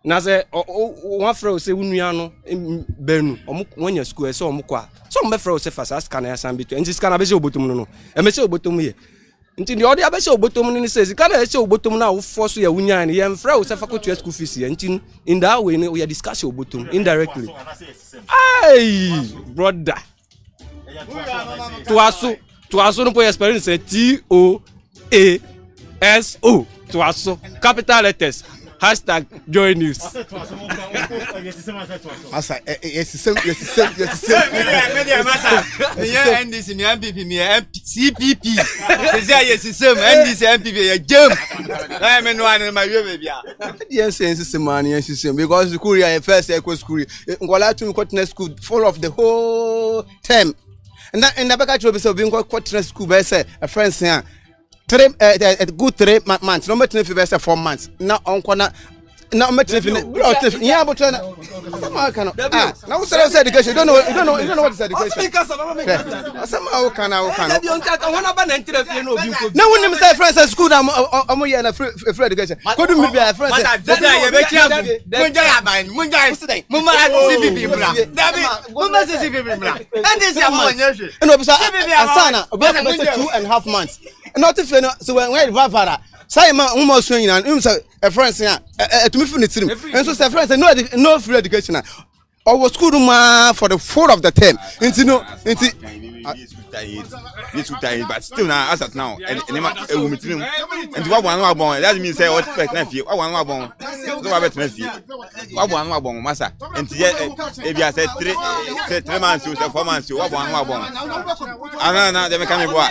na say one friend say unua no benu when your school so omukwa so me friend say fast as can asan bitu nti sika na be se obotom no e me se obotom ye nti the other be se obotom no say sika na se obotom na wo force ya unya ne ye friend say faculty school fees ye nti in that way we are discussing obotom indirectly ay brother to aso no po experience TOASO to aso capital letters #joy news. Asa yes NDC me MPP me CPP. Say yes NDC MPP ya jam. I me no an my we bia. Yes system man yes system because the courier first equal school. Ngola to me continent school full of the whole term. And that in the back to be so being continent school be say a friend say a good 3 months. No matter if you say 4 months. Now on corner. Now matter if yeah, but now we say education. You don't know what is education. Somehow can. Now when you say friends at school, I'm here na free education. Could you be a friend? Asana 2.5 months. Not if so when Vavara. Say man almost swinging and him say a friend say to me finish him. And so say friend say no free education. Or was school for the full of the term. Into no into but still now as at now and what one born that means say what nephew one born so bet nephew what born massa and if you say 3 months you say 4 months you what one born ana they come boy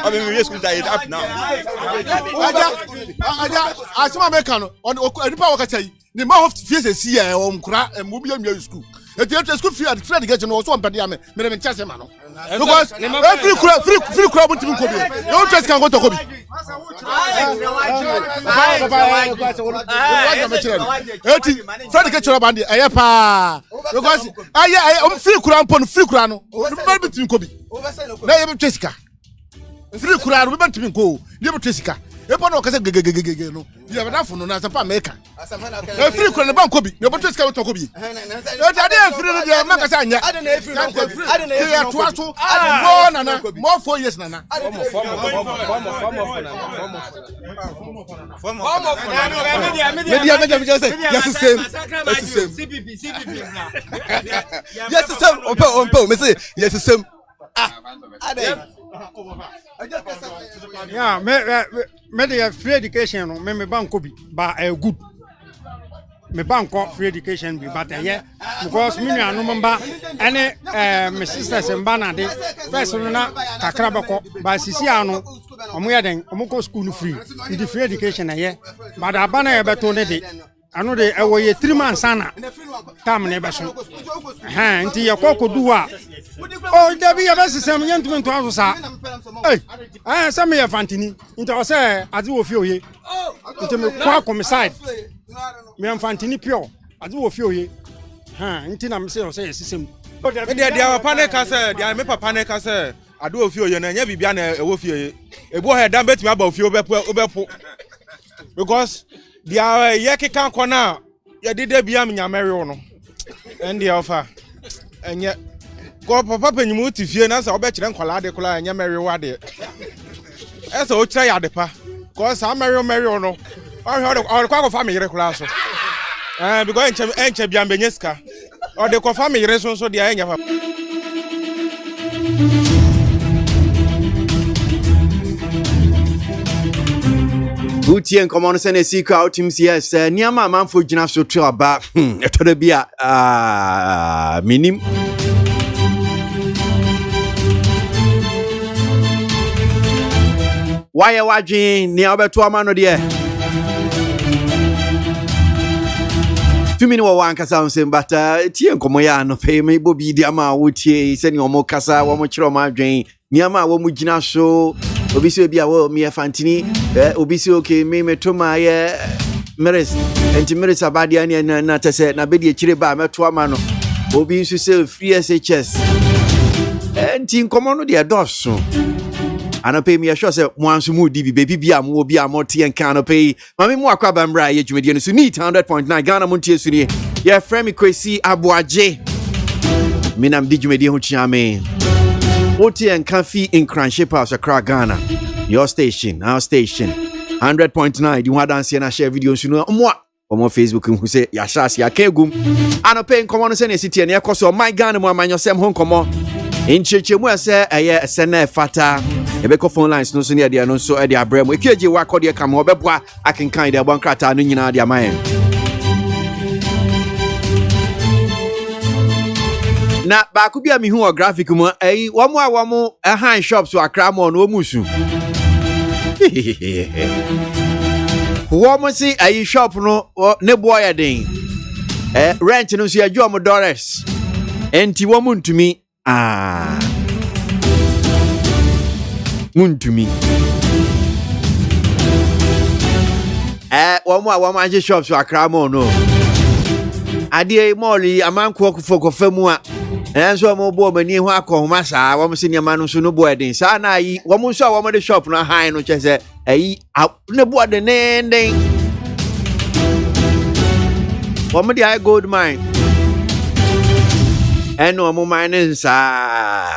o be school tired up now asuma make no onipa wo ka chai ni ma of face see e o mkura mo bia mia school e school free education no so mpede am me chase ma no because free kura bunti ko bi no chase kan go to ko bi free education bandi e pa because aye free kura mpon free kura no be bitimi ko bi na ye be chase ka free kura no be bitimi ko ye be chase ka epo no kase gegegege no ya bada funu na sapa meka e free kura ne ban ko bi ne bo tska to ko bi e ta de free no de maka sa anya ade na free ya to aso mo nana mo 4 years nana media just say yes same CPP yes same on me say yes same ade yeah, me the free education no me banko bi ba good. Me banko free education bi but yeah because me no mba ene me sisters mba na de first no na kakra bako ba sisi ano omo ya den omo ko school free the free education yeah but abana e beto ne de anu de e wo ye 3 months ana tam ne be so nti ye kokodu a oh David ya be sesem nyentum nto aso sa some ye fantini nti o say ade wo fie oye nti me kwa commisside me fantini pure ade wo fie oye nti na me say o say sesem me dia papa ka say dia me papa ne ka say ade wo fie oye na nya bibia na e wo fie oye ebu ho dan betimi aba fie obepo because dia ye keka kona ye dede bia me nyamere no and dia ofa enye go papa panyimu ti fie na sa obekire nkwala ade kula enye mere wade esa o kire ya de pa ko sa mere no o kwa ko fa me yire kula so because enche bia mbenyeska o de ko fa me yire so dia enya fa Butien common sene sika outim yes niama manfo gina so to aba etoda bia minim why wajin ni obeto amano de Fimini wa wankasa nsem bata tie nkomo ya no pe me bobi di ama wotie seni omo kasa wo mo kire omo adwen niama wo mu gina so obi si obi a wo me fantini obi si okay me metoma ye meres enti meres abadi ani na tese na bedi kire ba meto ama no obi nsu se free SHS enti nkomo no de dosso Anope me sure say mo anso mu di bi baby bia mo obi a mo te en kan anope mame mo akwa bambra ye dwumadi no so neat 100.9 Ghana Montie so ni ye frame KWASI ABOAGYE minam di dwumadi ho chiame Oti en kan fi in Cranship House Accra Ghana your station our station 100.9 di wa dance na share video so no mo omo Facebook who say ya shas ya kegum anope nkomo no se na sitie na ekoso my Ghana mo amanyosem ho nkomo inchechemu ese eye sene fata ebeko phone lines no so ne de no so e de abrem ekieje wa kode kam obeboa akenkan de abonkrata no nyina de amayen na ba ku bia mi hu o graphic mu womo hand shops wa Accra mo no musu womo si ayi shop no ne boy den rent no so ya jomo dollars enti womo ntumi muntumi womo aje shops wa Accra mo no ade mall amanko kofokofa mu a enso mo bo mani ho akohoma saa womo se niam no so no bo eden saa na yi womo so womo de shop no han no chese ayi ne bo de nenden womo de high gold mine eno mo mine saa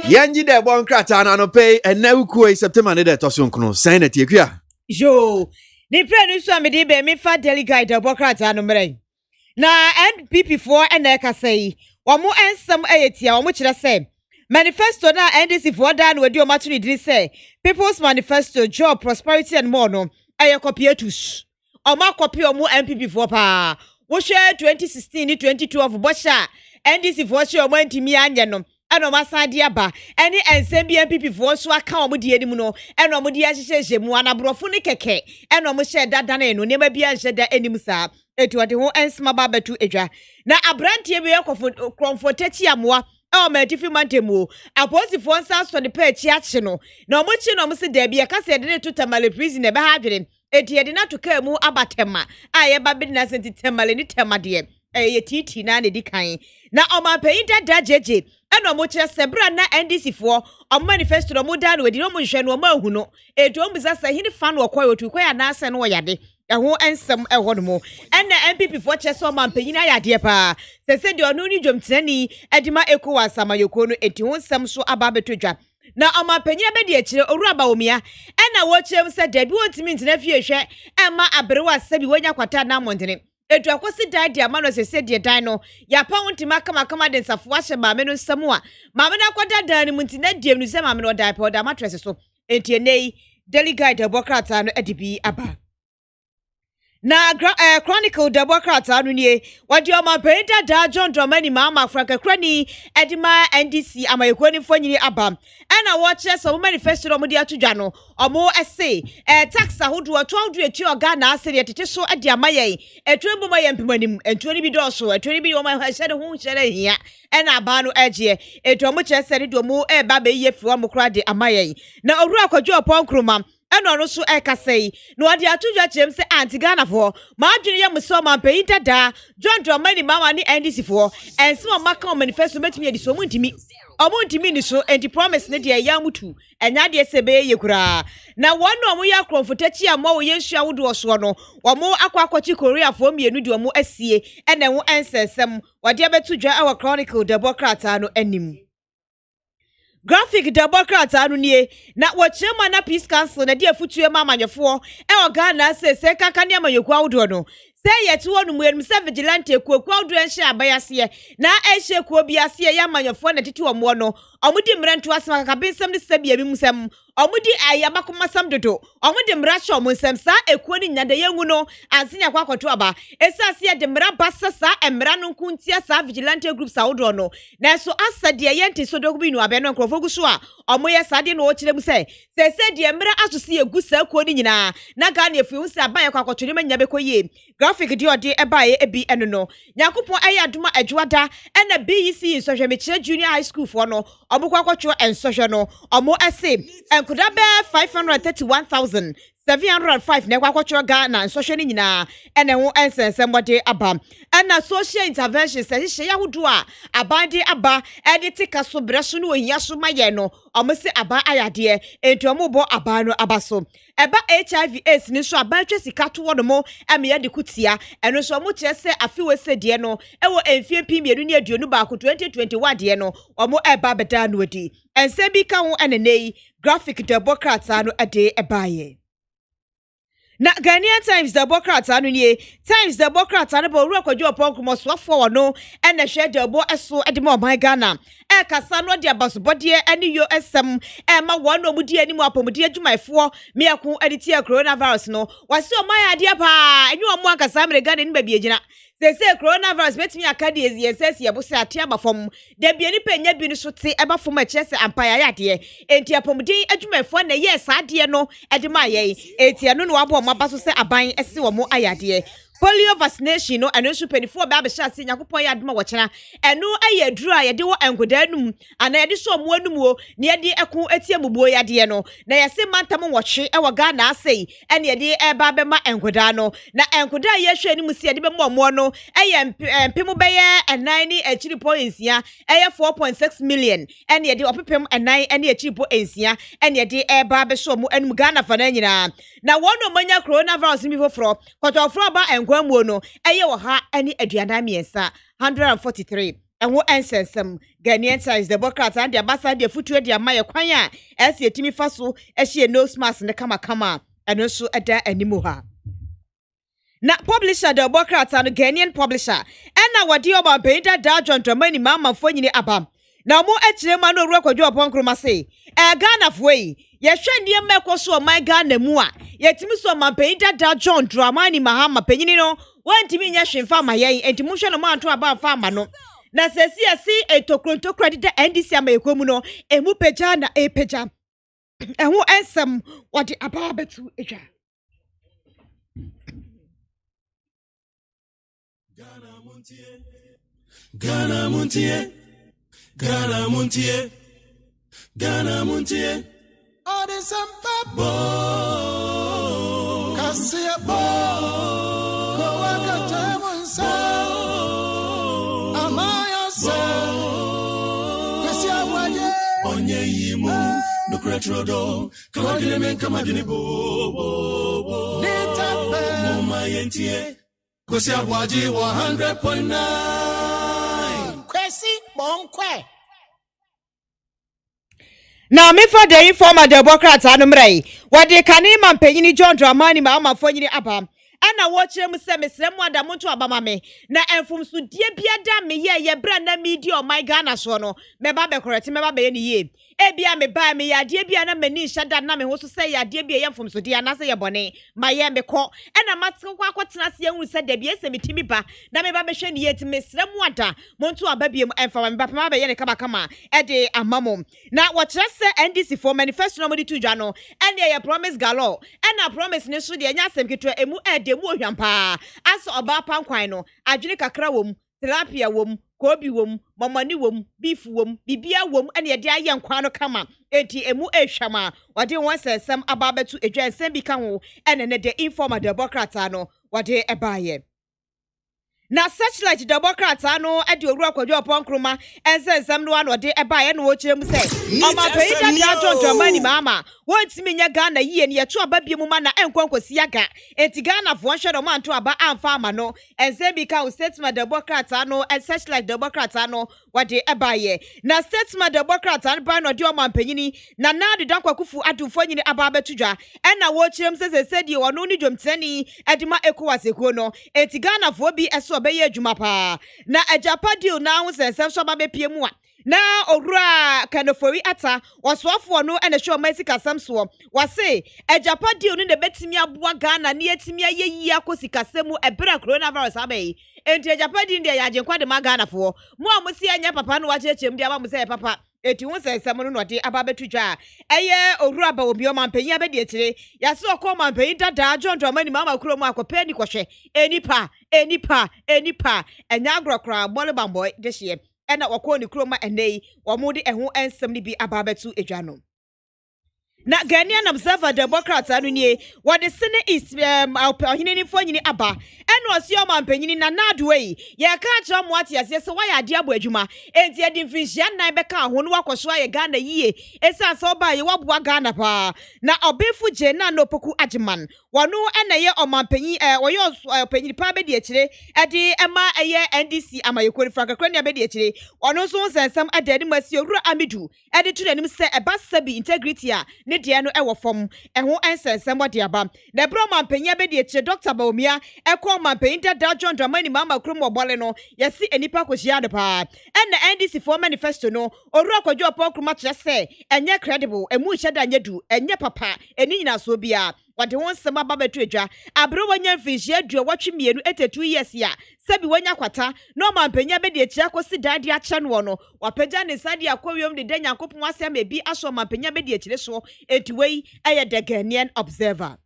yanji de bon krata na no pay enawuku September ne de toso nkono sign na tiekua yo ni pre so me de be me fa delegate de bokrata no mren na NPP4 eneka say womo ensam ayetia womo kire say manifesto na NDC for da na wadi o matuni diri say people's manifesto job prosperity and more no aye copietus o ma copy o mu NPP4 pa wo share 2016 ni 2012 bosha NDC for share o mo ntimi anye no eno masade aba ene ensem bi NPP4 so aka o mo die nim no eno mo die ahyehye mu anabrofo ne keke eno mo share dada na eno nema bia nhye da enim saa etu ade ho ensema ba betu edwa na abrantie bi yakofo comfortachi amoa e ma tifi mantemu aposifo nsa so de pa echi ache no na mo chi no mo se da bia kase de ne tutamale prison e be ha dwere eti de na to ka mu abatema a ye ba bi na senti temale ni temade ye titi na ne dikan na o ma peyin dada jeje eno mo kire sebra na NDC fo o manifesto no mo da no edi no mo hwe no o ma hu no etu o mbisa sa hini fa no okoy otu koy na ase no yade eho ensem eho no mo ena MPP fo kire so ma peyin ayade pa se de onu ni dwomtenani edima KWASI amayoko no eti ho nsem so aba betodwa na o ma peyin be de kire oru aba omia ena wo kire se de bi wotimi ntena fie hwe ema abrewa sabi wonya kwata na montene etu akosi dai dia mano se die dai no ya pa wontima kama de nsafo ahye maame no nsam a maame na kwada dan ni muntina die nu se maame no dai pa oda mattress so enti nei delegate abokrata no edibi aba na chronicle abokrata no nie wadi o ma penta da John Dramani mama franka krani edima NDC amayeko ni fonyini aba ena wo kire so manifesto no mudi atudwa no omo ese tax ahodo atwawdo echi oga na asere tete so ade amaye etwembo maye mpemanim entwoni bi doso etwoni bi o ma hye de ho hyere hia ena aba no eje etwomo kire sere do mo ba be ye fi wo kra de amaye na owura akwadwo opon eno no so ekasei no ade atudwa chem se anti Ghana for ma adwene ye muso ma peyita da John Dramani mama ni NDC for enso maka manifesto metimi edi so muntimi omuntimi ni so enti promise ne de ya mutu enya de sebe ye kura na wono omo ya comfortachi amwa wo yenhua wodo so no omo akwakochi Korea for mienu de omo asie ena wo ensesem wade abetudwa our chronicle abokrata no anim graphic abokrata anu nie na wochema na peace council na dia futue ma amanyefo oga na se kaka ne amanyeku awdo no se yeti wonu muenum se vigilante kuoku awdo enhye abayase na enhye kuo biase ya amanyefo na titi omo no omudi mrantu asema kaka binsem ne sabia bi musem omudi ayabakoma sam dodo omudi mracho musem sa ekuo ni nyade yengu no ansinya kwa kwato aba esase de mra bassa sa emra no nkuntia sa vigilante groups awdo no na so asade yente so dogu bi no abe no nkrofo so a omoye sade no okire mu se de mra asose egu sa ekuo ni nyina na ga na efu se aban kwa kwato ni manya be koye graphic de ode ebaye ebi eno no yakopon ayadoma adwada ena BEC sohwe mechire junior high school for no omo kwa kwato ensohwe no omo ese enkoda be 531,000 705 na kwakwacho Ghana nsɔhwɛ ni nyina ene ho ensensɛmɔde aba ɛna social interventions ɛhyehyɛ yahodo a abande aba ɛde tika so breso no ohia so mayɛ no ɔmse aba ayade enti ɔmobɔ aba no aba so ɛba HIV AIDS ni so aba atwa sika to wɔn mo ɛmeyɛ de kutia ɛno so ɔmo kyerɛ sɛ afiwe sɛ deɛ no ɛwɔ emfie pimienu ne aduonu baako 2021 deɛ no ɔmo ɛba bɛda no adi ɛnsɛ bi ka ho ɛnenei graphic democrats ano ɛde ɛbaayɛ na Ghanaian Times Democrats anu nie Times Democrats anu bo ru akwadwo oponkromo soafo wono ena hwe debo eso de ma oman Ghana kasa no de abasobode ene yo esem ma wono mudi ani mu apomudi adwumaifo miako editia coronavirus no wase oman ade pa enyu omo akasa mere Ghana ni ba bi agina se coronavirus betimi akade eziyesesi yebose ate abafom da bi ani panya bi no so te ebafom a kyese ampaya yade enti apomudi adwumaifo na ye saade no de ma ye enti anu no wabo maba so se aban ese wo mo ayade polio vaccination no eno so penifo ba abehya ase yakopon ya adoma wokyena eno aye duru a yede wo engoda num ana yede so mo anum o ne yede eko etie mubuo yade no na yese mantam wohwe e wo Ghana asei ene yede eba bema engoda no na engoda ye hwe anim se yede bema mo no eye mpem beye enan ni achiri points ya eye 4.6 million ene yede opepem enan ene achiri po ensia ene yede eba be so mo anum Ghana fa na nyina na wono manya coronavirus mi foforo kotofro ba kwamuo no eye wo ha ani aduana miensa 143 enwo ensensem Ghanaian Times Democrats and the ambassador futu de amaye kwan a ese etimi fa so ehye nose mask ne kama eno so eda animu ha na publisher Democrats and Ghanaian publisher ena wadi oba benda da John Dramani mama fonyini aba na mo ekire ma no ru akwadwo oponkro se Ghana foi ye hwe ndie meko so my Ghana mu a yetimi so mampeyida da John Dramani Mahama penyini no wantimi nya hwemfa ma yen enti mo hwe no mo anto aba fa ama no na sesi asi etokrontokra de NDC ama ekomu no emu peja na epeja ehu ensem wadi aba betu eja Ghana Montie Ghana Montie Ghana Montie Ode Sampabo Kasia Bo Kowaka Tamonsa Amaya Sa Kasia Waye Onye Yimu No Cretrodo Kawadile Men Kamadini Bo Nita Moma Yentie Kasia Waji 100.9 Kwesi Bonkwe na me for the informer Democrats anumrai wade kane mampanyini John Dramani Mahama fonyini aba ana wo kire mu se mesrem adamo nto abama me na enfumso die biada me ye bra na media o my Ghana so no me ba be correct me ba be ye ye ebia me ba me yade bia na mani hyada na me ho so se yade bia ye mfumso dia na se ye bone ma ye me ko ena matko kwa kwatena se hu se da bia se metimi ba na me ba be hwe ne ye ti mesrem ada mo nto aba bia mu emfa me ba ma be ye ne kama e de amamo na wo kire se NDC for manifesto no modi to dwa no ene ye promise galo ena promise ne so de nya asem keto emu demu ohwampa aso oba pankwan no adwene kakra wom tilapia wom kobi wom mamani wom beef wom bibia wom ene ye de aye nkwan no kama enti emu ehwama wade won sesem ababetu edwansem bi ka ho ene ne de informer Democrats no wade ebaye na Searchlight Democrats ano ade oru akwadwo ponkroma ensensem no ano de ebaye no wo kire mu se omapeyida da John Dramani Mahama wontimi nya Ghana yie ne yeto aba biemu ma na enkwankosi aga enti Ghana fo hwe no manto aba amfa ama no ensem bi ka statement Democrats ano Searchlight Democrats ano wade ebaye na statement Democrats ano ba no de omampanyini na na de dankwakufu adumfo nyini aba betudwa ena wo kire mu se die wono ni dwomtani edima KWASI ko no enti Ghana fo bi eso obeye adwuma pa na ajapa deal na ho sensem so ba bepie mu a na owura kanofori ata wasofo no ene hwe omasika samso wase ajapa deal no de betimi aboa Ghana ne yetimi ayeyi akosika semu ebra coronavirus abai enti ajapa deal de ya jenkwa de ma Ghana fo mo amosi anya papa no wachechem de aba mo se papa eti won sensem no de aba betudwa eye owura ba obi o mampanyi abedi akire yase okọ mampanyi dada John Dramani Mahama kuro mu akopa ni kohwe enipa enya agrokra bole bamboy de hye ena wakọ ni kuro ma enei wo mu de eho ensem ni bi aba betu edwa no na Ghanaian Observer Democrats anu nie what the Senate is ohine fo nyini aba eno osi o mampanyini na nadwei ye ka kira mo ate ase se why ade abo adwuma enti edi mfinhia nan beka ho no wakoso aye Ghana yie esa so ba ye waboa Ghana pa na obefu je na no poku agiman wonu ena ye o mampanyi oyo panyi pa be de akire edi ema eye NDC amayekori frankakra ne be de akire onu so sensam adani masi owura amidu edi tu nanim se eba sabi integrity a ne de no ewo fom eho ensensem wode aba na bro mampanyi be de akire Dr. Baomia ekọ mampanyi da John Dramani mama krom obole no yesi enipa kohia de pa ena NDC for manifesto no owura kwadwo pokrom akire se enye credible emu hyeda nyedu enye papa eni nyina so bia wade won sema babetu edwa abro wanya mfinhia dua watwe mienu 82 years ya sabi wanya kwata no mampanya be de akira kosi dade ache no no wapagya ne sade akowiom de da Nyankopon asem ebi aso mampanya be de akire so etuwei eye the Ghanaian Observer.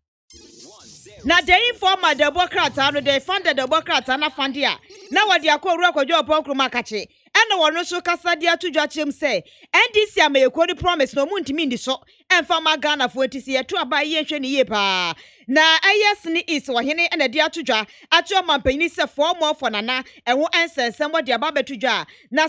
Na the informer Democrat anu the funded Democrat na fundia na wade akọru akọjọ opokru makache ena wono so kasa dia tudwa chem se NDC amayekori promise no muntimi ndi so emfa ma Ghana fo etisi yeto aba ye hwe ni ye pa na ayes ni is wohene ena dia tudwa acho mampanyini se for more for nana eho ensensem wode aba betudwa na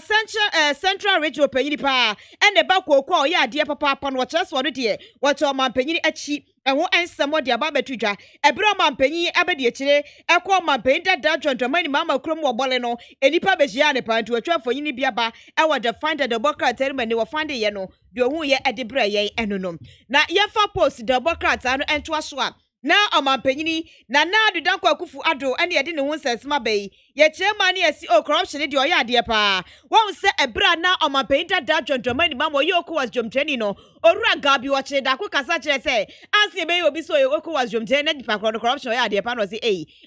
central regional panyini pa ena ba kokọ oya ade papa pa no cheso no de wacho mampanyini achi eho ensem wode aba betudwa ebro mampanyini abedi akire ekọ mampanyini da John Dramani mama krom wo bole no enipa behia ne pa ntu atwa yini biaba ewa the finder the Democrat termani wo find ye no de ohun ye edebra ye enonom na ye fa post the Democrat anu ento aso a na omampanyini na adu danko akufu ado ene ye de ne ho nsensema bai ye chairman ye si corruption de oya ade pa won se ebra na omampanyini da John Dramani mama ye okwas jomtani no orura gabi wo che da ko kasa kire se anse be obi so ye okwas jomtani na dipa corruption oya ade pa no se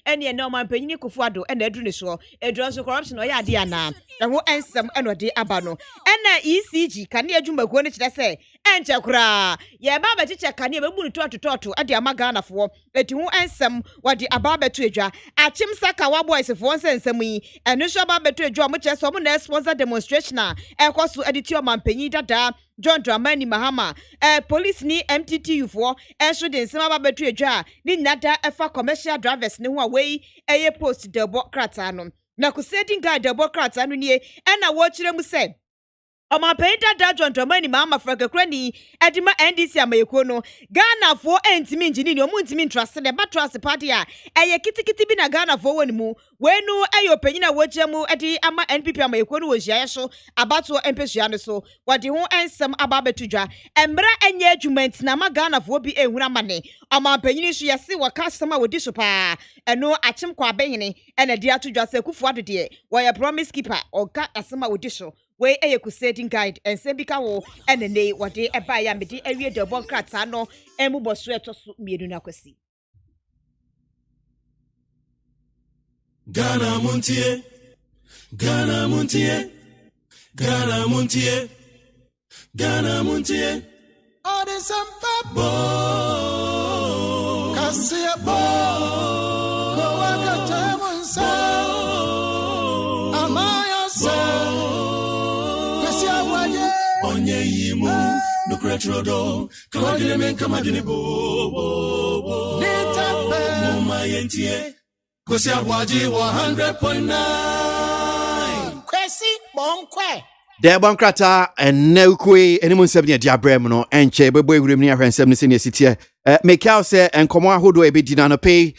ene na omampanyini kufu ado ene adu ne so edron so corruption oya ade ana eho ensem enode aba no ena ECG kane adwumakuo ne kire se enche kura ye ba ba chiche kane be bunu tototo ade ama Ghana fo eti ho ensem wode aba beto edwa achim saka wa boys fo ensem yi eno so aba beto edwa mo kire so mo na sponsor demonstration a ekoso editio mampanyi dada John Dramani Mahama police ni MTTU fo enso de nsema aba beto edwa ni nada efa commercial drivers ne ho a wei eye post the Democrat ano na kusedin guy the Democrat anu nie ena wo kire mu se omapainta da John Dramani mama frankakra ni edima NDC amayeko no Ghana fo entimi ngini ni omuntimi ntrase de batrase party a eye kitikiti bi na Ghana fo woni mu wenu ayo panyina wogyem edi ama NPP amayeko no wohia so abato empesua no so wode ho ensem ababetudwa embra enye adwument na ma Ghana fo bi ehuna mane omapanyini so yesi waka sama wodi so pa eno achim kwa behene ena dia tudwa se kufu adode wo ye promise keeper oka asema wodi so we eye kuseding guide ensebika wo enene wode eba ya medi awie de Democrat ano emuboso etoso mienu na kwasi Ghana Montie Ghana Montie Ghana Montie Ghana Montie Ode sampabo kasia bo ko wakata monsa amaya sa onye yimu no kretrodo KWASI kama dini bo mama yentie kwasi ABOAGYE 100.9 kwasi bonkwe de bankrata enekwe enimu nsem ne dia brem no enche bebo ewurem ne ahwensem ne se ne sitie make out say enkomo ahodo ebedi na no pay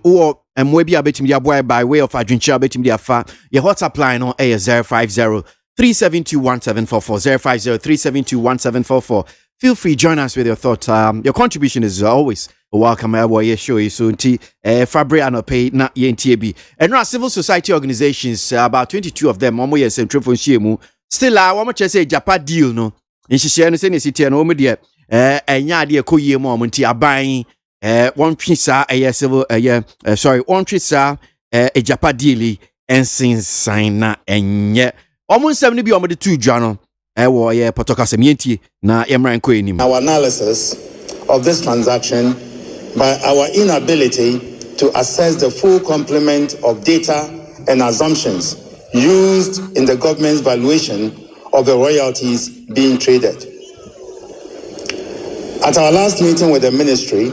wo mwe bia betim dia boy by way of adwencha betim dia fa your WhatsApp line no 050 3721744 050-3721744. Feel free, join us with your thoughts. Your contribution is always welcome. ABOAGYE show you soon. Fabri and pay na YNTAB. And now civil society organizations, about 22 of them, still one say Japan deal no. In Shishano say city and home dear Yadi Koye MONTIE buying one piece civil one piece a Japan deal and since sign na and yet. Almost 70 be on the two journal. Potoka Semienti na Emranko enim. Our analysis of this transaction by our inability to assess the full complement of data and assumptions used in the government's valuation of the royalties being traded. At our last meeting with the ministry,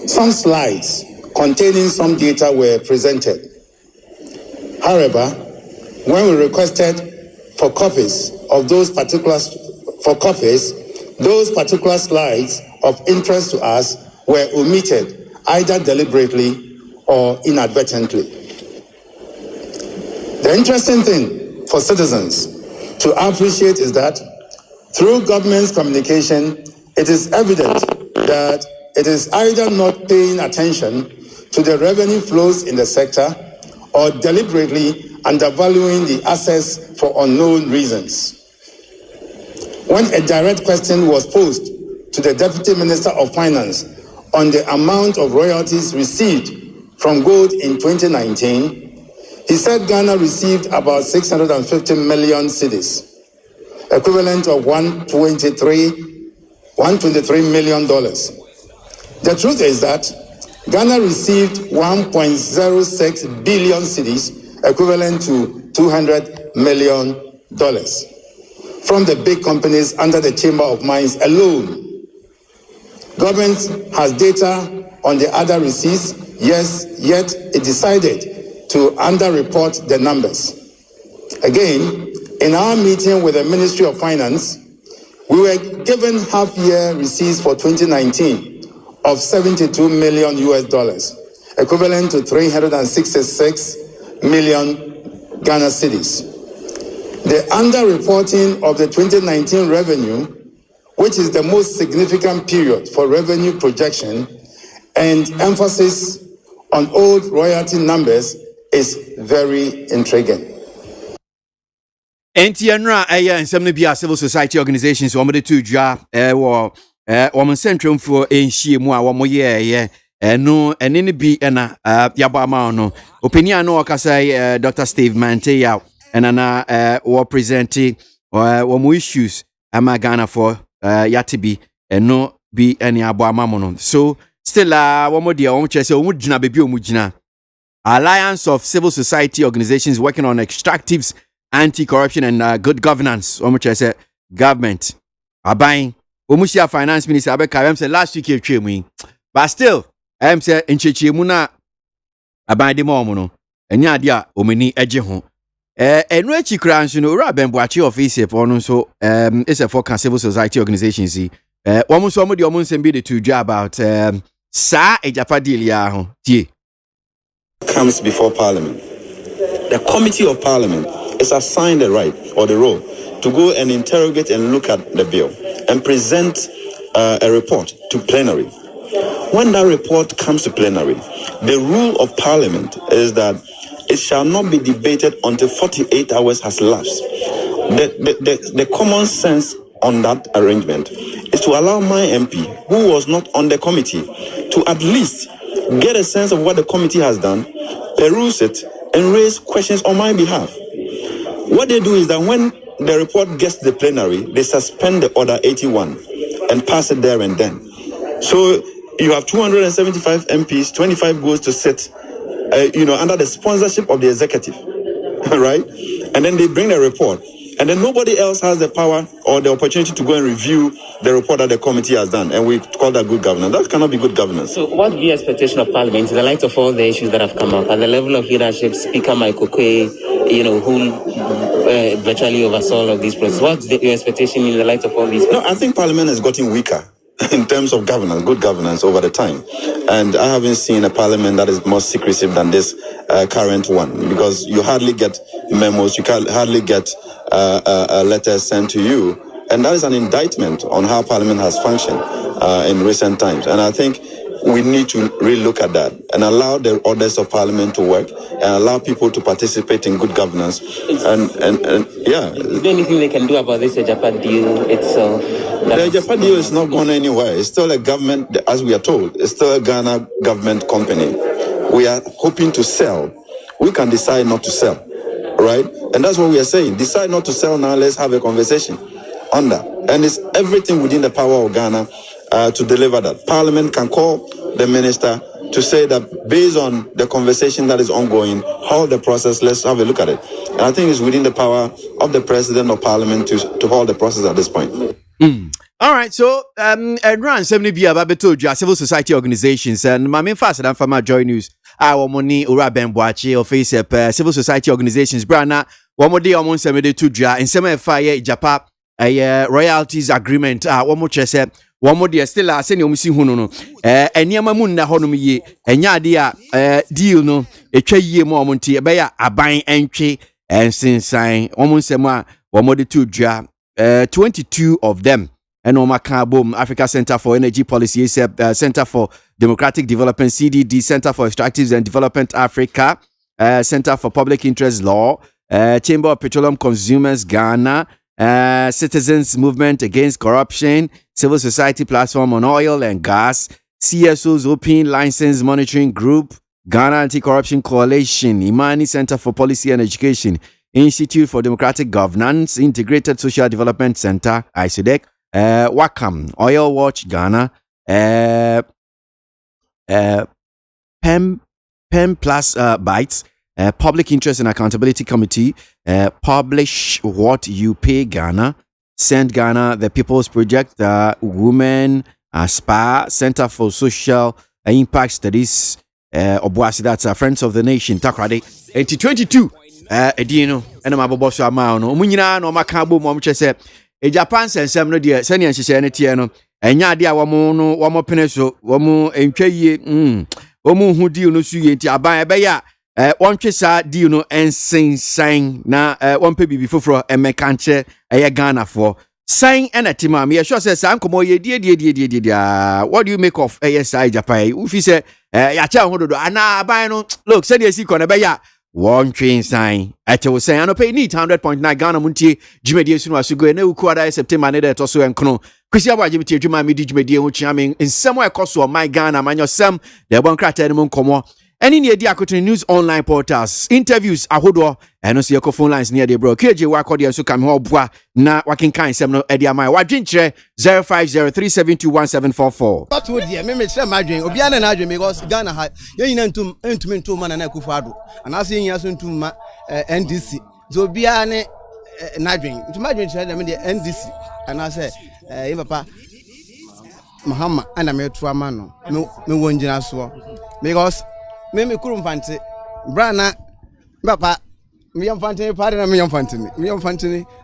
some slides containing some data were presented. However, when we requested for copies of those particular slides of interest to us were omitted either deliberately or inadvertently. The interesting thing for citizens to appreciate is that through government's communication, it is evident that it is either not paying attention to the revenue flows in the sector or deliberately undervaluing the assets for unknown reasons. When a direct question was posed to the Deputy Minister of Finance on the amount of royalties received from gold in 2019, he said Ghana received about 650 million cedis, equivalent of $123 million. The truth is that Ghana received 1.06 billion cedis, equivalent to $200 million, from the big companies under the Chamber of Mines alone. Government has data on the other receipts, yes, yet it decided to underreport the numbers. Again, in our meeting with the Ministry of Finance, we were given half-year receipts for 2019 of $72 million US, equivalent to 366 million Ghana cedis. The underreporting of the 2019 revenue, which is the most significant period for revenue projection, and emphasis on old royalty numbers is very intriguing. NTNRA and some civil society organizations were to draw woman centrum for NC Mua, one more year, no, and any be an Yabamano. Opinion no Kasai, Dr. Steve Mantea, and Anna were presenting one issues Ghana for Yatibi, and no be any Abamamono. So, still, one more dear, Mujina Baby Mujina. Alliance of civil society organizations working on extractives, anti-corruption and good governance. Omuche say government are buying. Omushia finance minister Abeka say last week you but still I say nchechi mu na abande mo no enya dia omeni eje ho enu echi kra nso no ora bemboachi office for no so is a for civil society organizations womu so omu de omu nsem bi de to do about sa ejapa deal ya ho tie comes before Parliament. The Committee of Parliament is assigned the right or the role to go and interrogate and look at the bill and present a report to plenary. When that report comes to plenary, the rule of Parliament is that it shall not be debated until 48 hours has elapsed. The common sense on that arrangement is to allow my MP, who was not on the committee, to at least get a sense of what the committee has done, peruse it, and raise questions on my behalf. What they do is that when the report gets to the plenary, they suspend the Order 81 and pass it there and then. So you have 275 MPs, 25 goes to sit, under the sponsorship of the executive, right? And then they bring the report. And then nobody else has the power or the opportunity to go and review the report that the committee has done. And we call that good governance. That cannot be good governance. So what would be the expectation of Parliament in the light of all the issues that have come up at the level of leadership, Speaker Michael Kwe, who virtually oversaw all of these processes? What's your expectation in the light of all these? No, I think Parliament has gotten weaker in terms of governance, good governance over the time. And I haven't seen a Parliament that is more secretive than this current one, because you hardly get memos, you can hardly get letters sent to you. And that is an indictment on how Parliament has functioned in recent times. And I think we need to really look at that and allow the orders of Parliament to work and allow people to participate in good governance. And yeah. Is there anything they can do about this Japan deal itself? The Japan deal is not going anywhere. It's still a government, as we are told, it's still a Ghana government company. We are hoping to sell. We can decide not to sell, right? And that's what we are saying. Decide not to sell now, let's have a conversation on that. And it's everything within the power of Ghana to deliver that. Parliament can call the minister to say that based on the conversation that is ongoing, hold the process, let's have a look at it. And I think it's within the power of the president of Parliament to hold the process at this point. All right, so and run 70 be about civil society organizations and my main fast and from my joy news. Our money ura bemboachi or face up civil society organizations brana one more day almost 72 ja in some fire Japan a royalties agreement one more chese one more day still send you see no and yamamun na honum ye enya dia deal no etwa yie mo montie be ya aban entwe and since sign almost one more day 2 ja 22 of them. And Omakabum, Africa Center for Energy Policy, ASEP, Center for Democratic Development, CDD, Center for Extractive and Development Africa, Center for Public Interest Law, Chamber of Petroleum Consumers Ghana, Citizens Movement Against Corruption, Civil Society Platform on Oil and Gas, CSO's Open License Monitoring Group, Ghana Anti-Corruption Coalition, Imani Center for Policy and Education, Institute for Democratic Governance, Integrated Social Development Center, ICDEC, Wakam, Oil Watch Ghana, PEM Plus Bytes, Public Interest and Accountability Committee, Publish What You Pay Ghana, Send Ghana, The People's Project, Women, SPA, Center for Social Impact Studies, Obuasi, that's Friends of the Nation, Takrade, 2022, Edino, and I'm about to amount, Munina, no Macabo, Momche. E Japan sensem no de sani anhyehyɛ ne tie no enya ade a wɔmo pene so wɔmo entwa yie wɔmo hu deal no so yie nti aban ebe ya wɔntwe sa deal no ensensan na wɔmpe bibi foforo emeka nche eye Ghana for sign and atima me sure say san komo ye die what do you make of ASI Japan ufi say ya cha ho dodo ana aban no look say dey si ko na be ya one train sign at was saying I no pay need 100.9 Ghana Montie Jimedi Sunu Asugo na ukuada September ne to so enkono Kwesi Aboagye beti adwuma me di Jimedi ho chiame in some way cost of my Ghana manyo sam the bon krata ne mo nkomo eni ne edi akotun news online portals interviews ahodo eno se yeko phone lines near the bro KJ wa kodi enso kam ho boa na wakin kan sem no edi amai wadwenkyere 0503721744 But wo dia me kire madwen obi ana na adwen because Ghana ha ye nyina ntum ma na Akufo Addo anase ye nyina so ntum ma NDC so obi ana na adwen ntum adwen kire dem de NDC anase ye papa Mahama ana me to ama no me wonjina so because me kuru mfante brana papa me mfante party na me mfante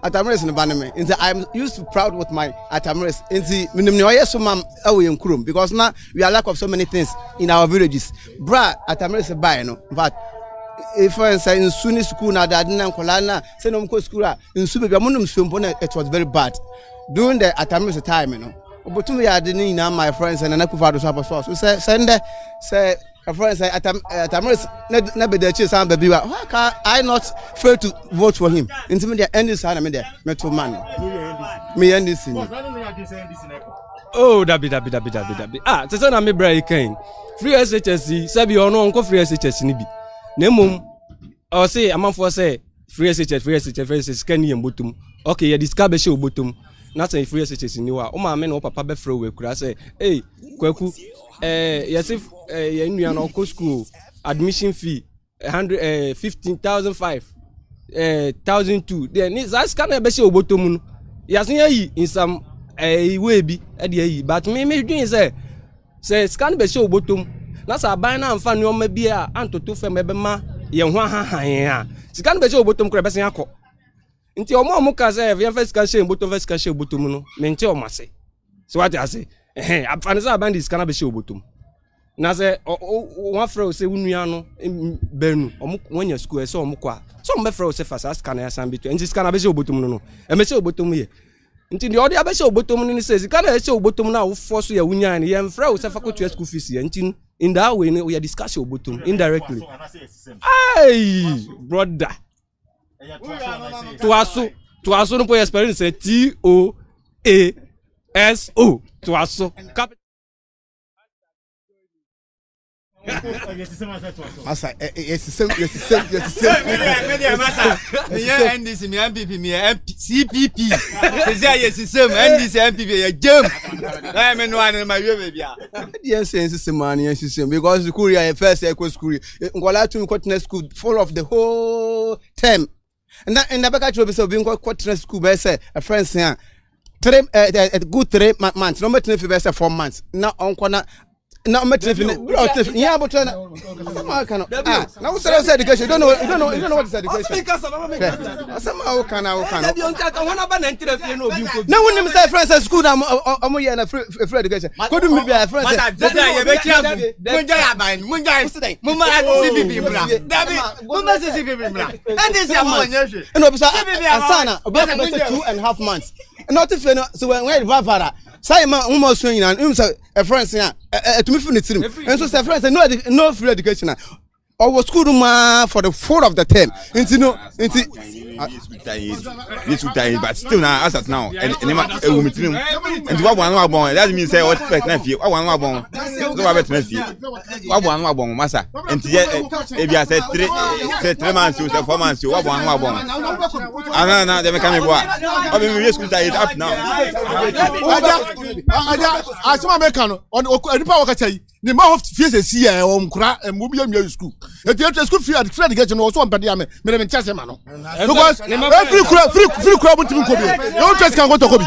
atamres ne bane me nti I'm used to proud with my atamres nti minim ne oyeso mam awe nkurum because now we are lack of so many things in our villages bra atamres buy no in fact if I say in Sunni school na dad na nkola na say no mko school a nsu be amunum swempo na it was very bad during the atamres time no obotum ya de ni na my friends and na Akufo Addo so send say a friend say Atamres na be the chase and baby why can I not fail to vote for him until the end this me there me to man me end this oh dabi tese na me bra ikan free SHS sabi ono onko free SHS ni bi na mum o say amanfo say free SHS kan yem botum okay ya disca be she obotum na say free SHS ni wa o ma me no papa be free we kura say hey kwaku yes if ya nua no ko school admission fee 15,005 1,002 then is that can be say obotom no yasin yi in some way bi e de yi but me dream say scan be say obotom na sa ban na amfa ne o ma bi a antoto fem be ma ye ho hahan a scan be say obotom kra be sen akọ nti omo ka say ye first can say obotom no me nti o ma say so what I say afanisa ban this can be say obotom na say one friend say unua no benu omo school say omo kwa so omo be friend say fast scan ya san bitu nti scan be say obotom no e me say obotom ye nti the other be say obotom no ni say scan ya say obotom na wo force ya unya ne ye friend say faculty school fees ye nti in that way we are discussing obotom indirectly hey brother to aso no po experience say TOASO to aso Masa, yes. Me NDC, me MPP, me CPP. Say yes, NDC, MPP, a jump. I mean, one my baby. Yes, because the Korea first equal school. Ngola to continue school full of the whole term. And that back actually so being continue school by say a friend here. good 3 months. No matter if you say 4 months. Now on corner. Now matter if yeah, but now we say education. You don't know what is education. Somehow can. Now when you say friends at school, I'm here na free education. Go do me be a friend. Asana 2.5 months. Not if you know, so when Vavara, Simon almost showing and a friend to me from the team. And so say friends no free education. Or was school for the 4th of the term. Into no into but still now as at now and what one that means say what first nephew one so I bet nephew one massa and if you say 3 months to 4 months to one and they can be what I mean we school tired up now I saw American on the power say the more of fees a see on cra and mobile school. If you have school free education also on Padiame, Madame Chassemano. Because free crowd to be Kobe. No trust can go to Kobe.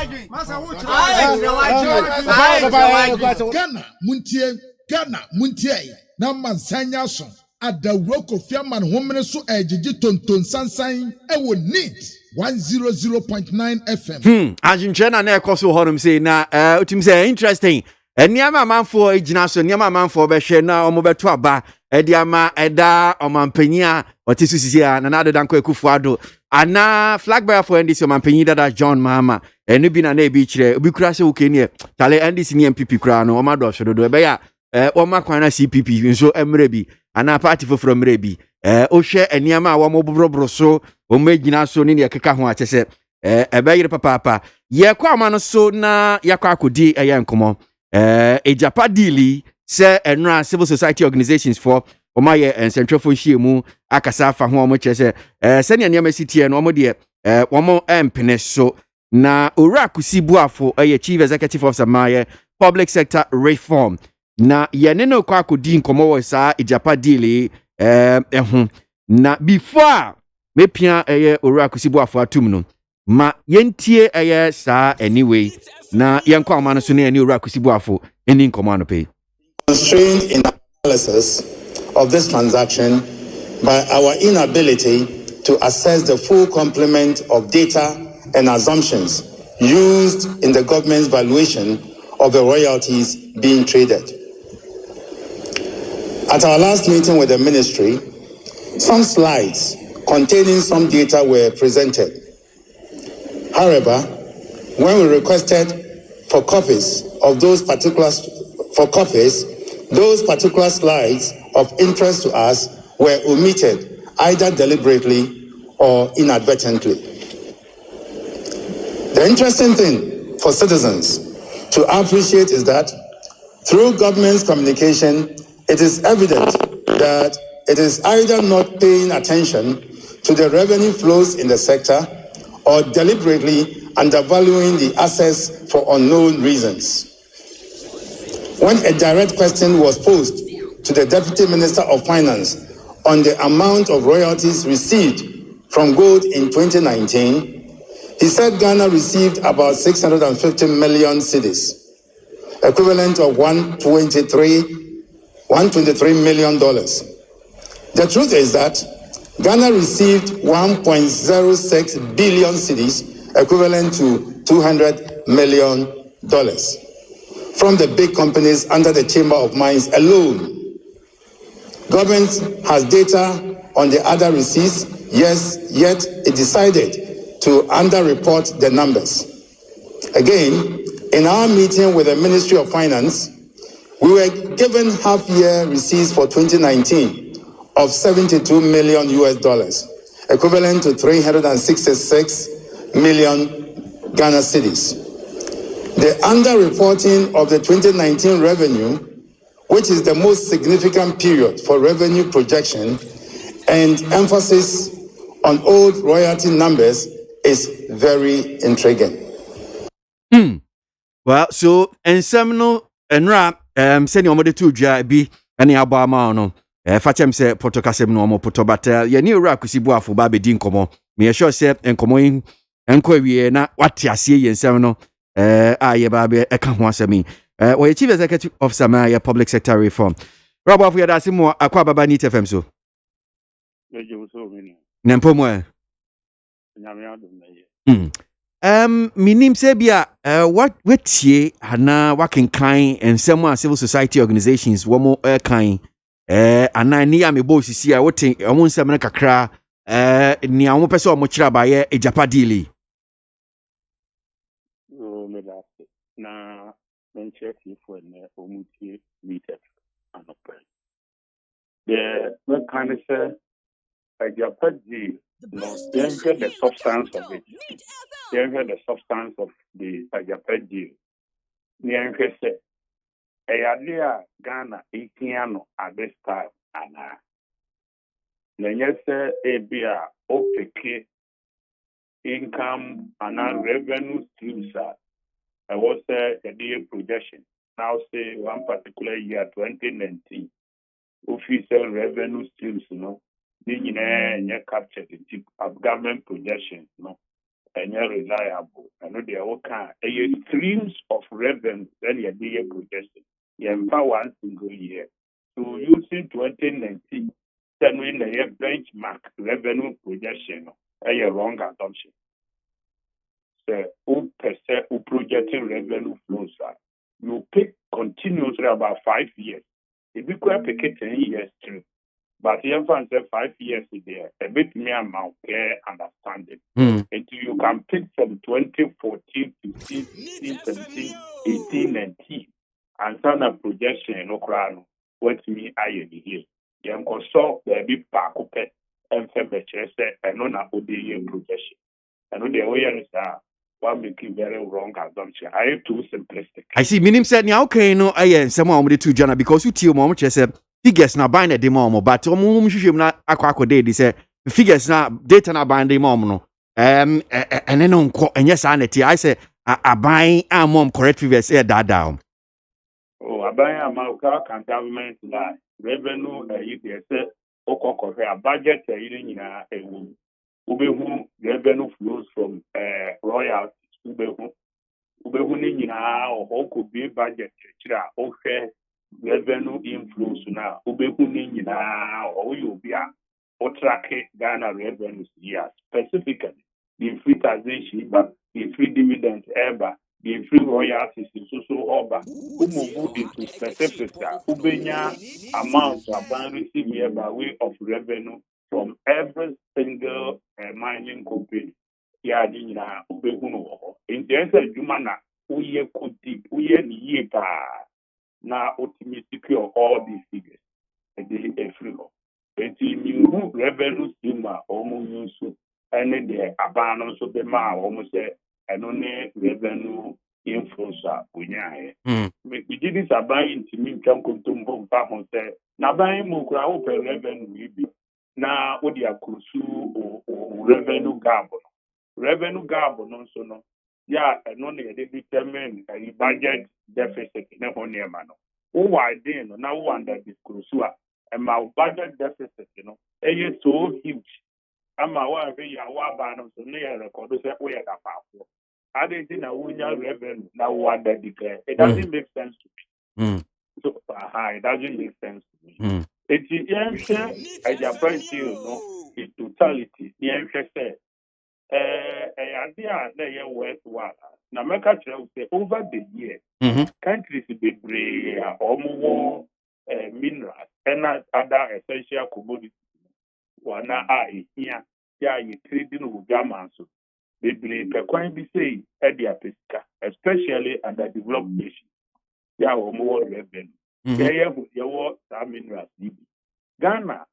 Ghana, Montie, Naman Sanyason, at the rock of Yaman Woman so Ejiji Tonton Sansain, I would need 100.9 FM. Argentina na ekoso honum say na utim say interesting. Eniama manfo ejinaso eniama manfo be hwe na omobeto aba ediama eda omampanyia otisusisia na nado danko ekufuado ana flag bearer for NDC omampanyia dada John Mahama enu bi na na ebi kire obi kura se ukenie tale NDC ni MPP kura no omado hwedodo ebe ya oma kwana CPP nso emre bi ana party foforo emre bi ohwe eniama a wo mobrobro so omeginaso ni ne keka ho achese ebe yire papa ye kwa amano so na yakwa akodi eye nkomo Ejapa dili se enra civil society organizations for omaye central for shiemu akasa fa ho omo chese senia niam sitie no omo de omo empene so na ora kusibuafo chief executive officer maye public sector reform na yene no kwa akodi nkomo wo sa Ejapa dili ehun na before mepia ora kusibuafo atum no ma yentie sa anyway na yankwa amano so na ani ora kusibuafo eni nkomo pay constrained in analysis of this transaction by our inability to assess the full complement of data and assumptions used in the government's valuation of the royalties being traded. At our last meeting with the ministry, some slides containing some data were presented. However, when we requested for copies of those particular slides of interest to us were omitted either deliberately or inadvertently. The interesting thing for citizens to appreciate is that through government's communication, it is evident that it is either not paying attention to the revenue flows in the sector or deliberately undervaluing the assets for unknown reasons. When a direct question was posed to the Deputy Minister of Finance on the amount of royalties received from gold in 2019, he said Ghana received about 650 million cedis, equivalent of $123 million. The truth is that Ghana received 1.06 billion cedis, equivalent to $200 million, from the big companies under the Chamber of Mines alone. Government has data on the other receipts, yes, yet it decided to underreport the numbers. Again, in our meeting with the Ministry of Finance, we were given half-year receipts for 2019 of $72 million, equivalent to 366 million Ghana cedis. The underreporting of the 2019 revenue, which is the most significant period for revenue projection, and emphasis on old royalty numbers is very intriguing. Well, so and some no and rap send your mother to Jabi and the Abama. Fachem se potokasem no mo potobata ye ni ora kusibuafo ba bedin komo me sure se enkomo enko wie na wate ase ye nsem no ye ba be eka ho asemi we chief executive officer ma ye public sector reform Robo for yada simo akwa baba ni TFM so nempomo minim se bia what wetie ana wakenkan ensem a civil society organizations wo mo kan ana ni am bo sisi a wote omo nsem na kakra ni am pese omo kira ba ye ejapa deal na mencheti for ne omutie meter anopɛ the kind of say ejapa deal no yɛnhwɛ the substance of it yɛnhwɛ the substance of the ejapa deal yɛnhwɛ sɛ ɛyade a Ghana ekia no at this time ana na nyɛ sɛ ebi a opeke income and revenue streams I was a DA projection. Now say one particular year, 2019, official revenue streams, being captured the tip of government projections, and reliable. I know they all can. Streams of revenue, then your DA projection. You empower one single year. So using 2019, then when the benchmark revenue projection, a wrong assumption. Who projecting revenue flows you pick continuously about 5 years. If you could pick it 10 years too, but you can say 5 years there, a bit more amount care understanding. Until you can pick from 2014, 15, 16, 17, 18, 19, and send a projection no crown. What me I here. You can saw the big park and say and on a projection. I know the way is one making very wrong assumption. I am too simplistic. I see minim said nya okay no ayen some of the two jana because you tell mom say figures na bind the mom but omum hwehwem na akwa dey say figures na data na bind the mom no ene no nko enye sa na ti I say aban a mom correct figures e da down. Oh aban amauka can government na revenue you say okoko a budget you nyina ewu ubehu revenue flows from royalties ubehu ni nyina o could be budget chira o hwe revenue inflows na ubehu ni nyina o you be a o track Ghana revenues here specifically the free taxation but the free dividend ever the free royalties so over move into specifics ubenya amount of receive by way of revenue from every single mining company. Yeah, in the answer, Jumana, we could deep, we now ultimately secure all these figures. A free law. But you revenue streamer almost use any the abandon so the ma almost say and only revenue influence we did this abandon to me come to Pamon say, Nabai Mukra open revenue. Now, what you crucial revenue gap. Revenue gap, no, so no. Yeah, and only they determine a budget deficit in a whole year, man. Oh, I didn't now wonder this crucial. And my budget deficit, is so huge. I'm a wife, you are one so near record, so we are a powerful. I didn't know revenue now what that declare. It doesn't make sense to me. So, it doesn't make sense to me. It's the answer, I just in totality. The answer said, idea that you worthwhile. Now, make a say over the year, countries be brave, almost minerals and other essential commodities. One here, you trading with Germans. They believe the coin be say, especially under developed nations. Yeah, more revenue. You want some minerals. Ghana,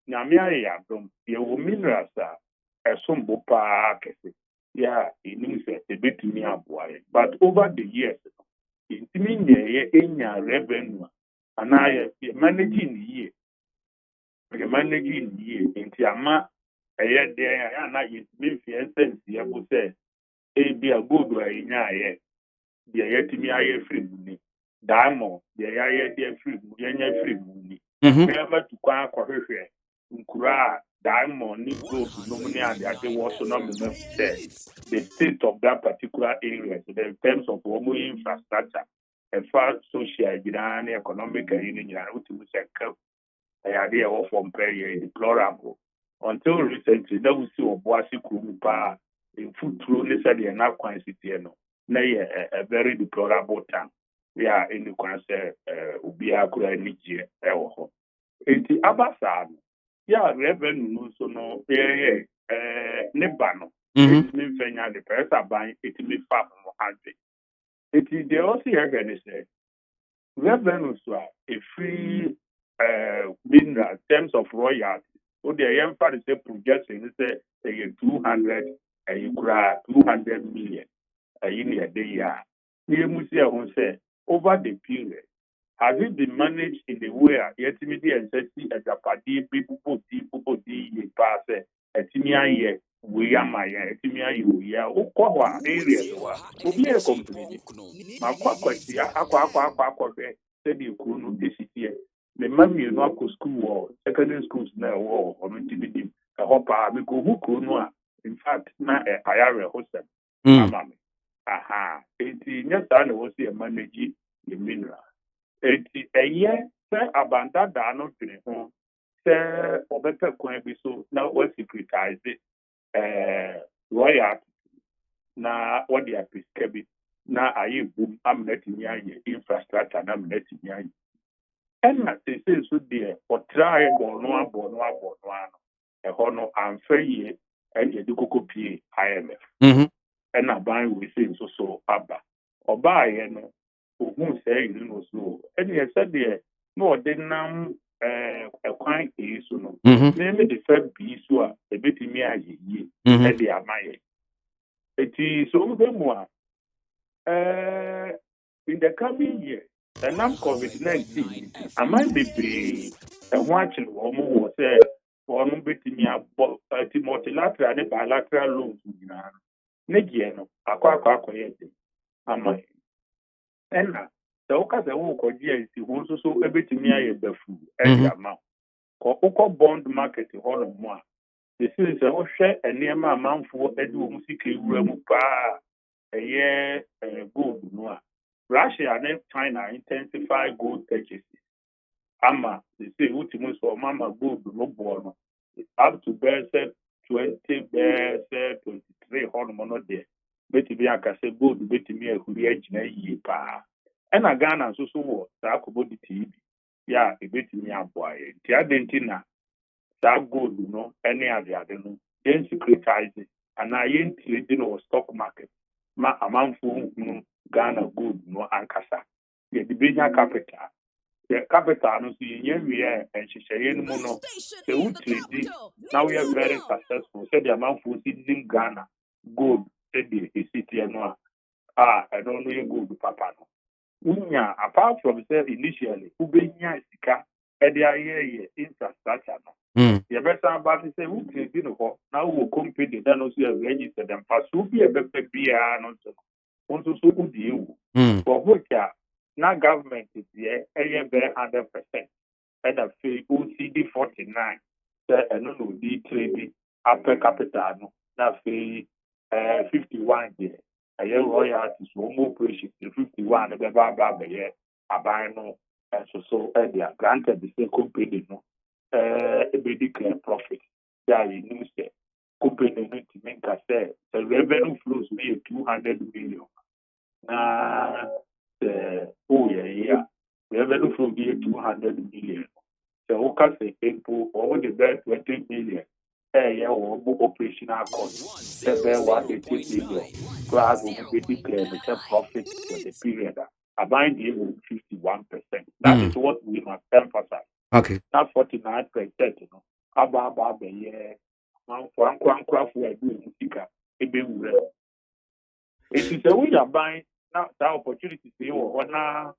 Namia Yadom, you minerals are a sumbo park. Yeah, it means a bit to me ABOAGYE. But over the years, it means in your revenue, and I managing year. Managing year into a ma a year there, and I mean, fiancé, I would say, a be a good way in a year. The year to me, I hear free money. Diamond, the year free money. Remember to Nkura diamond, gold, nominee, and the was so not the state of that particular area so in terms of infrastructure, and far social, economic, and idea of from very deplorable. Until recently, that we see Obuasi Kurupa in food through necessarily and not quantity, a very deplorable time. We are in the concert, Ubia Kura Nichi, Eho. It's Abasad. Yeah, revenue, so no, Nebano. It means the person buying it may far from 100. It is the also again say revenues are a free mineral in terms of royalty. So the emphasis say projection is say 200 and you grab 200 million in a day. You must say over the period. Has it been managed in a way yet media and safety as a party people pass a timia we are my timia you are Okwa areas will be a company. Makwakwachi aqua said you couldn't this year. The mammy no school or secondary schools now or TBD a hopper because who could know in fact not a higher hostel. Mammy. Aha, it is not done was a manager the mineral. Eti eye se abanda da no twene ho se obeta kwan bi so na wa secretize royal na what they prescribe na aye boom amnet ni aye infrastructure na amnet ni aye enna se so de o try bono ano e ho no amfaye e de kokko pie IMF enna ban we say so aba oba aye no who say you know so and he said there no they nam a quite is no name the first be so a bit me aye and they are my it is so the more in the coming year the nam COVID-19 I might be and watching one more say for no bit me about multilateral and bilateral loans no akwa am I and the Oka the Oko GIC who so everything near the food and the amount. Oko bond market all of more. The series of share and near my amount for Edu Musiki Remupa a year gold noir. Russia and China intensify gold purchases. Ama, they say ultimus for Mama gold no born. Up to bear 20 bear 23 hormone there. Betty Bianca said gold betty me a Huriaj pa. And a Ghana so so that commodity. Yeah, a bit me a boy. The Argentina that gold, any other, then secretize it. And I ain't trading or stock market. Ma amount for Ghana gold, no Ankasa. The division capital. The capital, no see, we are, and she say, no, the wood trading. Now we are very successful. Said the amount for citizen Ghana gold, said the city and I don't know you gold, Papa. Unya, apart from say initially, Ubenya Sika, Edia infrastructure. The best about it say, who can do now will compete, then also register them. Pass will be a better beer, and also so good you. For which now government is here, a very 100%. And a fee OCD 49, and no D3 upper capital, now fee 51 there. A year royalties, one more precious, 51, the Baba, a bino, and so earlier, granted the same company, a declare profit. There is news there. Company to make us say the revenue flows be 200 million. Revenue flow be 200 million. The Oka say people over the best 20 million. Or operational cost. The bear was 18 million. Class will be declared the profit for the period. A bind you 51%. That is what we must emphasize. Okay. Not 49%, Abba, yeah. One craft were doing Sika. It is a way of buying now the opportunity to you or now.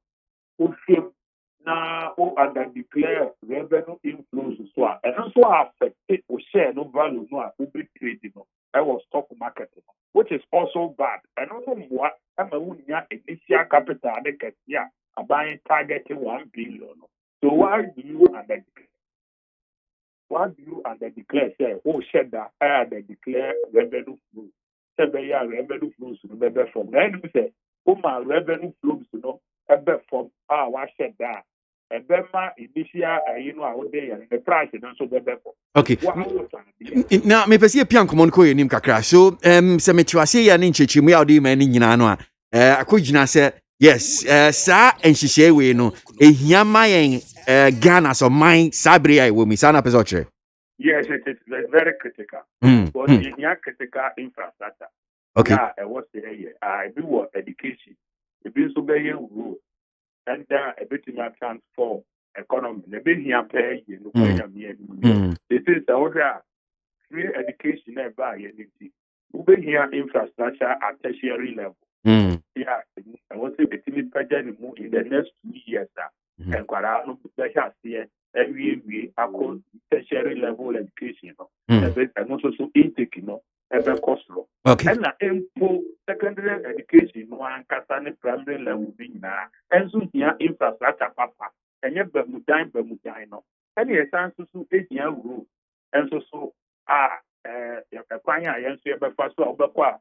Now, under declare revenue inflows as well, and also affect it or share no value, no be trading, I was stock marketing, which is also bad. And also, what I'm a initial capital, they can, a buying targeting 1 billion. So, why do you under what do you declare say who shed that they declare revenue flow say be ya revenue flows no be from then we say my revenue flows no be from what shed that and be ma initial out there the price no so be from okay now me pese pia nkomo ko yenim kakra so se me tiwase ya ne nchechimu ya odi ma ni nyina no a akogina se yes sa enhihye we no ehia mayen Ghana so mine sabre ai wo mi sana pese. Yes, it is very critical. Because in your critical infrastructure, okay, I was there. I do education. It is to be a rule, and a bit in transform economy. The bit here pay you. This is the order. Free education by anything. We here infrastructure at tertiary level. Yeah, I want to be in the next 2 years. And Quarano, every across tertiary level education, and also intake, every cost. Okay. And secondary education, one Casane primary level being now, and so here infrastructure, papa, and yet Bermudine, and yes, answer to 8-year rule, and so Panya, I answer by first of all,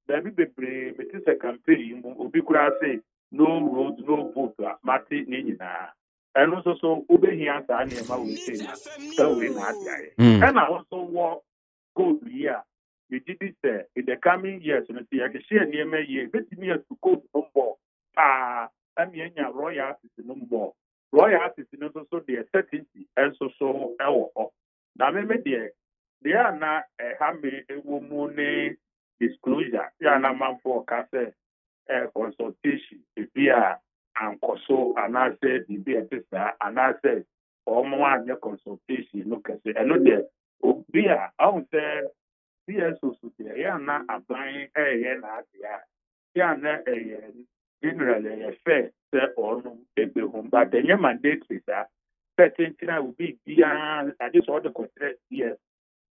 there be a campaign, Ubicura say, no road, no vote, Marty Nina. And also, so Ube here, we say, so we not and I also walk go here. You did this in the coming years, and I can share near me, year, but me to go no more. I'm in your royal no more. Royal is also the certainty, and so, now, maybe they are not a hammy, a woman disclosure. They are not man for consultation. If we are and so and I said the be a sister and I said or more consultation look at it and not there be a out there be a society yeah not applying a yeah not a generally a fair or no home but the year mandate is that certain thing will be beyond I just want to contract yes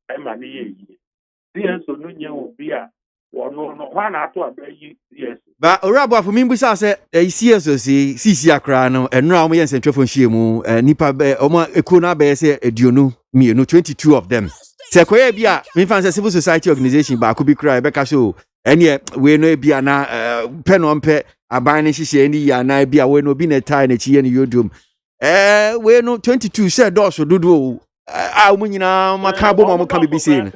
I'm an year so no year will be a one after a yes. But Orabo for me bisa say CSO say CC akra no enra omo yen sentwefo hie mu nipa be omo ekuna be say eduonu me no 22 of them. Se koye bia me fan say civil society organization ba ko bi kra e beka so ene we no bia na pe no mpe aban ne hihie ni ya na bia we no bi na tie na chi ye ni yodum. We no 22 say doso dodo a omo nyina maka bo mo kan bi say no.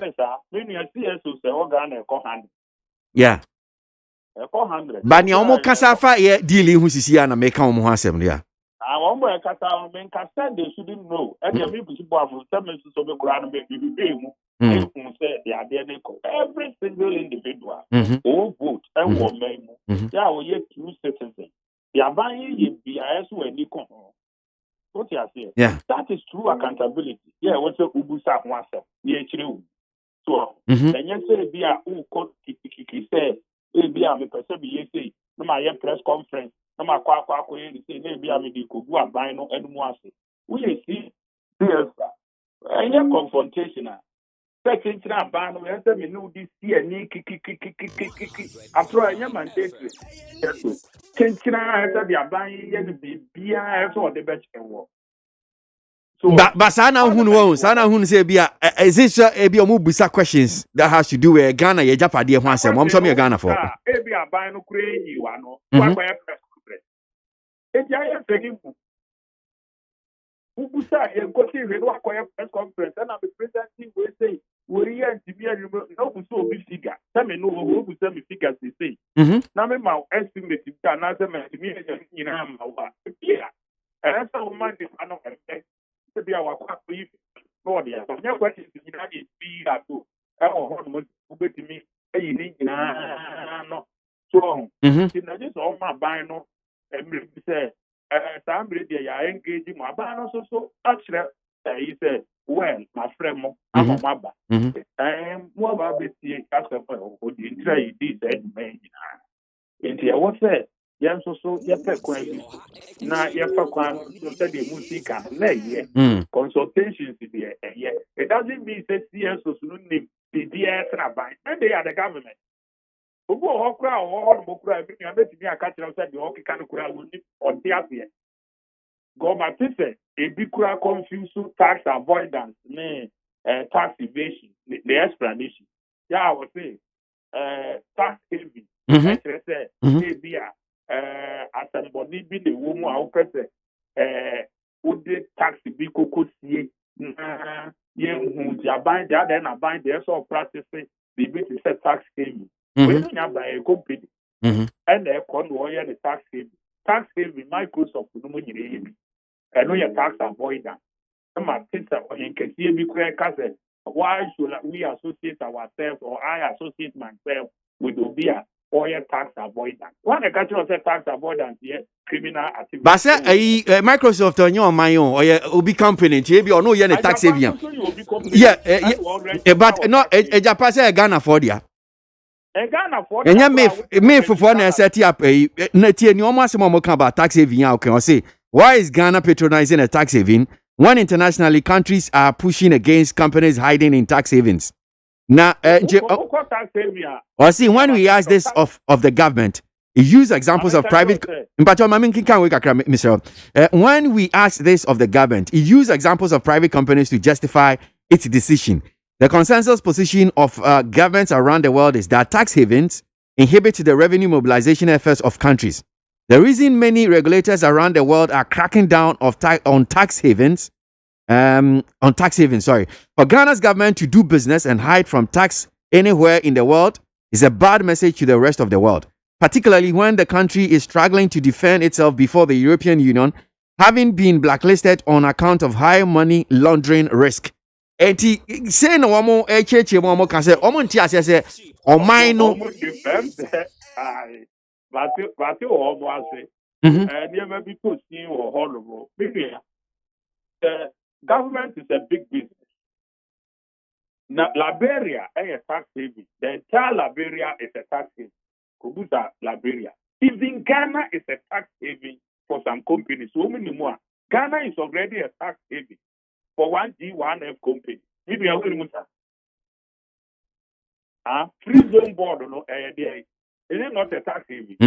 Me no CSO say organ e ko hand. Yeah. 400. Bani omo kasa fa ye deal hu sisi ya na make omo ho asem ya. One boy kasa men kasa they shouldn't know. And you people should boy for some so be kura be mu. Say they are there every single individual who vote and wo men mu. Yeah, we ye two citizens. They are buying ye BIS when you come. What you say? Yeah. That is true accountability. Yeah, what's a ubusa ho asem. Ye chire. So, then you say be a who could say be a person be say no my press conference no my kwa say be a me ko go aban no enu ase we see yes any confrontation second na ban no we say me no this year ni kiki after any mandatory yes so kenchina enter the aban ye be bia so the best work. But sana hunu say bia is this be omo busa questions that has to do with Ghana ye japade ho asem mom so me Ghana for e bia ban no kure yi wa no kwa press conference e dia ye fegi busa ye go see we wa press conference and the president we say we here to be no busa obi figure tell me no we busa me figures say na me ma estimate that na say me nyina ma wa bia and so man dey no be our quack no dia so nya question is na dey be that too e ho ho mo ubetimi eyi ni nyina no so na just all my buy no every say somebody dey ya engage mo aba no so actually he said well my friend mo am mo aba mo aba be tie ask for o di try this and man enti e what say yam so ye pe kwan bi na ye fa kwan so say the music and na ye consultations be ye it doesn't mean say CSO no name the extra buy and they are the government ogo hokra o mo kura bi na betimi aka kira say the hokika no kura woni on the afia government say ebi kura confuse tax avoidance ne tax evasion the explanation I was saying tax having actually say ebi asamboni bi the woman a wopɛ sɛ wode tax bi koko sie na yɛhu di aban de adɛn na aban deɛ ɛsɛ ɔpractice biribi te sɛ tax having wei no nya ban company ɛna ɛkɔ no ɔyɛ ne tax having Microsoft no mu nyina yɛ bi ɛno yɛ tax avoidance ɛma tita ɔyɛnkɛseɛ bi kora ɛka sɛ why should we associate ourselves or I associate myself with obi a ɔyɛ tax avoidance one ɛka kyerɛ sɛ tax avoidance yɛ criminal activity but say Microsoft on your mind or obi company nti ebi ono ye ne tax saving but no Japan say Ghana for dia Ghana for enya me for na set up na tie ni omo asem omo kan about tax saving okay or say why is Ghana patronizing a tax saving when internationally countries are pushing against companies hiding in tax havens now or see when we ask this of the government use examples of private when we ask this of the government, it use examples of private companies to justify its decision. The consensus position of governments around the world is that tax havens inhibit the revenue mobilization efforts of countries. The reason many regulators around the world are cracking down on tax havens, for Ghana's government to do business and hide from tax anywhere in the world is a bad message to the rest of the world, particularly when the country is struggling to defend itself before the European Union, having been blacklisted on account of high money laundering risk. Enti say no one more echeche mo kan say omo nti ase say oman no but o mo ase never be to see or horrible the government is a big business. Now Liberia is a tax haven. The entire Liberia is a tax haven. Kubuta Liberia. Even Ghana is a tax haven for some companies. So many more. Ghana is already a tax haven for 1G, 1F company. Maybe I will free zone board, no, it is not a tax haven.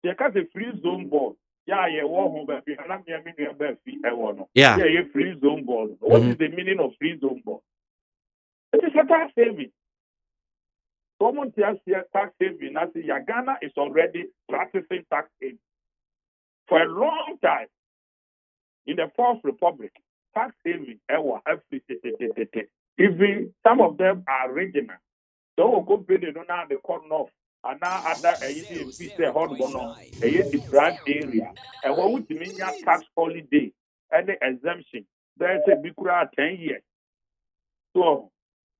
There is a free zone board. Yeah, free zone board. What is the meaning of free zone board? It is a tax haven. Common tax saving, Ghana is already practicing tax haven for a long time. In the Fourth Republic, tax haven, even some of them are regional. So company don't have the corner off, and now other different area. And what would mean tax holiday and the exemption? There's a big 10 years. So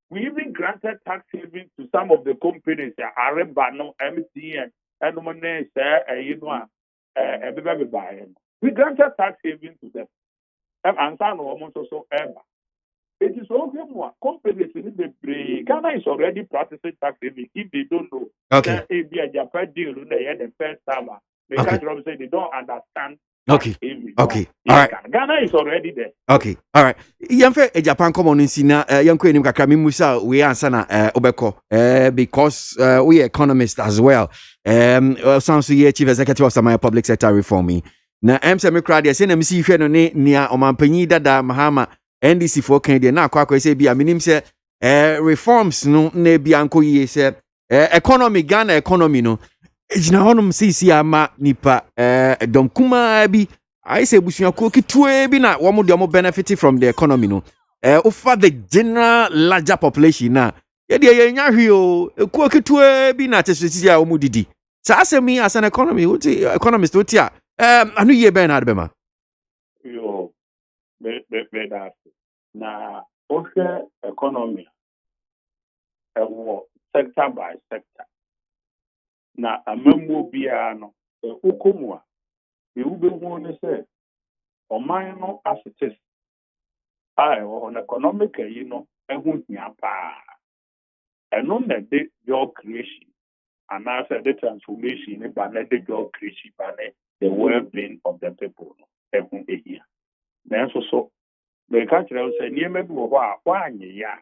we even granted tax savings to some of the companies, Arebano, MTN, and we granted tax savings to them. And some almost also ever. It is okay more. Companies in the Ghana is already practicing tax savings if they don't know. Okay. Japan deal the first time. They can't say they don't understand. Okay. Okay. All right. Ghana is already there. Okay. All right. Yamfe Japan come on insina yanko enim kakra me musa we answer na obeko because we economists as well. Sounds like chief executive of some public sector reform. Na MC Macroeconomic say na misi hwe no ne nia omampanyi dada Mahama NDC for Kenya na akwa say bia minim say reforms no na bia anko yie say economy Ghana economy no ejina honum sisi ama nipa dom kuma bi I say busuako kitwe bi na wo mo benefit from the economy no over the general larger population na ye de ye nya hwe o ekuo kitwe bi na tesisi a wo mo didi sa asemi as an economist oti a anu ye ben adbema yo be that na okay economy sector by sector na amammo bia no ukomua e ubehu ne se oman no asetes on economic no ehu tia pa eno na de job creation and also the transformation in the job creation the well-being of the people ehu ehia na so the country will say near maybe wa ya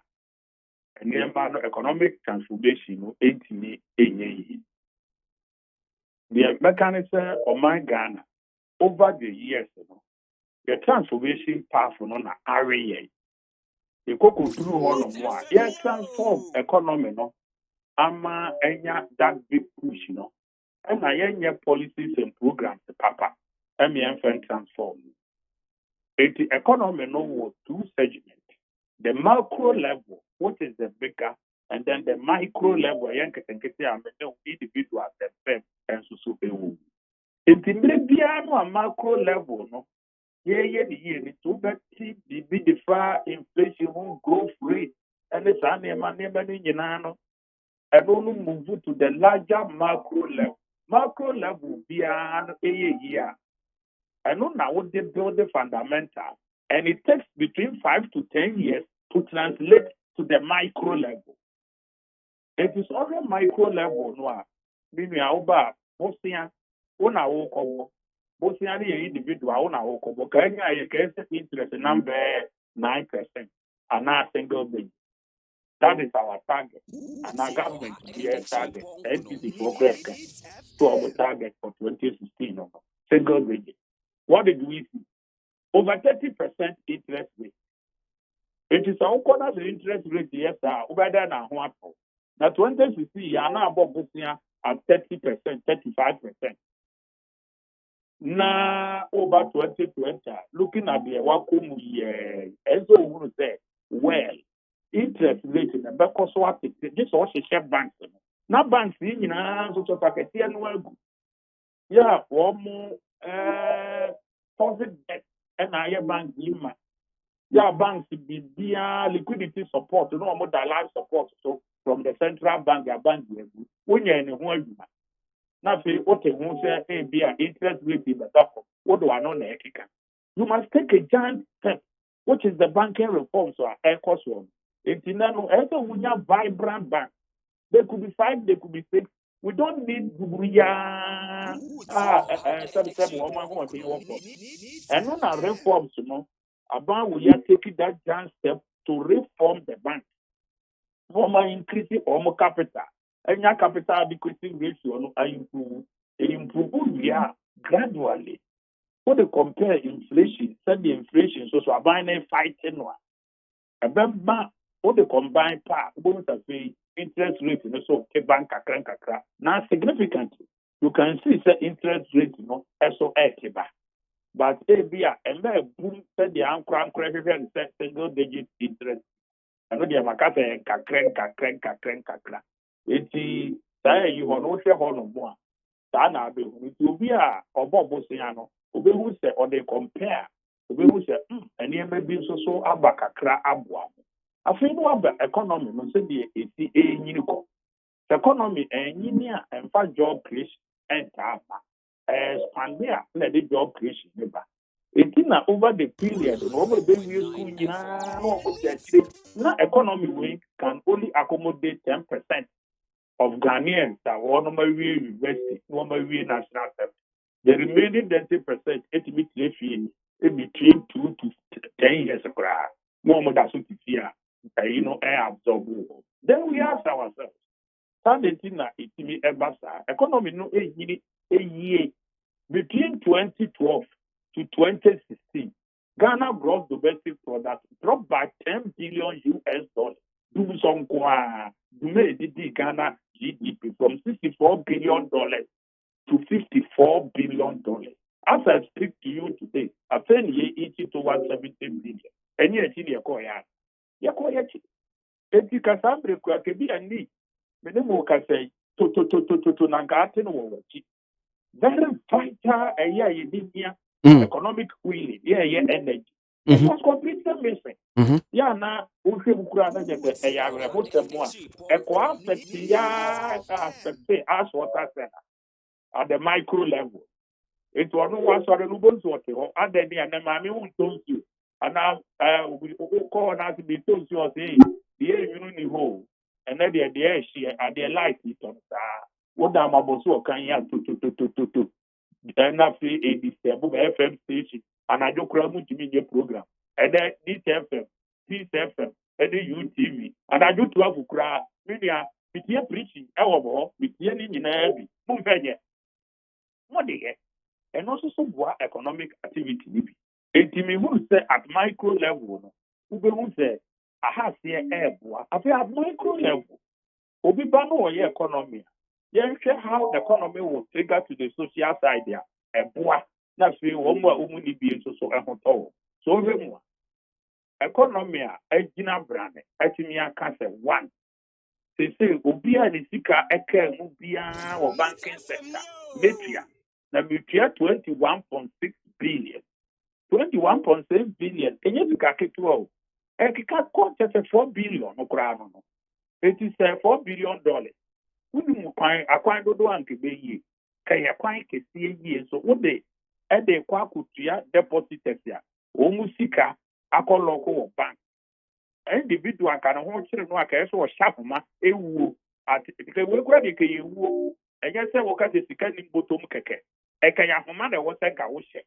near no economic transformation no entimi enye. The mechanism of my Ghana over the years, the transformation powerful no na area the cocoa through one of one transform economy no ama enya that big push no and enya policies and programs papa and transform the economy no was two segments the macro level what is the bigger and then the micro level individuals themselves and so it's a macro level no the year to be the far inflation growth rate and it's an no and only move to the larger macro level. Macro level beyond a year. I know now what they build the fundamental, and it takes between 5 to 10 years to translate to the micro level. It is only micro level no. Meaning our Bosnia, on our cover, Bosnia individual on our cover. Kenya interest number 9% and not single digit. That is our target. And our government here target, NPC progress to our target for 2016 single digit. What did we see? Over 30% interest rate. It is our corner the interest rate, yes, over there now. Now 2016, you are now above Bosnia at 30%, 35%. Now over 2020, looking at the Wakumu year, as we want to say, well, interest rate in the back of what this was a share banks. Now banks in so packet and yeah, one more deposit debt and higher bank in yeah, banks be liquidity support, no more life support. So from the central bank, your bank when you're in a one now say what won't say be an interest rate in the top. What do I know? You must take a giant step, which is the banking reform. So air cost one. It's in a vibrant bank. They could be 5, they could be 6. We don't need and when our reforms, about we are taking that giant step to reform the bank. More increasing more capital. And your capital adequacy ratio improve gradually. When they compare inflation, set the inflation, so I buy a fighting one. When they combine interest rate, so bank now significantly, you can see the interest rate, so but and boom said the anchor and single digit interest. I know the Makata kakra. It's you want no share no more. Sana be will be a Obosiano, who say or they compare, who say, and you may be so abakakra abwa. I feel no economy, no say the unico. The economy and and for job creation and tapa. Spandia, let the job creation never. It's over the period, over the school, now economy way can only accommodate 10% of Ghanaians that want to university, want to national service. The remaining 20%, it between 2 to 10 years. More than so air absorb. Then we ask ourselves, economy no a year between 2012 to 2016. Ghana gross domestic product dropped by 10 billion US dollars. Do some Ghana GDP from $64 billion to $54 billion. As I speak to you today, I think you 80 to 170 billion. And yet, you call it. If you can be a need, Menemo can say, to Nangatin or very vital a year economic wheeling, energy. It was completely missing. Yeah, now we should grant a put them one. A quantity as what I said at the micro level. It was no one sort of Ubuntu, and then the mammy who told you. And now we call us to be told you, saying, the you know, and then the air she at the light it on what I'm about to to. And I feel a FM station, and I don't cram to media program. And then this FM, and then UTV, and I do 12 cry, media, with your preaching, our with your in every move. What they get, and also some economic activity. Etimi who say at micro level no. Ube who say I have here airboa. I at micro level. Obi ba no ye economy. Yen share how the economy will trigger to the social side there. Airboa. Na fi wo mo a omu ni bi so ehotɔ. So we mu economy a agina brane. Etimi aka say one. Say obi a ni sika eka mu bia wo banking sector. Metia. Na metia 21.6 billion. 21.6 billion. Enye sika ketewa o. Ekika cost 4 billion no kra no. It is $4 billion. Wouldn't akwan dodo anke be yi. Kaya kwan kesi yi so wo de e de kwa kutua depositors ya. Wo musika akoloko wo bank. Individual kan ho kire no aka so wo sharp ma ewuo at ke we kura de ke ewuo. Enye se wo ka se sika ni botom keke. E kaya homa na wo se ka wo hye.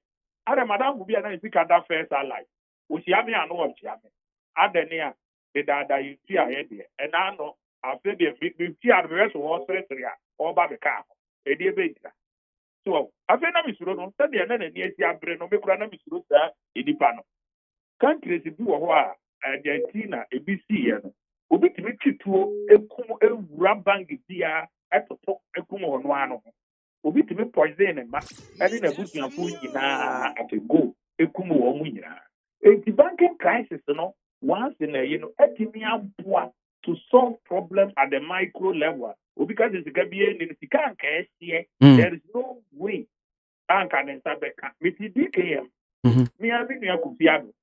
Ada madam bi na sika da first alive. Wo hia me anu wo hia me. Adani a the dada you see ahead there. And I know after the see at the rest of all area or by the car. A dear baby. So I feel I'm sure no study and then near the brain no make run misro that in the panel. Countries do a while Argentina ABC and obi to make it to a rabang dia at the top a kumo on one. Obi to make poison and in a book of food at a go a kumo or munya. A banking crisis, no. Once in a to solve problems at the micro level, or because it's there is no way. I can with the DKM. Me, I mean, I could be able.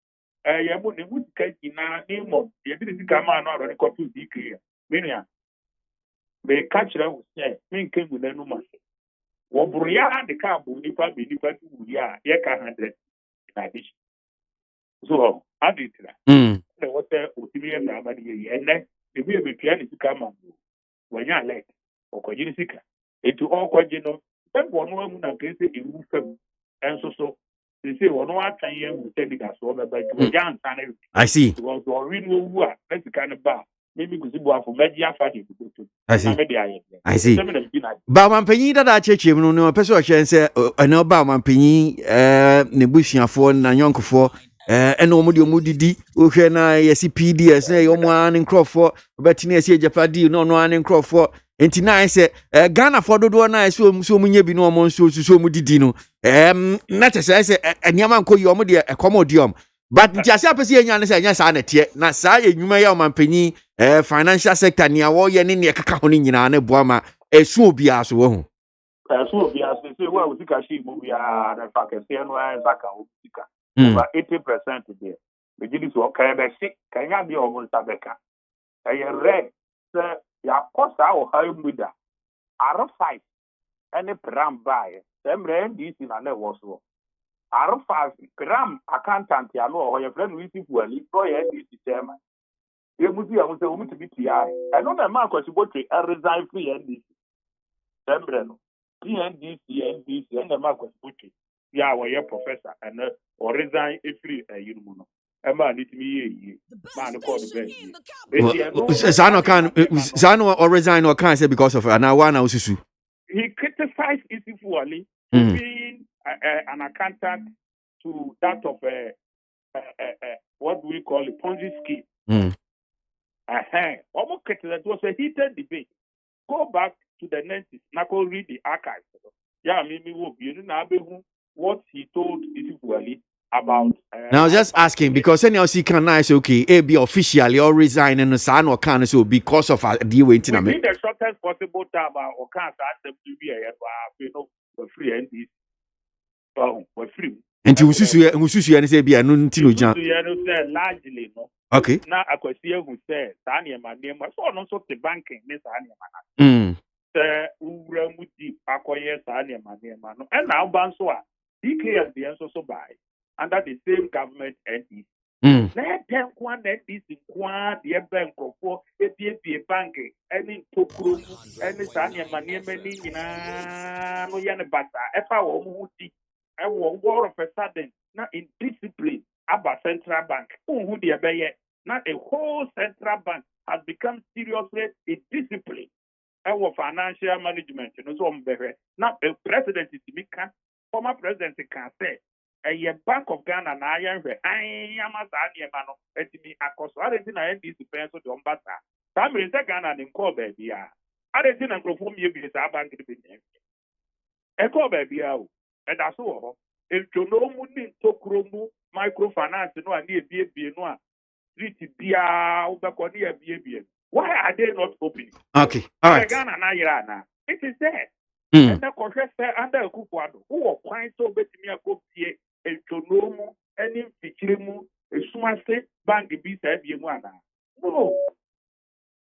You would catch in a name of the come on or a copy DKM. Meaning, they catch them with say, me came with no money. Wobria the car, Bunipa, Binipa, Buria, Yaka 100 in addition. So, I did that. What the Utilian Ramadi and then the way we plan to come on when you're late or Kojisika. It to all Kojino, then one woman against it in Wufem. And so they say, well, no, I will tell you that so by young son. I see. Was already who are that's the kind of bar. Maybe because you are for media fighting to go to. I see. Ba mampanyi dada cheche mu no pese o hye se eno ba mampanyi ne busuafo na nyonkofo ena omo de omo didi o hwe na yesi PDS na yomo an nkrofo betini esi ejapadi no no an nkrofo enti na se Ghana for dodo na so munye bi no omo so mu didi no na tese se eniama nko yi omo de accommodium but nti ase apese enya ne se enya sa na tie na sa enwuma ya mampanyi financial sector ni awo ye ne kaka ho ni nyina na boama esu obi aso wo hu esu obi aso se wa usika shi mu bia na fakese no an saka usika over 80% there the gidi so ka be shi kanya bi o mun sabeka aye red se ya kosa o ha muda R5 any pram buy semre ndc na na wo so R5 pram accountant ya no o ye friend we people ali pro ye ndc chairman ye muzi ya muze omu to be TI I know that man kwasi botre resign free ndc semre no ndc and the man kwasi botre ya we professor and or resign free you know man it me ye man call the best Zano or resign or can say because of anawana ususu he criticized Isifwali for being an accountant to that of what do we call a Ponzi scheme. Almost that was a heated debate. Go back to the 90s. Now go read the archives. Yeah, maybe will be what he told Isifwali about. Now I was just asking because any else can nice okay, a be officially or resign and sign or can so because of a deal with the shortest possible time or can't ask them to be we're free and this. Oh, we're free. And you susu and say be a nun tino jam. Largely no. Okay. Now I could see who said Sanya my name was also the banking, Miss Anya. Uramuti Akoye Sanya my name. And now Banswa, DK has been also by under the same government entity. Let them one that is in Quan, the bank of four, a banking, any Tokru, any Sanya Manimani, no Yanabata, if I were I will war of a sudden, not in discipline, about central bank. Who the Abaye, not a whole central bank has become seriously in discipline. Our financial management, you know, so not a president is former president can say. Bank of Ghana na ayɛhwɛ ama saa nneɛma no atumi akɔ so adɛnti na ndc pɛn so de ɔmba saa saa mmere sɛ Ghana ne nkɔɔ baabi a adɛnti na nkurɔfoɔ mmie saa bank no bɛnya ɛkɔɔ baabi a o ɛda so wɔ hɔ ntwonomu ne ntokuro mu microfinance no a ne ebiebie no a street biara wobɛkɔ ne ebiebie why are they not opening? Okay, all right. Ghana na yɛrɛ ana it is there. And the kɔhwɛ sɛ under Akufo-Addo wowɔ kwan sɛ wobɛtumi akɔpie ntwonomu ne mfikyire mu esumase bank bi saa bie mu ana no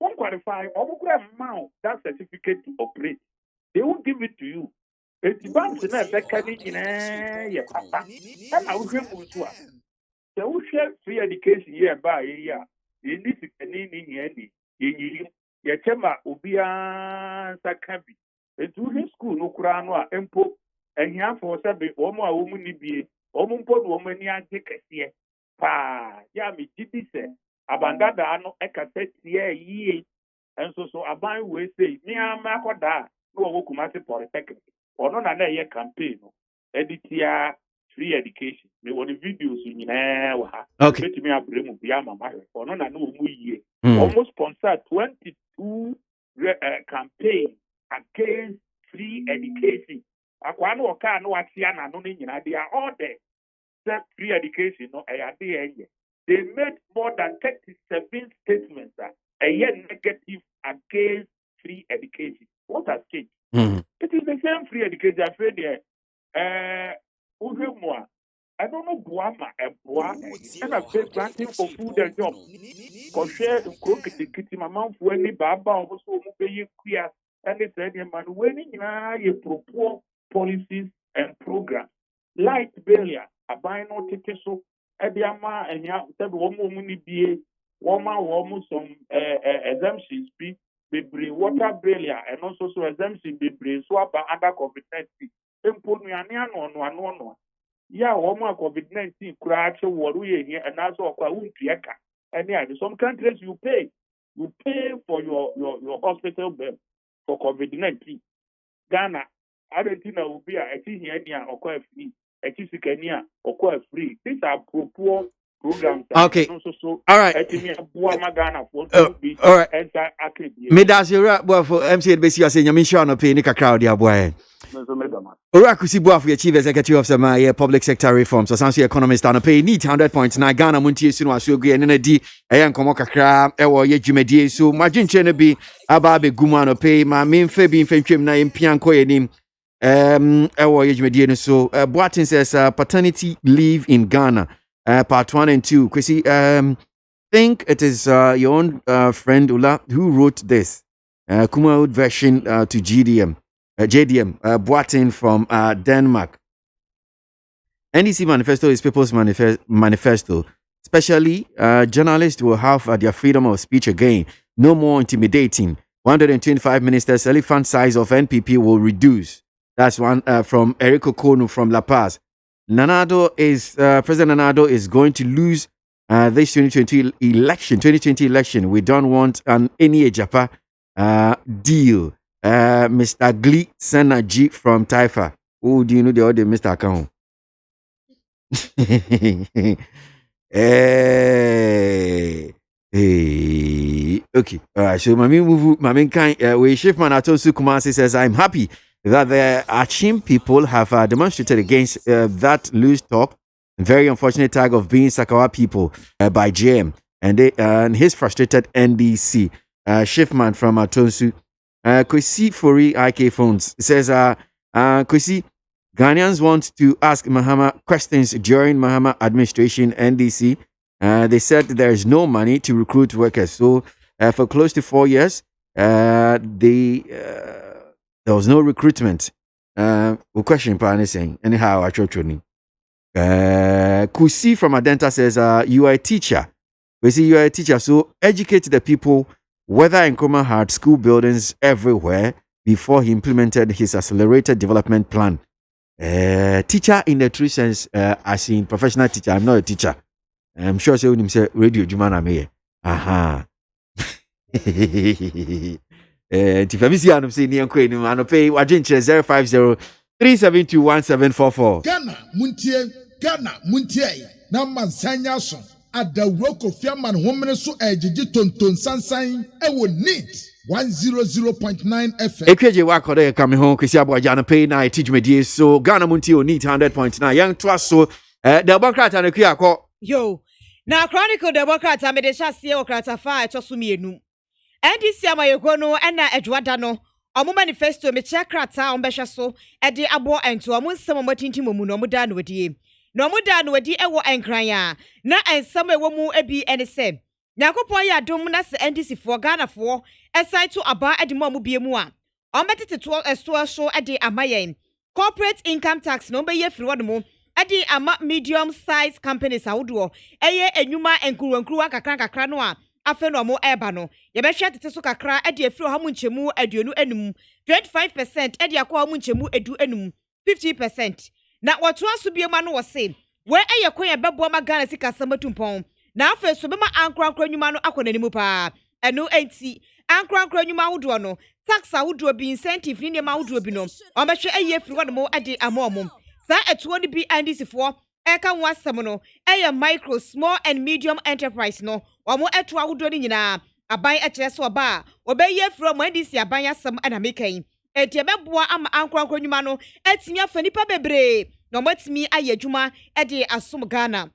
won't qualify ɔmo kura mma that certificate to operate they won't give it to you. It's banks na ɛbɛka ne nyinaa yɛ papa ɛna wohwɛ mu nso a sɛ wohwɛ free education yɛ ɛbaa yɛyi a yɛnni sikani ne hia ni yɛnyiri yɛkyɛ ma obiara nsa ka bi etu wohwɛ school no koraa no a mpo ahiafoɔ sɛ wɔn a wɔn ni bie wɔn mpo na wɔn ani agye kɛseɛ paa yɛ a megye di sɛ abandadaa no ɛkasa tie yie nso so aban wei sei nneɛma akɔdaa na wɔwɔ Kumasi Polytechnic ɔno na ɛyɛ campaign no ɛde tia free education me wɔ ne videos nyinaa wɔ ha betumi abrɛ mu bia ama mahwɛ ɔno na wɔn yie almost sponsor 22 campaign against free education akwa no ɔkaa no atia na no ne nyinaa they are all there that free education no ɛyɛ ade ɛyɛ they made more than 37 statements negative against free education. What has changed? It is the same free education. I feel there. I don't know Buama and Boa and I feel granting for food and job. For share the kitty my mouth when the Baba also pay queer and they said, man, when you propose policies and programs. Light barrier, a buy no ticket so. Ediama and ya said one more be one some exemptions be bring water barrier and also so exemption be bring swap under COVID-19. Import me no. Yeah, one more COVID-19 crash what we here and also and some countries you pay for your hospital bill for COVID-19. Ghana, Argentina will be a here or quite free. Or free. These are poor programs. Okay. All right. All right. Me das you right boy for MC BC say nyame sure no pay ni kakra odi aboa. Ora kusi boa for chief executive of some public sector reforms. So sanso economist no pay need 100.9 Ghana Montie su no aso gu ene na di eya nkomo kakra e wo ye dwumadie so madwenche no bi aba be guma no pay ma memfa bi mfantwem na empia nko yenim. So Boatin says paternity leave in Ghana, part 1 and 2. KWASI, think it is your own friend Ula who wrote this Kumaud version to JDM Boatin from Denmark. NDC manifesto is people's manifesto. Especially journalists will have their freedom of speech again. No more intimidating. 125 ministers, elephant size of NPP will reduce. That's one from Eric Okonu from La Paz. President Nanado is going to lose this 2020 election. We don't want an any Japa deal. Mr. Glee Senaji from Taifa. Oh, do you know the other Mr. Akahon? Hey. Okay. All right. So, Mami kind. We shift man Atosu Kumasi says, I'm happy that the Achim people have demonstrated against that loose talk, very unfortunate tag of being Sakawa people by JM and his frustrated NDC. Shiftman from Atonsu. KWASI Fori IK Phones says, KWASI, Ghanaians want to ask Mahama questions during Mahama administration NDC. They said there is no money to recruit workers. So for close to 4 years, there was no recruitment. Question Pani saying anyhow I training. KWASI from Adenta says you are a teacher. We see you are a teacher, so educate the people whether Nkrumah had school buildings everywhere before he implemented his accelerated development plan. Teacher in the true sense, as in professional teacher. I'm not a teacher. I'm sure say when him say radio Jumana me. Aha. Tifamisi anum say ni enko enu pay wagin 050 3721744. Ghana Montie Ghana Montie na mansanya so adawro Kofi Man homene so ejiji tonton sansan ewo neat 100.9 FM. Ekweje wakode kame ho kwesi aboagye no pay na tijumedie so Ghana Montie o neat 100.9 yang twa so the Bokrata na kua akọ. Yo na Chronicle the Bokrata me de hyasie okrata fa etoso mienu. NDC amayego no na adwada no omo manifesto me chekrata ombehwe so de abo ento omo nsem omatinti momu no omuda no wadie. No omuda no wadi ewo enkran ya na ensem ewo mu ebi ene se. Nyakopon ya dom na se NDC for Ghana for esai to aba edimo mu biemu a. Ombetete to esto so de amayen. Corporate income tax no be ye firi wodo adi ama medium size companies awudo eye enwuma enkuruwa kakra no a afe no mo eba no ye be hwe tete so kakra adi afiri ha mu nchemu aduonu enum 25% adi akwa mu nchemu edu enum 50% na woto aso biema no wo se we eye kwen bebo ma Ghana sika samatumpon na afe so be ma ankra nwuma no akonanimu pa enu enti ankra nwuma awudo no tax awudo bi incentive ni nema awudo bi no o be hwe eye afiri wodo mo adi amomom sa etuo ni bi NDC for eka nwasem no eye micro small and medium enterprise no omo etu awodo ni nyina aban ekire so oba obeye from NDC aban asem ana mekan enti ebeboa ama ankwankwa nwuma no etimi afani pa bebre no matimi aye adwuma de asom Ghana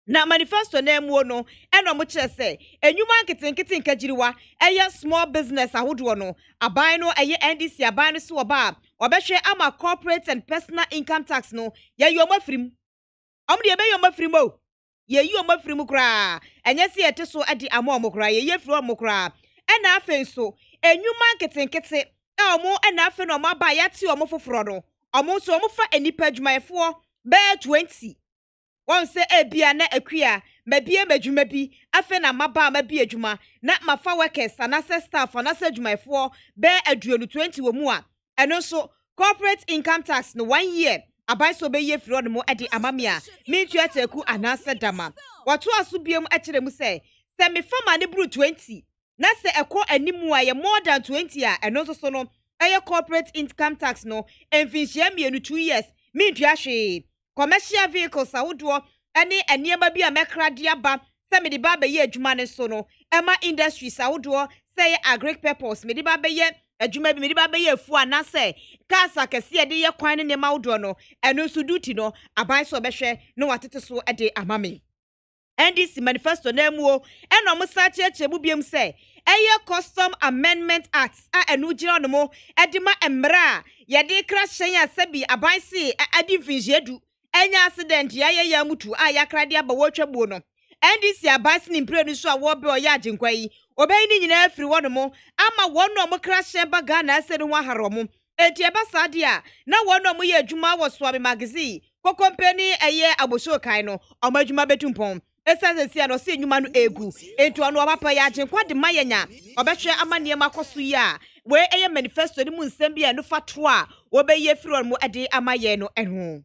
na manifesto na emuo no eno mo kire se enwuma nkitenkete nkagiriwa eye small business ahodo no aban no eye NDC aban no so oba obehwe ama corporate and personal income tax no ye yoma firim omde be yoma firim o ye yoma firim kra enye se yete so adi amom kra ye ye firi om kra ena afen so enwuma nkitenkete omo ena afen no maba yati omo foforo no omo so omo fa enipa adwumayefo be 20 won se ebia na akua mabie madwuma bi afen na maba mabie adwuma na mafa workers anase staff anase adwumayefo be aduonu 20 wo mu a eno so corporate income tax no 1 year abai so be ye firi no edi amamia mintu ateku anase dama wato aso biem akire mu se me fama ne bru 20 na se eko animu a ye more than 20 a eno so no eye corporate income tax no enfinhia mienu 2 years mintu ahwe commercial vehicles awudo ene eniema bi a mekrade aba se me de ba be ye adwuma ne so no ema industries awudo say agric purpose me de ba be ye adwuma bi me de ba be ye fu anase kasa kese de ye kwan ne ma awudo no eno so duty no aban so behwe no watete so de amame NDC manifesto na emuo eno mo sa cheche mu biem se eye custom amendment act a enu gira no mo edima emra ye de kra hyen asabi aban si adi finjedu enya accident ya mutu a yakrade aba wotwabuo no NDC aban ni mpre no so a wo be oya agenkwa yi obey ni nyina afiri wono mo ama wono mo kra hyen ba Ghana ase no haro mo enti eba sade a na wono mo ye adwuma wo Swami magazine ko company eye abosho kan no omadwuma betumpon esase no se enwuma no egu enti ono obapa ya agenkwa de mayanya obehwe amane makoso yi a we eye manifesto ni mu nsem bia no fato a wo be ye afiri wono mo ade amaye no enho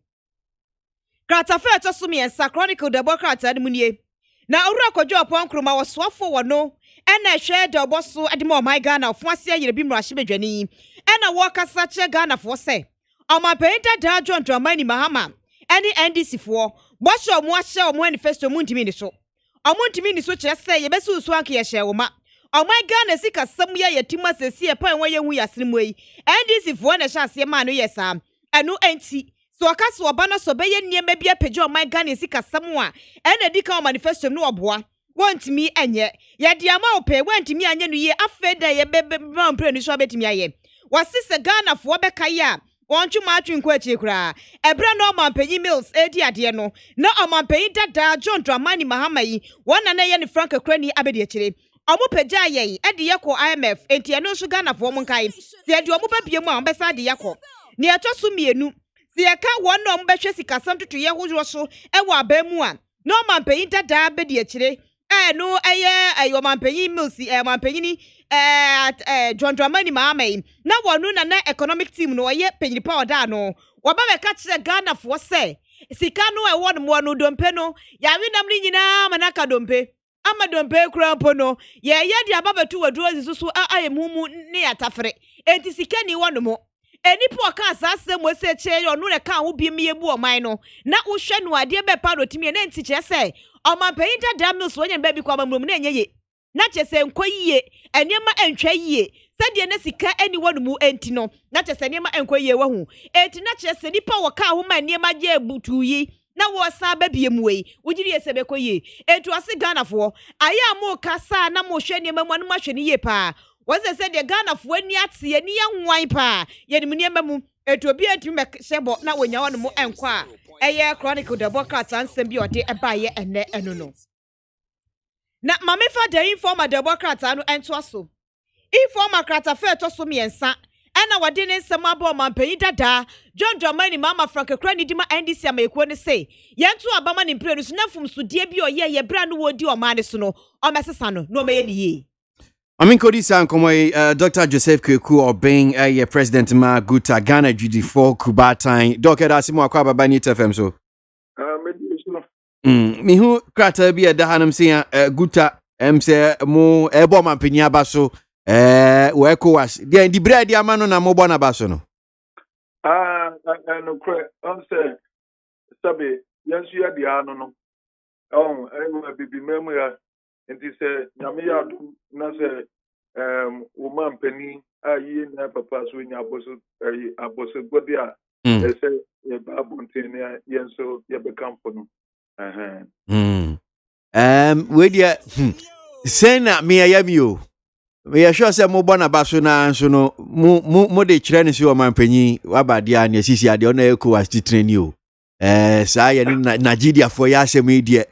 Kratafa to so miensa Chronicle the Bokrata ni munie na owura kodwo opon kroma wo soafo wo no ena hwe de oboso ade mo my Ghana ofo ase yire bi mrahye bedwani ena wo kasa che Ghana fo se omapenta da John Dramani Mahama eni NDC fo bosho mo ahye o manifesto mu ntimi ni so kire se ye besu so anke ye hye wo ma my Ghana sika sam ya yatima sesi e pan wo ye hu yasre mu yi NDC fo na hye ase ma no yesa enu enti so akaso oba no so be ye niema bia page my Ghana sika sam a ena dika manifesto no oboa wontimi enye ye de ama ope wontimi anye no ye afeda ye be mpre ni so betimi aye wasise Ghana fo be kai a wontwuma atwenkwa achi kura ebra no mampanyi mills edi ade no na omampanyi dada John Dramani Mahama yi wona na ye ne Frank Krani abedi akire omo pagya ye ede ye ko IMF enti eno so Ghana fo mo kai se ede omo babie mu a ombesa ade ye ko ne etoso mienu se ye ka wona omo behwe sikasam tutu ye hojo so ewo abamu a na omampanyi dada abedi akire no ayo mampanyi mills mampanyi ni John Dramani Mahama na wonu na economic team no ye penyiripa oda no waba be ka kire Ghana fo se sika no e won mo no dompe no ya wi nam ni nyina manaka dompe ama dompe kura mpo no ye di ababatu waduro zisusu ayemumu ne atafre enti sika ni wonu mo enipo aka asase mo se che yo no ne ka wo bi me yebu oman no na wo hwe no ade be pa no timi na nti che se omanpanyin dada no so nya ba bi kwa mamrum na enye na che se nkoyie enema entwa yie sɛdeɛ na sika ani wɔ no mu enti no na kyɛ sɛ nneɛma ɛnkɔ yie wɔ ho enti na kyɛ sɛ nipa wɔ ka ho ma nneɛma gye butu yi na wɔ sa ba bie mu yi wogiri yɛ sɛ bɛkɔ yie enti ɔse Ghanafoɔ ayɛ a mo kasa na mo hwɛ nneɛma mu no ma hwɛ ne yie paa wɔsɛ sɛ deɛ Ghanafoɔ ani ate ani yanwan paa yɛ ne nneɛma mu enti obi antumi hyɛ bɔ na wonya wɔ no mu ɛnkɔ a ɛyɛ Chronicle Democrat ansɛm bi ɔde ɛbaayɛ ɛnɛ ɛno no na mamefa the informer Democrat ano ɛntoa so informer kratafe to so miensa ena wade ne nsɛm abɔ mampanyi dada John Dramani mama Frank kra ni dima NDC amaekuo ne say yento abama ne mpre no so na fum so die bi oyɛ ye bra no wodi ɔman ne so no ɔmɛsesa no na ɔmɛyɛ ne yie Kodi san komo Dr. Joseph Kweku Obeng President Ma Guta Ghana GD4 Kubatan Dr. Asimo akwa baba ni TFM so mi hu krata bi da hanam se Guta se mo ebo mampanyi aba so we KWASI the di bread ya mano na mo bona baso no no kre on say sabe yansu ya di ano no bibi memu ya enti se nyame ya do na se wo mampani ayi na papa so nya aboso godi a se ye ba bontene yenso ye be kampo no we dia sena me ayami o we are sure say mo bona baso na nso no mo de kire ne si o mampanyi wabadia na sisi ade ona KWASI titreni o saa ye ni Nigeria for ya asem die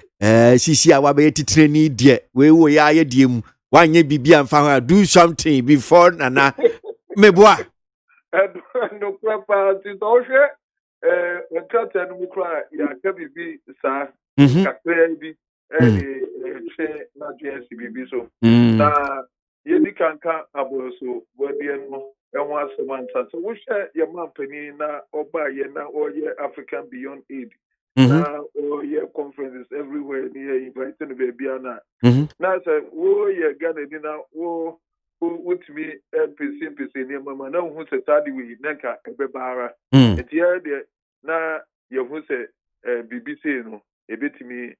sisi a wabe titreni die we wo ya ye die mu wanye bibia mfa ho do something before nana meboa no papa ti do hwe entrata no mukra ya ka bibi saa kakra bi che na GSC bibi so na yedi kanka aboso wadie no enwo asomanta so wo hwe ye mampani na oba ye na oye African Beyond Aid na oye conferences everywhere near inviting the baby na na say wo ye Ghana ni na wo utimi MPC ni mama na hu se tadi we nanka ebebara etia de na ye hu se BBC no ebetimi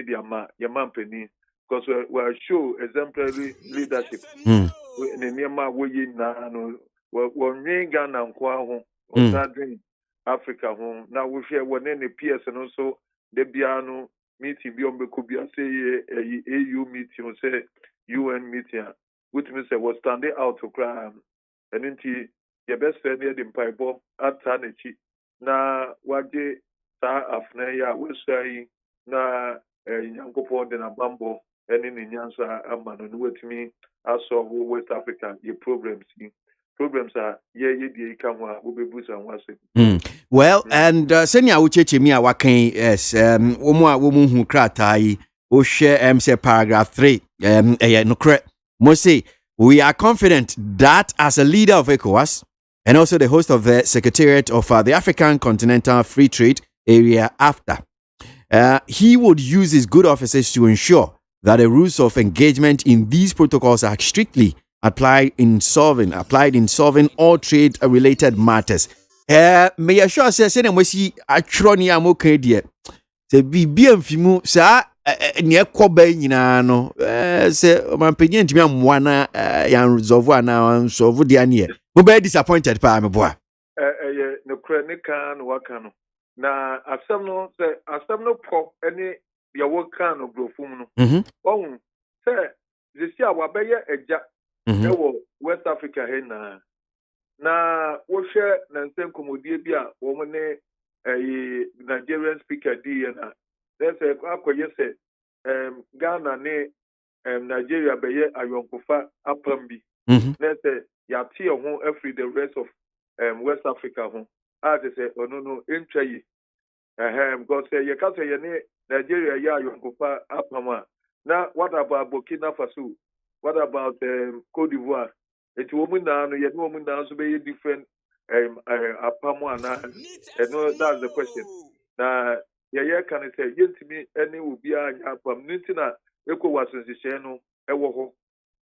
di ama ye mampani because we show exemplary leadership in Nema woyi na no we Ghana nkwa ho o Africa ho na we hwe wone ne PS no so de bia no meeting bi ombeku bia say AU meeting say UN meeting which means was standing out to cry and nti your best friend here the paibo atanechi na waje sa afna ya we say na nyankopon de na bambo eni ni nyansa amano no wetimi aso West Africa your problems are ye die come we be busa nwase well and senia wo cheche mi a wakan yes wo mu hu kratai wo hwe say paragraph 3 no correct mo say we are confident that as a leader of ECOWAS and also the host of the Secretariat of the African Continental Free Trade Area after he would use his good offices to ensure that the rules of engagement in these protocols are strictly applied in solving all trade-related matters. May I sure say we see atroni amoke die. Se bibia mfimu sa ne koba nyina no se mampenye ntimi amwa na ya resolve na solve dia ne. Mo be disappointed pa me boa. No kronika no waka no. Na asem no po any ya waka no brofum no. Oh say this year wa be ye eja ewo West Africa he na wo hwe na nsem komodie bi a wo ne Nigerian speaker di na say akoye say Ghana ne Nigeria be ye ayonkofa apam bi na say ya tie ho every the rest of West Africa ho as say no entwa yi because ye ka say ye ne Nigeria ya ayonkofa apam na what about Burkina Faso, what about Cote d'Ivoire? It's woman now, yet woman now so be different apamwana. No, that's the question. Now, yeah, can I say yes to me? Any will be a apam. Nitina ECOWAS no ewoho,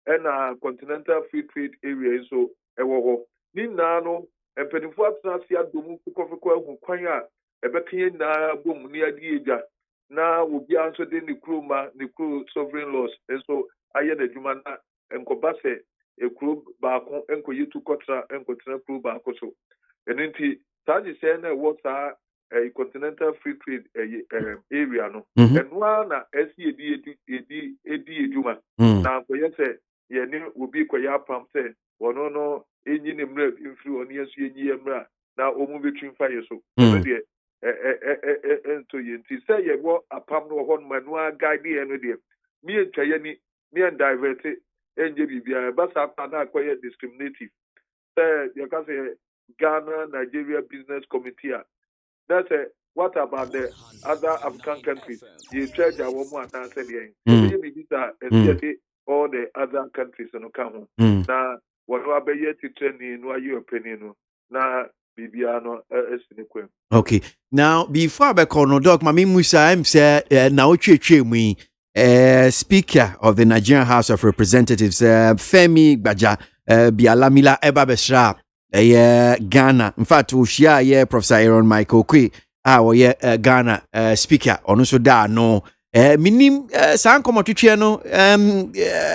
and continental free trade area so ewoho. Ni nano mpanyinfoɔ atena ase adom kokɔfokɔ ahu kwan a ɛbɛka nyinaa bom ne adi agya na obiara nso de ne kuro ma ne kuro sovereign laws nso ayɛ n'adwuma na nkɔba sɛ ekuro baako nkɔyɛ tu kɔtena nkɔtena kuro baako so ɛno nti saa nhyehyɛe na ɛwɔ saa continental free trade area no ɛnoa na ɛsi edi adwuma na nkɔyɛ sɛ yɛne obi kɔyɛ apam sɛ wɔno no enyi ne mmerɛ mfiri ɔno yɛn nso enyi yɛn mmerɛ na wɔn betwi mfa yɛ so ɛno deɛ nto yɛ nti sɛ yɛwɔ apam no wɔ hɔ nom ɛnoa guide yɛn no deɛ mmea ntwa yɛ ni mmea divert ɛnyɛ biribiara ɛbɛsa apa na akɔyɛ discriminative sɛ yɛka sɛ Ghana Nigeria Business Committee a that's what about the other African countries you charge a woman and answer the and all the other countries no come na what about yet to training no your opinion na bibiano esinikwem. Okay, now before I call no doc mami musa I'm say na otwetwe mu speaker of the Nigerian House of Representatives Femi Gbaja Bialamila Eba Beshra Ghana. In fact, Ushia Professor Aaron Michael Kwe Ghana speaker ono so da no minim san komotwetwe no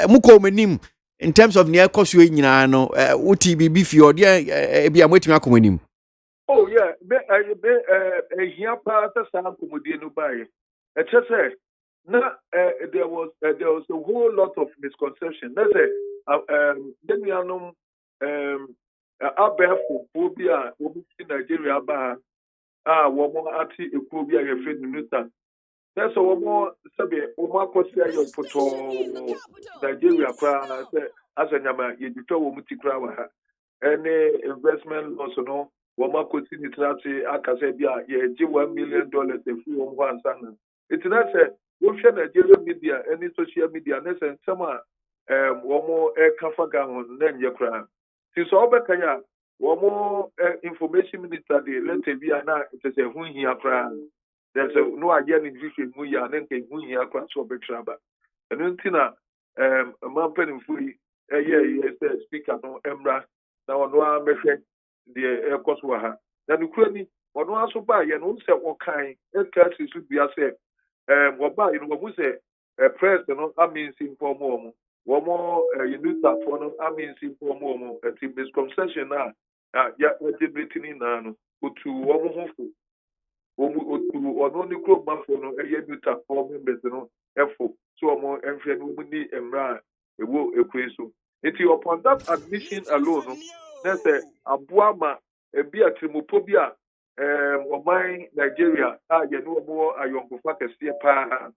muko menim in terms of near cost we nyina no uti bibi fi ode bia mwetimi akomanim. Oh yeah, here part san komodie no bae. It just say na there was a whole lot of misconception. Let's say then we are no abefo phobia obi in Nigeria ba womo ati ekrobia ye fe minuta. That's a woman sabe woman kosia yo poto Nigeria kwa say asanyama ye dito wo muti kra wa ha. Any investment loss no woman kosi ni trati akase bia ye ji $1 million e fu wo ho ansana. It's not say wo hwe Nigeria media any social media na say sama womo e kafa ga ho na nye kra. Ti so obeka ya womo information minister de lete bia na tese hu hia kra. There's no idea in vision mu ya na nke hu hia kra so betra ba. Eno ntina man pen fui speaker no emra na wono a mehwe de ekoso wa ha. Na nukura ni wono aso ba ye no se wokan eka sisu bia se wo ba you know wo se press no amin simple mo womo unita for no amin simple mo ati misconception na ya debate ni na no otu womo hofu otu ono ni club mafo no unita for members no efo so womo enfre no mu ni emra ewo ekweso eti upon that admission alone no na say aboama ebi atrimupo bi a oman Nigeria ye no mo ayonkofa kese pa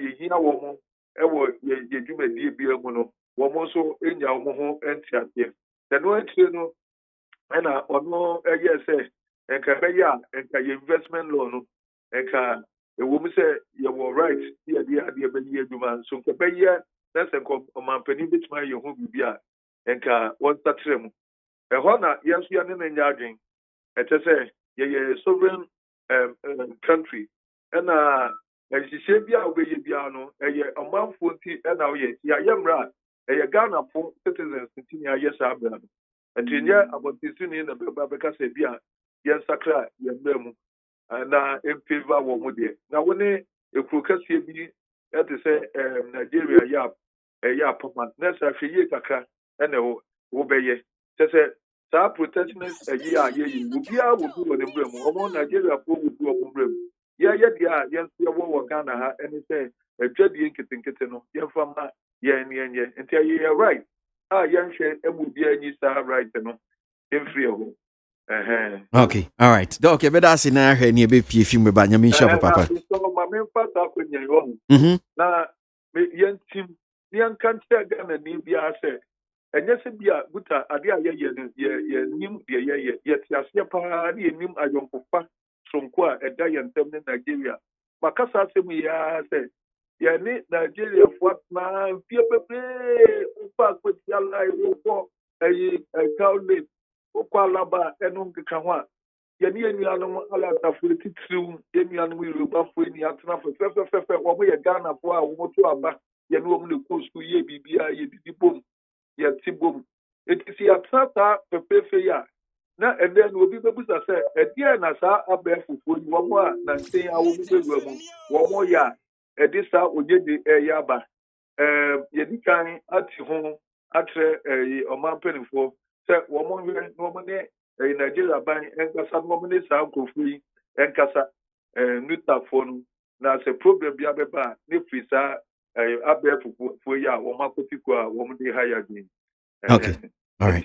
ye hia wo mo ewo ye dwumadie bi emu no wo mo so enya wo ho entiate the no entire no na ono eye say enka be ya enka ye investment law no enka ewo mi say ye wo right ye de be ye adwuma so enka be ye na say enka omanpani bituma ye ho bibia enka won tatrem eho na yesu ya ne na nya adwen ete say ye sovereign country and she be a way biano a manful tea and now ye yamra a Ghana for citizens continue yes abra and about this in the Babaka Sebia yes sacra yamremu and in favor of Modi. Now when a crocus be at the say Nigeria yap a yap next after kaka and obey say saa protectionist year will be able to do the brim. Among Nigeria, will do a brim. Yeah, yes, you will Ghana ha and say a judge in Kitano, young from and tell you right. Young share and will be any star right in free. Okay, all right. Okay, but that's in our head near BP if you may buy your shop, Papa. So, my main part up when you're wrong. Now, young team, young can't tell Ghana, Nibia said. And yes, be a good idea. Ye nim yet Yasia Paradi nim a young papa from Qua a giant in Nigeria. Macassa me say, Ye need Nigeria what man, people back with Yala, a cow late, Oqualaba, and Unkawa. Ye near me alata for the true, Yemian will buff when you have to what we are Ghana for what to about. Ye normally goes to ye BBI, ye boom. It is a tata pepe ya na then obi bebusa say edia na sa abefufuo ni wo mo a na nten awo mu bewura mu wo mo ya edi sa ojede yaba yedi kan ati ho atre omanpenifo say wo mo hwe no mo ne Nigeria ban enkasa no mo ne sa nkofu yi enkasa nutafo no na se problem bi abeba ne frisa abefufuo ya wo makotiko a wo mo de haya din. Okay. All right.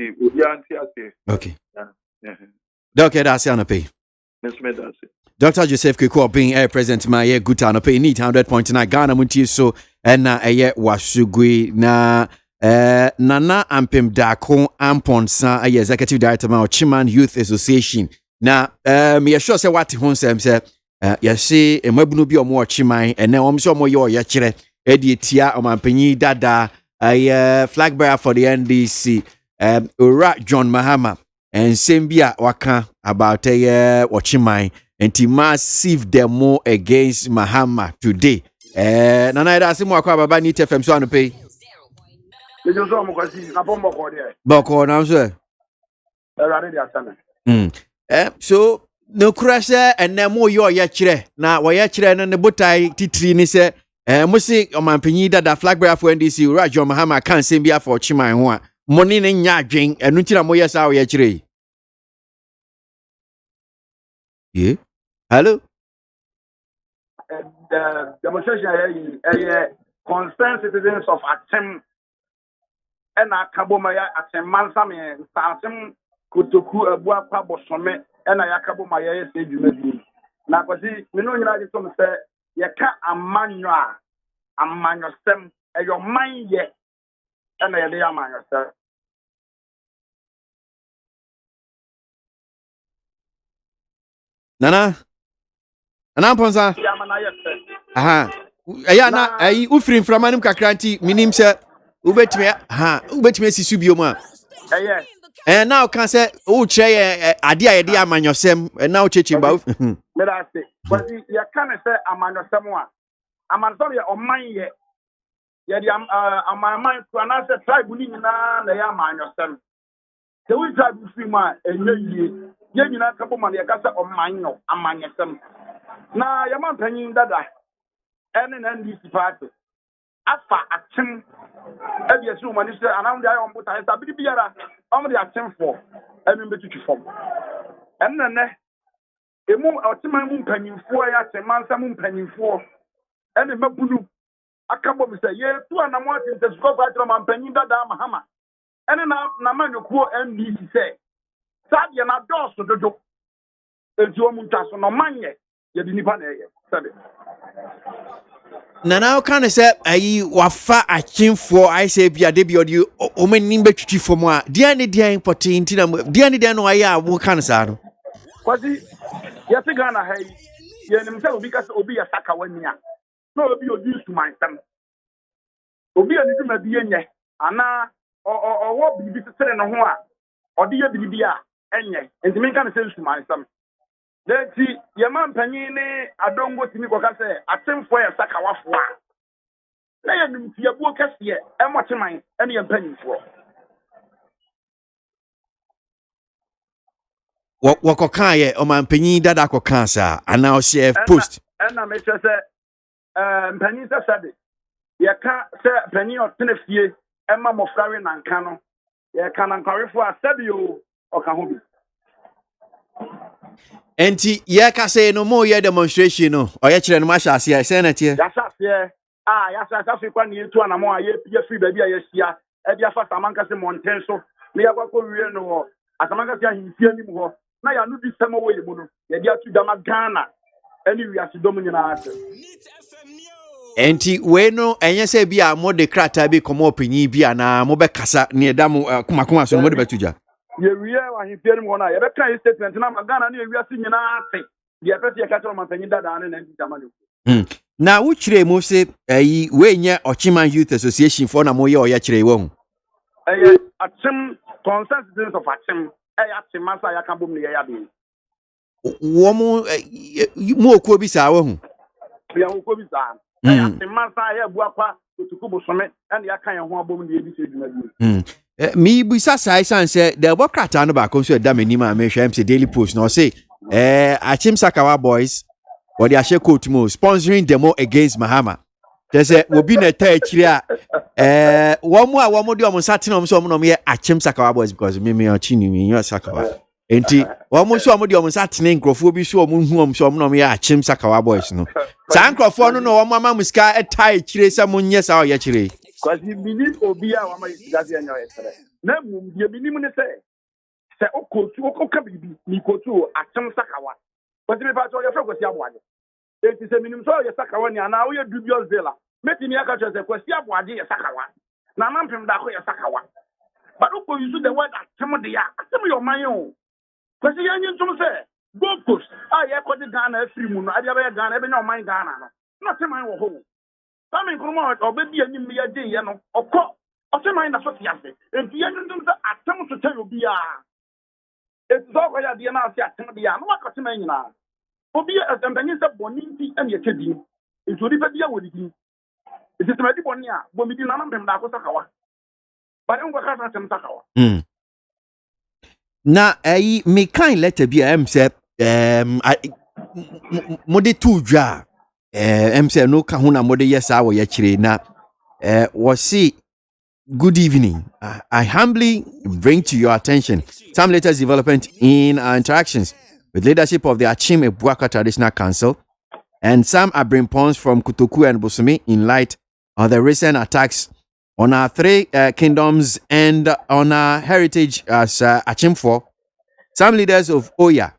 Okay. Okay, that's on pay. Dr. Joseph Kiko being air president my good time pay need 100.9 Ghana Montie so and na wasugui na Nana Ampem Dako Amponsa executive director of Chiman Youth Association. Na me sure say what hon say ya say e mabunu bi omo Chiman and na so omo yo ya kire e die tia omampanyi dada flag bearer for the NDC Ura John Mahama and Sembia waka about Wachiman and massive demo against Mahama today. Nana da simu akwa baba ni TFM so pay. Boko na so. So no crash and na mo yo ya kire na wo ya kire no ne botai titiri ni se musi omampanyi dada flag bearer for NDC Ura John Mahama kan Sembia for Chiman ho a money ne nya adwen enu ntira mo yesa wo ya kire. Yeah. Hello. Demonstration concerned citizens of Atem and Akabomaya Atem Mansame Satem Kutuku Abua Pabosome and Ayakabomaya said you may be. Now, United States say, you can't a manual sem and your mind yet and I am yourself. Nana Ponza. Aha. Aya na ayi ufiri framanim kakranti minim se ubetime sisu bioma. Now can say o che ade a yede amanyosem now chechi ba. Me da say but you can say amanyosem a amansom ye oman ye yede amaman kwana say tribe ni nyina na ya amanyosem. Se we tribe fi ma enye ye nyina kabo ma ye kasa omanyo amanyesem na ye man panyin dada ene na NDC party afa atem e bi esu ma ni se anam dey on buta esa bi biara om dey atem for enu betutu fom enne ne emu oteman mu mpanyinfo ya temansa mu mpanyinfo ene mabulu akabo mi se ye tu anamo atin se sukọ fa ma mpanyin dada mahama ene na manyokuo NDC se Sadia na doso dodo. Enti omu ntaso no manye ye di nipa na ye. Sabe. Nana kan say ayi wafa akimfo I say bia de bi odi o manim betwitwi fom a dia ne dia important na dia ne dia no ayi a wo kan sa no. Kwasi ye se Ghana hai ye nim say obi ka obi ya saka wani a. Na obi odi su mansam. Obi ani duma bi enye ana wo bibi sere no ho a odi ye bibi a enye enti men kan say su mansam. Deti yaman panyin ne adongo timi ko ka say atemfo ya saka wafo a na ye nim tie bu kase e moteman ene ye panyinfo Wakokan ye omampanyin dada kokan sa ana o share post ena me say panyin sa sabe ye ka say panyin o tenefie e ma mofrare nanka no ye ka nankwarefo a sabe o ka ho bi. Enti ye ka say no mo ye demonstration no o ye kire no ma sha ase say na tie ya sha ase ya sha fi kwa ni etu anamo a ye free baby a ye sia e dia fa samanka se monten so me ya kwa ko wie no asamanka se ahimfie ni mu ho na ya no bi sema wo ye mu no ye dia tu dama Ghana ani wi asidom nyina ase. Enti we no enye say bia mo de krata bi komo opinyi bia na mo be kasa ne edam kuma so mo de betuja ye wie ahimfie ni mu ho na ye be kan statement na Ghana na ye wi ase nyina ase ye pese ye ka tro mantanyi dada na ndi jamani. Na wo kire mo se ayi we nya Ochiman Youth Association for na mo ye o ya kire wo hu atem consensus of atem atem masa ya kan bom ne ya de wo mo okuo bi sa wo hu ya okuo bi sa atem masa ya bu akwa otuku bosome ene ya kan ye ho abom ne bi se dwuma bi Me bisa sai san say the bokrata no ba ko so da mani ma me hwem say Daily Post no say Achim Sakawa boys or the Ashe coach mo sponsoring demo against Mahama. They say we be na ta akiri a one more do am satin so no me Achim Sakawa boys because me ochini me you Sakawa. Enti one more so am do am satin nkrofo bi so am hu am so no me Achim Sakawa boys no. San nkrofo no one mama muska e ta akiri sa munye sa o ya kire. Kwasi believe obia wa mai gazi anya esere na mum die binim ne se okotu okoka bibi ni kotu Achim Sakawa kwasi me pa so ye fe kwasi aboade enti se minim so ye Sakawa ni ana wo ye dubious vela metimi aka cho se kwasi aboade ye Sakawa na nampem da ko ye Sakawa but oko use the word Achim de ya Achim your man o kwasi ye ntum se Gold Coast ye ko de Ghana free mu no ade ba ye Ghana e be nya o man Ghana no na teman wo ho Sami Nkrumah obedi enyim ya je ye no okọ oseman na so tiase enti ye ndum se atem so tell obi a eti so ko ya de na ase atem de ya no wakọ seman nyina obi asembanyin se boni nti em ye kedi enti odi pa dia wodi di eti semadi boni a bo mi di na nampem da ko Sakawa ba ngwa ka sa tem Sakawa Na me kind letter bi am say mode tu dwa say no ka huna mode yesa wo ya kire na was see good evening. I humbly bring to your attention some latest development in our interactions with leadership of the Achim Ebuaka Traditional Council and some Abrimpons from Kutoku and Bosumi in light of the recent attacks on our three kingdoms and on our heritage as Achimfo. Some leaders of Oya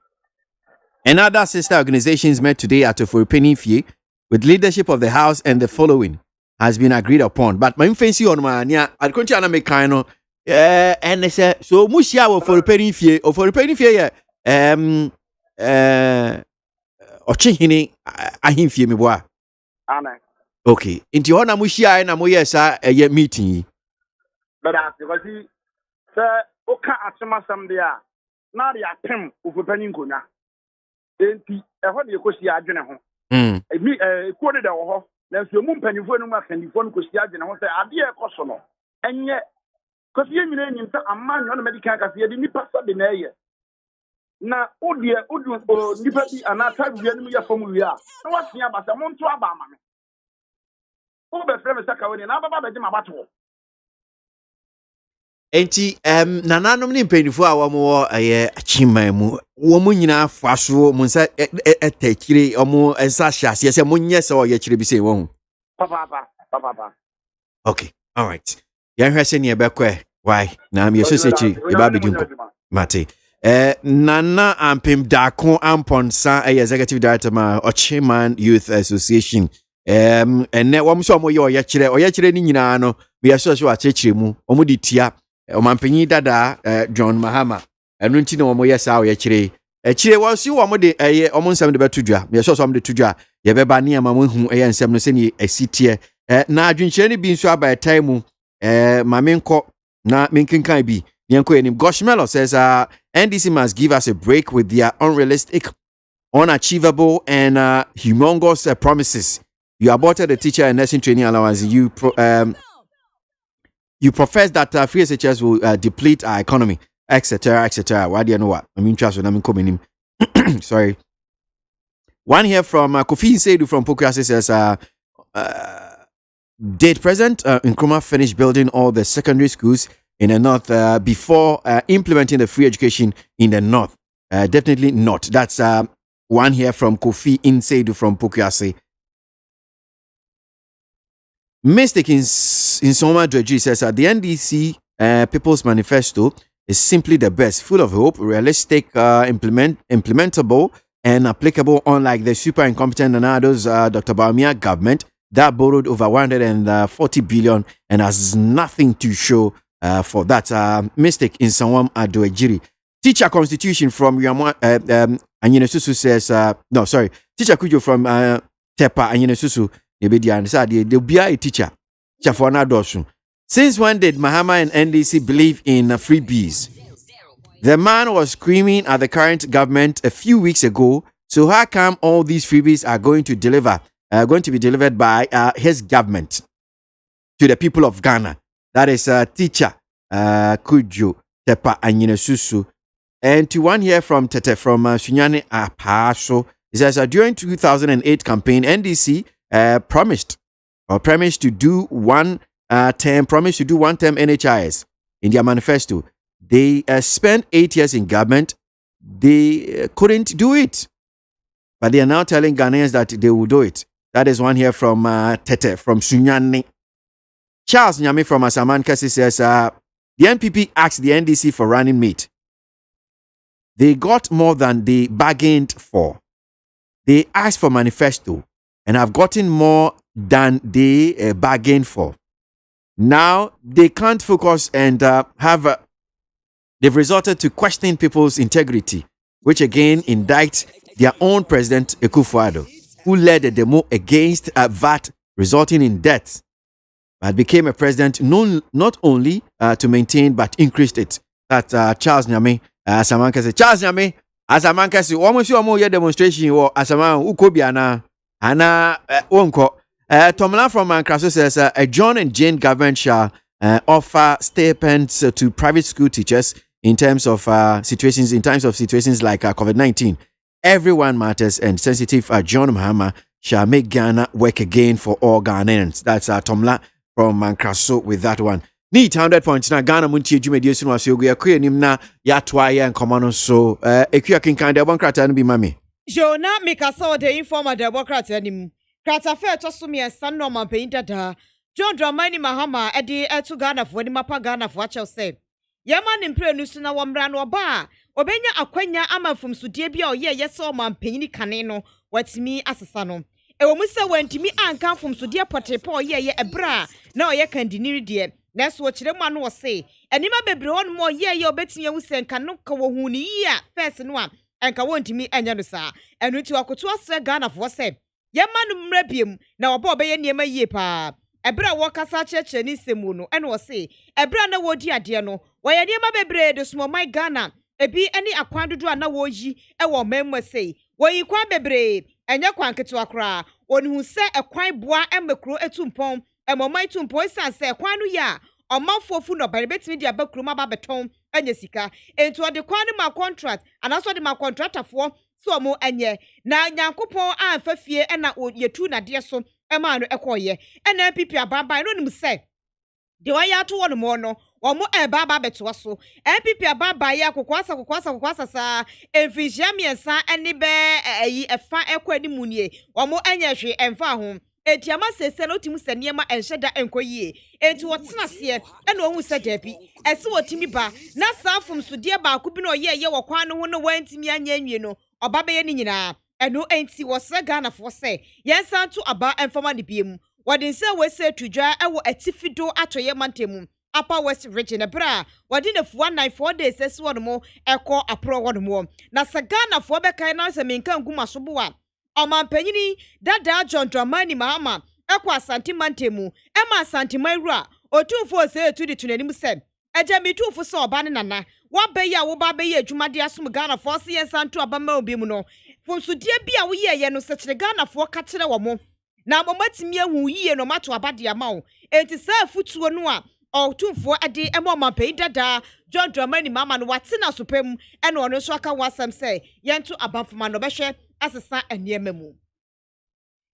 and other sister organizations met today at Oforipeni with leadership of the House, and the following has been agreed upon. But my fancy on my near I'd continue to make kind of and they say so Mushia Oforipeni Ochihini ahimfie me boa. Amen. Okay. Inti hona mushia na moye sa eye meeting. But because say oka atema sam dia na dia pem ofopani nkonya. Enti ho de kosi adwene ho. Emi ko de wo ho. Na so mu mpanifo no makanifo no kosi adwene ho say ade e koso no. Enye kosi nyina nyim say amanyo no medical kafe de nipa sa de na eye. Na odie nipa bi anata bia no ya fam wi a na wasia ba say monto aba ama me o be frem Sakawa ni na baba be ma bato Enti nananom ni mpanifo a wo achiman mu wo mu nyina afaso mu nsa etakire omo ensa hyiase se munye se o ye kire bi se wo papa okay all right yan hwese ne ebekwe why na me so sechi e ba bedinko mate Nana Ampim Dako Amponsa, Executive Director ma Ochiman Youth Association. And ne wamso mo yo yachire ni nyina no we aso so achechire mu omo di tia omampani dada John Mahama enu nti ne omo yesa o yachire chire wonsi omo de omo nsam de betudwa me so so omo de tudwa ye beba ne ama mo hu nsam no se ni asitie na adwinchire ni bi nso aba time ma menko na menkinkan bi Goshmelo says NDC must give us a break with their unrealistic, unachievable, and humongous promises. You aborted the teacher and nursing training allowance. You profess that free SHS will deplete our economy, etc., etc. Why do you know what? I mean, trust when I'm coming in. Sorry. One here from Kofi Nseidu from Pokuase says, did President Nkrumah finish building all the secondary schools in the north before implementing the free education in the north? Definitely not. That's one here from Kofi Nseidu from Pokuase. Mistake in Soma Dredji says the NDC People's Manifesto is simply the best, full of hope, realistic, implementable, and applicable, unlike the super incompetent Nanado's Dr. Bawumia government that borrowed over 140 billion and has nothing to show for that. Mistake in Sawam Adoejiri. Teacher Constitution from Anyinesusu says, no, sorry, Teacher Kujo from Tepa Anyinesusu. They'll be a teacher. Since when did Mahama and NDC believe in freebies? The man was screaming at the current government a few weeks ago. So how come all these freebies are going to be delivered by his government to the people of Ghana? That is teacher Kujo Tepa Anyine Susu. And to one here from Tete from Sunyane Apaso, it says during 2008 campaign, NDC promised to do one term NHIS in their manifesto. They spent 8 years in government. They couldn't do it, but they are now telling Ghanaians that they will do it. That is one here from Tete from Sunyane. Charles Nyame from Asaman Kasi says the NPP asked the NDC for running mate. They got more than they bargained for. They asked for manifesto and have gotten more than they bargained for. Now they can't focus and they've resorted to questioning people's integrity, which again indicts their own president Akufo-Addo, who led a demo against VAT, resulting in deaths, but became a president known not only to maintain but increased it. That Charles Nyame. Asamanka say Charles Nyame Asamanka say almost you more demonstration or Asaman Ukobiana ana wonko Tomla from Mankraso says a John and Jane government shall offer stipends to private school teachers in terms of situations like COVID-19. Everyone matters and sensitive John Mahama shall make Ghana work again for all Ghanaians. That's Tomla from Mankraso with that one. Need 100 points na Ghana Montie dwumadie so aso gu yakue nim na yatoa ye nkoma no so ekua kinkan de bonkrata no bi mame Jona Mikasa de informer de bonkrata nim krata fe to so me san no man pein dada John Dramani Mahama edi etu Ghana fo ni mapa Ghana fo achew se yema ne mpre nu so na wo mra no oba obenya akwanya amafum so die bia oye yese man pein ni kane no watimi asesa no ewo mu se wantimi anka fum so die potepo oye ye ebra na oye kandiniri de Nesu ochiremu anu wose. Enima bebre hon mo ye obetimi ewu se nka no ka wo hu ni ya first no a enka wontimi enya no sa. Enu ti wakoto asre Ghana fo se. Ye manu mrabiem na oba obeye niema yie pa. Ebra wo kasa cheche ni semu no enu wose. Ebra na wodi ade no. Wo ye niema bebre de sumo my Ghana. Ebi eni akwan dodo na wo yi e wo memmo sei. Wo yi kwa bebre enya kwan keto akra. Onu hu se ekwan boa emekro etumpon Emomai tumpo sanse kwanu ya omanfofu no bari betimi dia bakruma ba beton anya sika ento de kwanu ma contract anaso de ma contractorfo so mo enye na nyankopon amfa fie na yetu na de so ema no ekoye ena pipi ababa no nim se de wa ya to wono mo no omo baba beto so pipi ababa ya kokwasa sa emfihia miensa eni be ayi efa ekwani munie omo anya hwe emfa ho Etiama sese no timu se niema enhyeda enkoyie enti wotena se ena ohu se dabi ese wotimi ba na safum so de ba ku bi no ye wokwan no ho no wantimi anya anwie no obabe ye ni nyina eno enti wosre Ghana fo se yensan to aba enfama ne biem wode nse wese tudwa ewo atifido atoye mantemu Upper West Region ebra wadi ne 194 days ese wono mo ekọ apro wono mo na se Ghana fo be kan na se menka nguma so bo a Omampanyini dada John Dramani Mahama ekwa Asante Mantemu ema Asante Mairua otumfo se etu di tunanim se eja mitufo se oba ne nana wa beya wo ba beya adwumade asom Ghana fo se yensanto abama obi mu no fonsudie bia wo ye no se kire Ghana fo ka kire wo mo na momatimi ahu yie no mato abade ama wo enti se afutuo no a otumfo ade ema Omampanyini dada John Dramani Mahama no watena sopem ena ono so aka wasam se yento abafoma no behwe asesa eniememu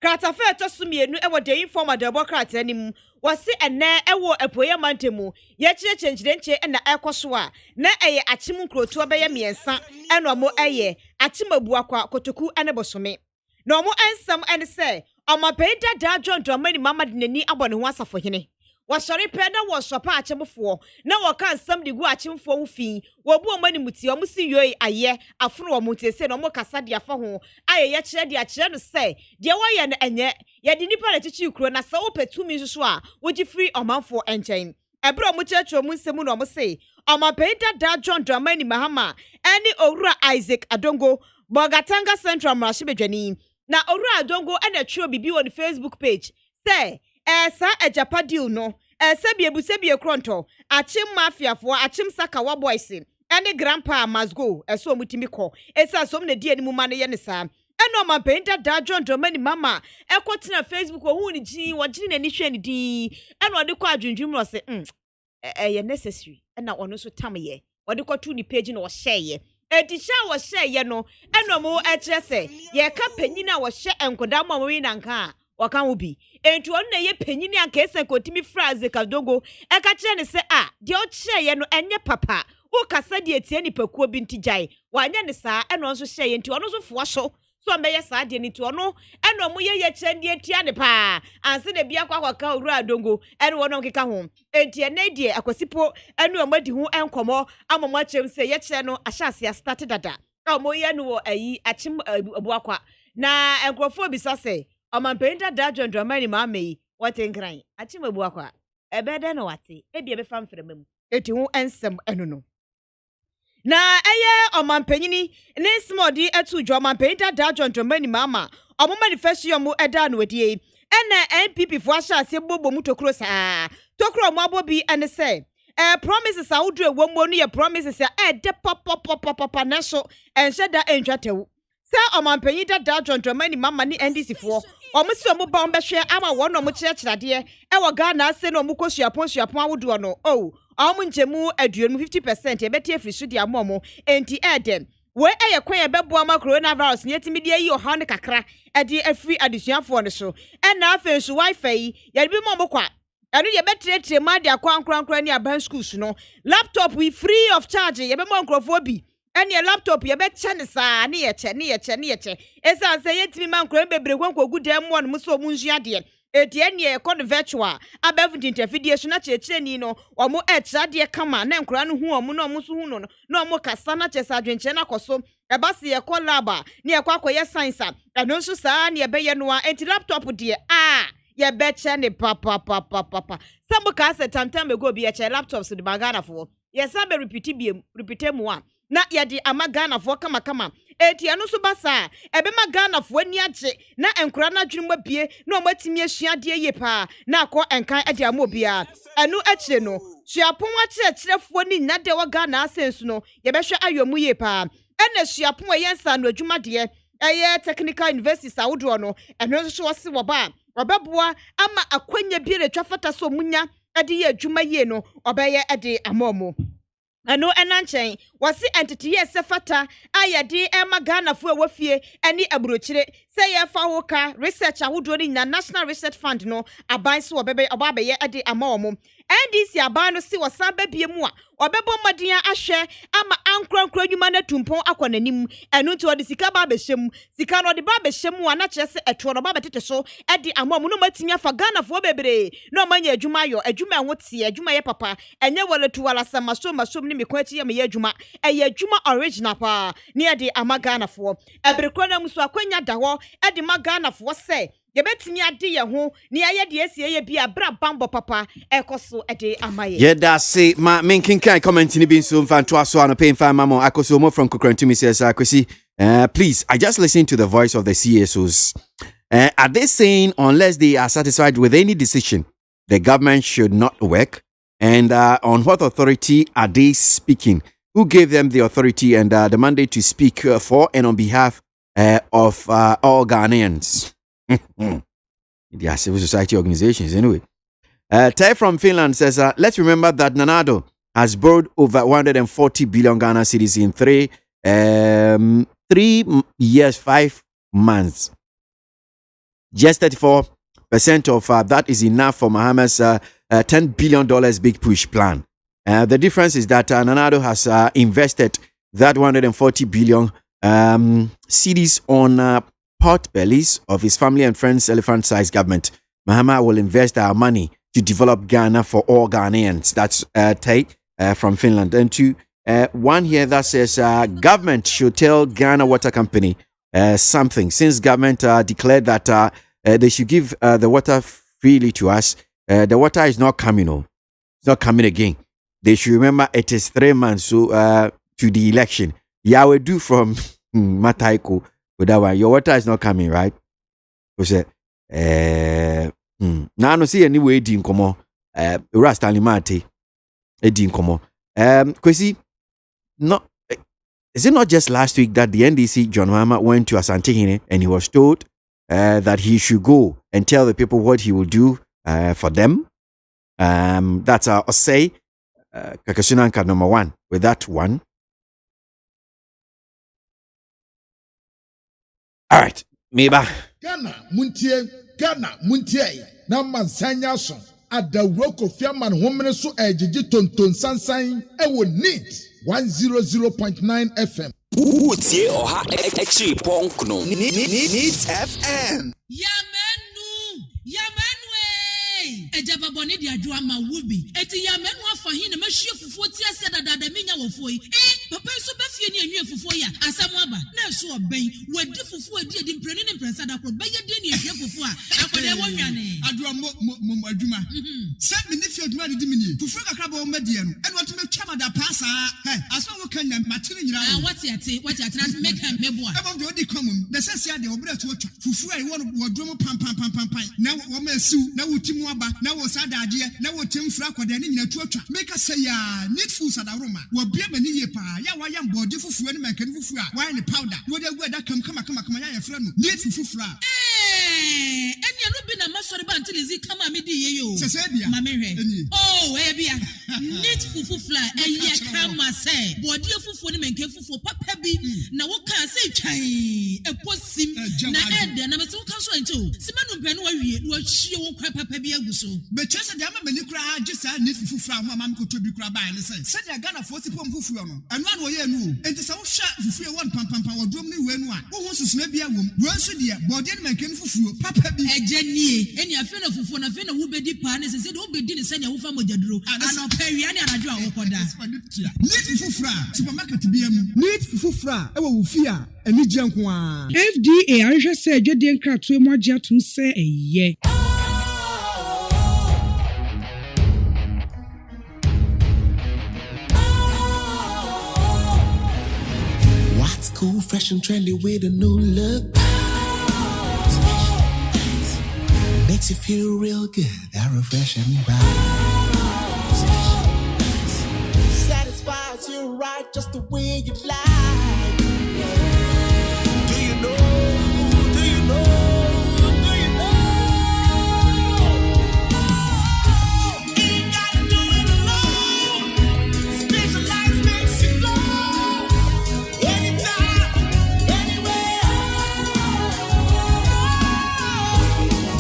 krata fe to sumienu ewo de informa de bokrata anim wase ene ewo epoye mantemu ye chirechenchirenche na ekoso a na eye achim nkroto beye miensa eno mo eye achimabu akwa kotoku ene bosome na omo ensam ene se Omampanyini dada John Dramani Mahama de nani abone ho asafo hene wasori pe na wo sopa achemfo na wo kan sam de gu achemfo ho fi wo bu omani muti omo si yoi aye afunu wo mutese na omo kasa de afa ho aye ye kire de akire no se de wo ye na enye ye de nipa na chichi kuro na sa wo petumi so a wo gi free omanfo enchen ebro omo checho mu nsemu na omo se Omampanyini dada John Dramani Mahama eni owura Isaac Adongo Bogatanga Central Marashibedwani na owura Adongo ena tro bibi on Facebook page say sa ejapa deal no sebie kronto achim mafia fo achim sakawa boys ene grandpa must go so mutimi ko esa som na die ni mu ma ne ye ne sa eno Omampanyini dada John Dramani Mahama ekotena Facebook wo hu ni ji wo giri na ni hwe ni di eno de kọ adwundwum no se necessary na ono so tamye wode kɔto ni page na wɔhyɛɛ enti sha wɔhyɛɛ no ɛna mo ɛkyerɛ sɛ yɛ ka panyin a wɔhyɛ enkoda mo amowi nanka a wɔka ho bi enti ono na yɛ panyin a kɛse kotimi phrase kadogo ɛka kyerɛ ne sɛ de ɔkyerɛɛ no ɛnyɛ papa wo kasa de etie nipakuo bi nti gyae wanya ne saa ɛna nso hyɛɛ enti ono so foa so so mbɛyɛ saa de ne ti ono ɛna mo yɛ kyerɛ de etia ne pa anse de bia kwa kwaka owura adongo ɛna wɔn nkeka ho enti ene de akwasipo ɛna mo di ho enkomo ama mo akyerɛ sɛ yɛ kyerɛ no ahyase start dada a mo yɛ no wɔ ayi akyem abuakwa na enkrofo bi sase ɔmampɛnta da dwondwama ni maame yi wɔte nkran akyem abuakwa ɛbɛdɛ no wate ebi ɛbɛfa mframa mu eti ho ensɛm ɛno no na eye omampanyini ne smodi etu jo omampanyita da dwondwama ni mama omo manifesto mo eda no wedie ena NPP fo ahya ase bobo mu tokro saa tokro mo abobi ene se promises a wodu ewo mo no ye promises a de pop na so enhye da entwatewu se omampanyita da dwondwama ni mama ni NDC fo omo se omo ba ombehwe ama wo no mo kyerɛkyerɛde wo Ghana ase no mo kosuapon awodu no Amu njemu aduonu 50% ebeti efiri di amomo enti edem we kwen ebeboa ma coronavirus ne yetimi de yi oha ne kakra ede afiri adesuafo ne so na afen so wifi ye bi mo kwa enu ye betretre ma de akwankran ni aban schools no laptop we free of charge ye be mo nkrofo bi ene laptop ye be che ne saa ne ye che esa se yetimi ma nkran bebre gwankogu dem mo no so mu nsu ade etienne ekɔ virtual abevu interfidie so na kyerɛkyerɛni no ɔmo ɛkyerɛdeɛ kama na nkora no hu ɔmo na ɔmo so hu no na ɔmo kasa na kyerɛ adwenkyerɛ na kɔso ɛba se yɛkɔ lab ne yɛkɔ akɔyɛ science ɛno nso saa ne yɛbɛyɛ no a enti laptop deɛ yɛbɛkyɛ ne papa sɛ mo ka sɛ tantam ego bi yɛkyɛ laptops de bagana fo yɛsa bɛ repeat mu a na yɛde ama Ghana fo kama eti anu so basa ebe ma Ghana fo ani agye na enkura na dwunu mabie na omatimi asua de ye pa na akọ enkan ade amobia anu akire no suapon akyerɛkyerɛfo ni nyina de wa Ghana asensu no yɛbɛhwɛ ayomu ye pa ɛna suapon ayensa no adwuma de ɛyɛ technical university sawodo no ɛno so wɔse wɔba ɔbɛboa ama akwanya bi retwa fata so munya ade ye adwuma ye no ɔbɛyɛ ade amomo ano enanchen wasi entity yes fata ayade ema Ghana fu ewafie eni aburochire se ye fa woka research ahodo ni na National Research Fund no aban so obabeye ade amaomo NDC aban no si wasan babie mu a obebo mmadian ahwe ama ankrankra adwuma na tumpon akonanim eno nti odi sika ba behyem sika no odi ba behyem a na kyerɛ se ɛto no ba betete so ade amaomo no matimi afa Ghana fu bebre na omanya adwuma yo adwuma ho tie adwuma ye papa enye waletu wala masom ni mekwachi ye me adwuma eye adwuma original pa ne ade ama Ghana fu ebrekro na muso akwanya da ho ade ma Ghana fu se yebetimi ade ye ho ne aye de asie ye bia bra bambo papa ekoso ade amaye yeah that say ma menkin kan comment ni bi so mfa to aso ano pay mfa mamo akoso mo from Kokrantumi says akwesi please I just listen to the voice of the CSOs. Are they saying unless they are satisfied with any decision the government should not work, and on what authority are they speaking? Who gave them the authority and the mandate to speak for and on behalf of all Ghanaians? They are civil society organizations anyway. Tai from Finland says, let's remember that Nanado has borrowed over 140 billion Ghana cedis in 3 years, 5 months. Just 34% of that is enough for Mahama's $10 billion big push plan. The difference is that Nanado has invested that 140 billion cedis on pot bellies of his family and friends' elephant-sized government. Mahama will invest our money to develop Ghana for all Ghanaians. That's Tate from Finland. And to one here that says government should tell Ghana Water Company something. Since government declared that they should give the water freely to us, the water is not coming. It's not coming again. They should remember it is 3 months to the election. Yahweh do from Mataiko. With that one, your water is not coming, right? Because now no see anyway din komo Rastali Mate din komo Kwesi, not is it not just last week that the NDC John Mahama went to Asante Hine and he was told that he should go and tell the people what he will do for them? That's Osei Kakasunanka number 1 with that one. All right, Meba. Ghana muntie na mansanya so adawro kofiaman homene so ejiji tonton sansan ewo neat 100.9 FM. Utie oha extra punk no. Neat FM. Ejaba boni di adwa ma wubi eti ya menu afa hin na mahwie fufuo ti ase dada menya wofo yi papa so ba fie ni anwie fufuo ya asam aba na so oben wadi fufuo edi mpreni ne mpresa da kro beye de ni ahwie fufuo a akode wonwane adwa mo adwuma se me ni fie adwuma di mini fufuo kakra ba o medie no eno to metwa mada pasa aso wo kan na matene nyira wati ate na make am meboa ebo de odi komum na sese ade obra to otwa fufuo ai wo wodwo pam na wo ma siu na wotimu aba na wo sadade na wo temfra kwada ne nyina tu atwa make say ya need food sadaroma wo bia mani ye pa ya wa ya mbode fufuo ne mankani fufuo a wa ne powder wo de guada kama ya ye fra no need fufuo eni anu bi na masori ba until is kama me di ye yo sese bia mama hwe bia need fufuo eye kama say bode fufuo ne mankani fufuo papa bi na wo ka say twan eposim na ede na me so kan so ento simanu mpɛ no wa wie wo hie wo kwa papa bi aguso betwese de ama mani kura agisa ne fufuo a mama ko to bi kura ba ne se se de Ghana for sipom fufuo no anu an wo ye nu enti se wo hwa fufuo won pam wo dom ne we nu a wo ho susuna bi awom wo nso de body ne mankan fufuo papa bi ejanie eni afi na fufuo na afi na wo bedi pa ne se de wo bedi ne se nya wo fa mogyaduro ana pa wia ne anajo a wo koda ne fufuo supermarket bi am ne fufuo e wo fi a ani gyanko a FDA anhwɛ sɛ adwadie nkratoe mu agye atom sɛ ɛyɛ. What's cool, fresh and trendy with a new look? Makes you feel real good, that refreshing vibe. Satisfies you right just the way you like. Do you know? Ain't gotta do it alone. Specialized makes you flow. Anytime, anywhere.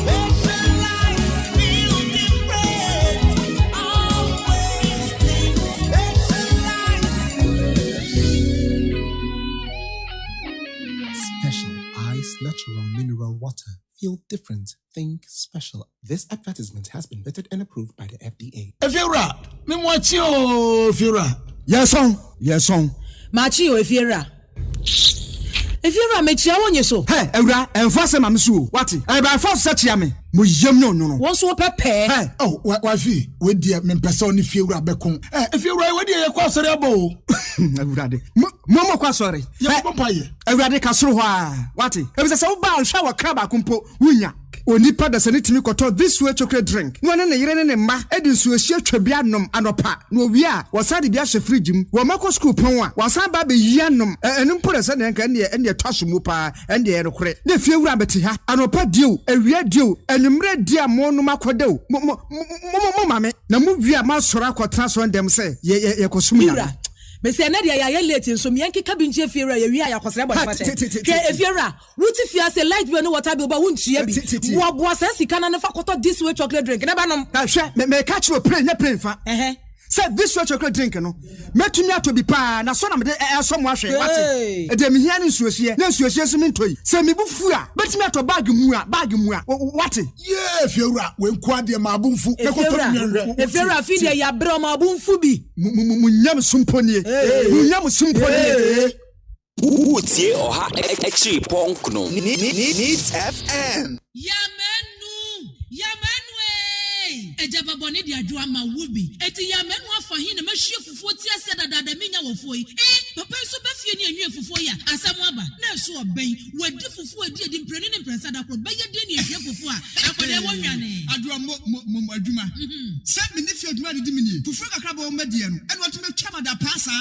Specialized feel different. Always think Special Ice Natural Mineral Water. Feel different. Think special. This advertisement has been vetted and approved by the FDA. Efiura, me mwachi o Efiura. Yes on. Machi o Efiura. Efiura me chia wonye so. Hey, Eura, enfase mamsu. Wati? E ba force search me. Mo yem no. Won so pepe. Hey, wafi, we dia me pesa oni Efiura bekon. Efiura we dia ye kwa sori abo. Ewurade. Mo kwa sori. Ye pompa ye. Ewurade ka soro ho a. Wati? E be se wo ba hwa wa kra ba kompo wunya. Onipa da sane timi koto this way chocolate drink. No ne yire ne mma edi nsuo hia twabia nom anopa. No wi a wasade bia hye fridge mu. Wo mako school pon a wasan ba be yia nom. Enu mpore se ne nka ne twaso mu pa ende ye rekore. Ne fie wura beti ha. Anopa dio, ewia dio, enumre dia mo no makodeo. Mo mame. Na mu wi a ma sora akotra so ndem se ye kosum ya. Bese na dia ya late nso me yanki kabinche Efiura ya wi ya kwasere body fata ke Efiura wuti fia se light bi no water bi oba wuntua bi wo boa se sika na ne fa koto this way chocolate drink na ba nom ka hwe me catch we pray fa say this way chocolate drink no metumi ato bi pa na so na me de so mo ahwe wate e de me hia ne nsuohie na nsuohie so me ntoi se me bufu a betumi ato bag mu a wate yeah Efiura we nko ade ma abunfu e koto me Efiura fi de ya bre ma abunfu bi munyam sumponie munyam sumponie Utie oha extra punk no. Needs FM. Ejaba boni di adwa ma wubi eti ya menu afa hin na mahwie fufuo ti ase dada menya wofo yi papa so ba fie ni enye fufu ya asamu aba na so oben wadi fufu adi mpreni ne mpresa da kro beye de ne ehwe fufu a akwade wo nwane adua mo adwuma se me ne fi adwuma de dimini fufu kakra ba o medie no ene watu me twama da pasa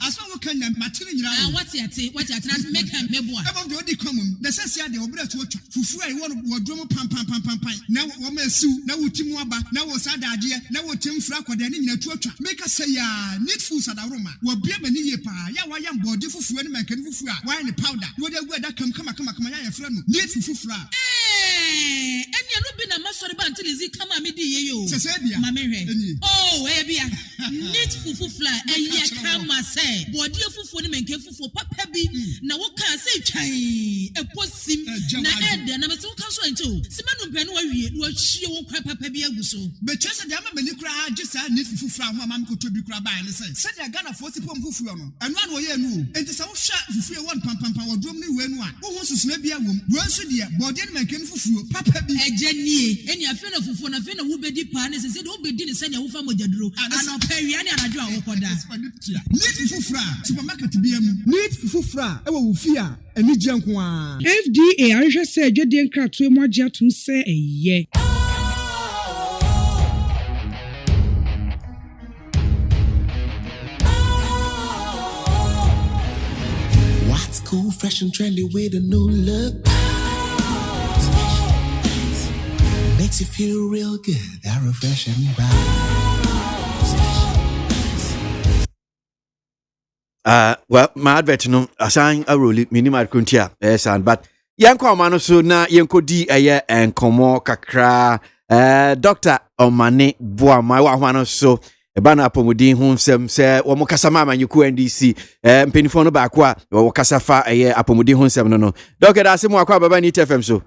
aso wo kanya matene nyira what ate na make am mebo a ebo de odi komum na sese ade obra to twa fufu a wo wodwom pam na wo ma siu na wo timu aba na wo sadade na wo timfra kwade ne nyina to twa make say ya need food sadaroma wo bia mani ye pa ya wa ya mbode fufu ne make ne fufu a wa ne powder wo de gu da kama ya yefra no need fufu fra enya no bi na masori ba ntilizi kama me di ye yo sese bia ma me hwe oh e bia need fufu fra eya kama say bode fufu ne menke fufu papa bi na wo ka say twan eposim na ede na me se wo ka so ento simanu mpe no wawie no ahie wo kwa papa bi aguso be chese de ama mani kura agisa need fufu fra ho ama me ko tobi kura ba ne se de Ghana for sipom fufu no eno an wo ye nu enti se wo hwa fufu e won pam wodrom ne we nu a wo ho susuna bia wom wo nso de bode ne menke fufu papa bi ejanie eni afi na fufu na afi na wo bedi pa ne se de wo bedi ne se ne wo fa mojaduro ana pa wi ne anadwo a wo koda need fufu fra supermarket bia mu need fufu fra e wo fi a eni gye nko a FDA ahwehwɛ sɛ adwadie nkratoe mu agye atom sɛ ɛyɛ. What's cool, fresh and trendy with a new look? Makes you feel real good, that refreshing vibe. Well, my advert no assign a role minimal kuntia but yanko mano so na yanko di enkomo kakra Dr. Omane Boama wa hwano so bana apomudin hu nsem se wo mo kasa mama nyuku NDC mpenifo no ba kwa wo kasa fa apomudin hu nsem no Dr. Asemu akwa baba ni TFM so